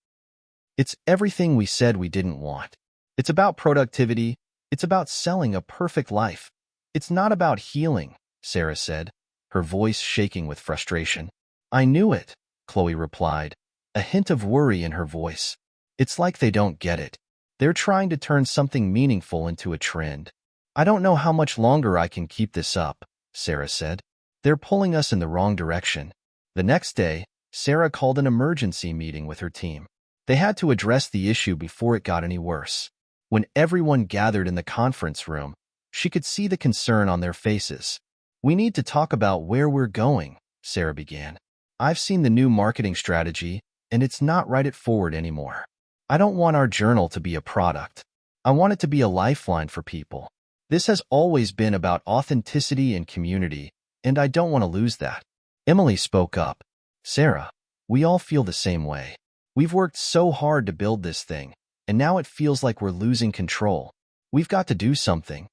It's everything we said we didn't want. It's about productivity. It's about selling a perfect life. It's not about healing," Sarah said, her voice shaking with frustration. "I knew it," Chloe replied, a hint of worry in her voice. "It's like they don't get it. They're trying to turn something meaningful into a trend. I don't know how much longer I can keep this up," Sarah said. "They're pulling us in the wrong direction." The next day, Sarah called an emergency meeting with her team. They had to address the issue before it got any worse. When everyone gathered in the conference room, she could see the concern on their faces. "We need to talk about where we're going," Sarah began. "I've seen the new marketing strategy, and it's not Write It Forward anymore. I don't want our journal to be a product. I want it to be a lifeline for people. This has always been about authenticity and community, and I don't want to lose that." Emily spoke up. "Sarah, we all feel the same way. We've worked so hard to build this thing, and now it feels like we're losing control. We've got to do something."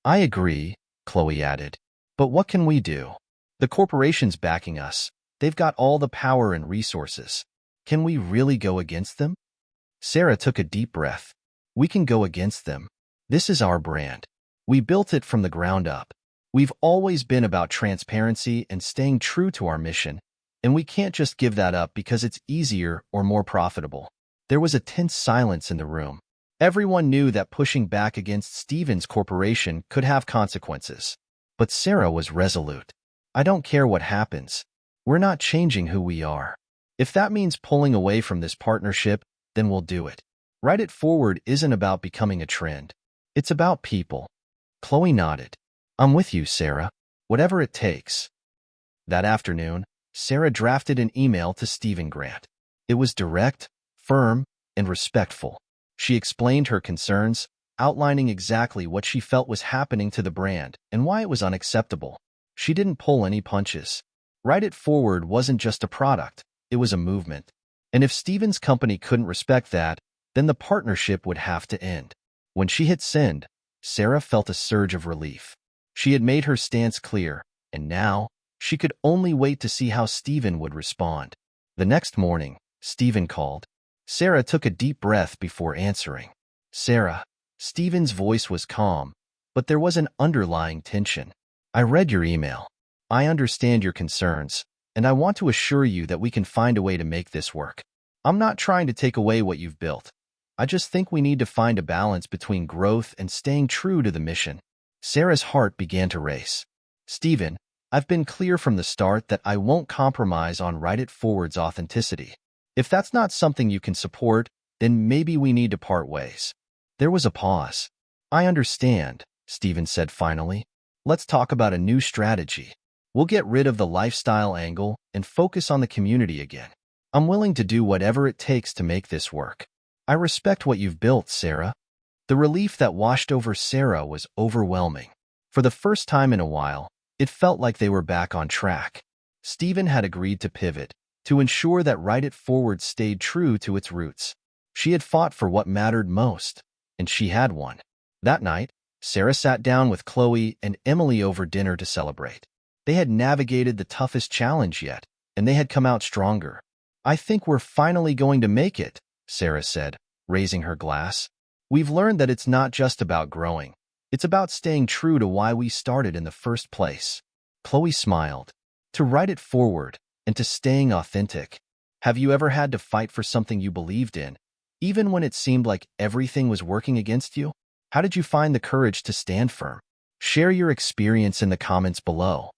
"I agree," Chloe added. "But what can we do? The corporation's backing us. They've got all the power and resources. Can we really go against them?" Sarah took a deep breath. "We can go against them. This is our brand. We built it from the ground up. We've always been about transparency and staying true to our mission, and we can't just give that up because it's easier or more profitable." There was a tense silence in the room. Everyone knew that pushing back against Stephen's corporation could have consequences. But Sarah was resolute. "I don't care what happens. We're not changing who we are. If that means pulling away from this partnership, then we'll do it. Write It Forward isn't about becoming a trend. It's about people." Chloe nodded. "I'm with you, Sarah. Whatever it takes." That afternoon, Sarah drafted an email to Stephen Grant. It was direct, firm, and respectful. She explained her concerns, outlining exactly what she felt was happening to the brand and why it was unacceptable. She didn't pull any punches. Write It Forward wasn't just a product, it was a movement. And if Steven's company couldn't respect that, then the partnership would have to end. When she hit send, Sarah felt a surge of relief. She had made her stance clear, and now she could only wait to see how Steven would respond. The next morning, Steven called. Sarah took a deep breath before answering. Sarah, Steven's voice was calm, but there was an underlying tension. I read your email. I understand your concerns, and I want to assure you that we can find a way to make this work. I'm not trying to take away what you've built. I just think we need to find a balance between growth and staying true to the mission. Sarah's heart began to race. Steven, I've been clear from the start that I won't compromise on Write It Forward's authenticity. If that's not something you can support, then maybe we need to part ways. There was a pause. I understand, Steven said finally. Let's talk about a new strategy. We'll get rid of the lifestyle angle and focus on the community again. I'm willing to do whatever it takes to make this work. I respect what you've built, Sarah. The relief that washed over Sarah was overwhelming. For the first time in a while, it felt like they were back on track. Steven had agreed to pivot, to ensure that Write It Forward stayed true to its roots. She had fought for what mattered most, and she had won. That night, Sarah sat down with Chloe and Emily over dinner to celebrate. They had navigated the toughest challenge yet, and they had come out stronger. I think we're finally going to make it, Sarah said, raising her glass. We've learned that it's not just about growing. It's about staying true to why we started in the first place. Chloe smiled. To Write It Forward and to staying authentic. Have you ever had to fight for something you believed in, even when it seemed like everything was working against you? How did you find the courage to stand firm? Share your experience in the comments below.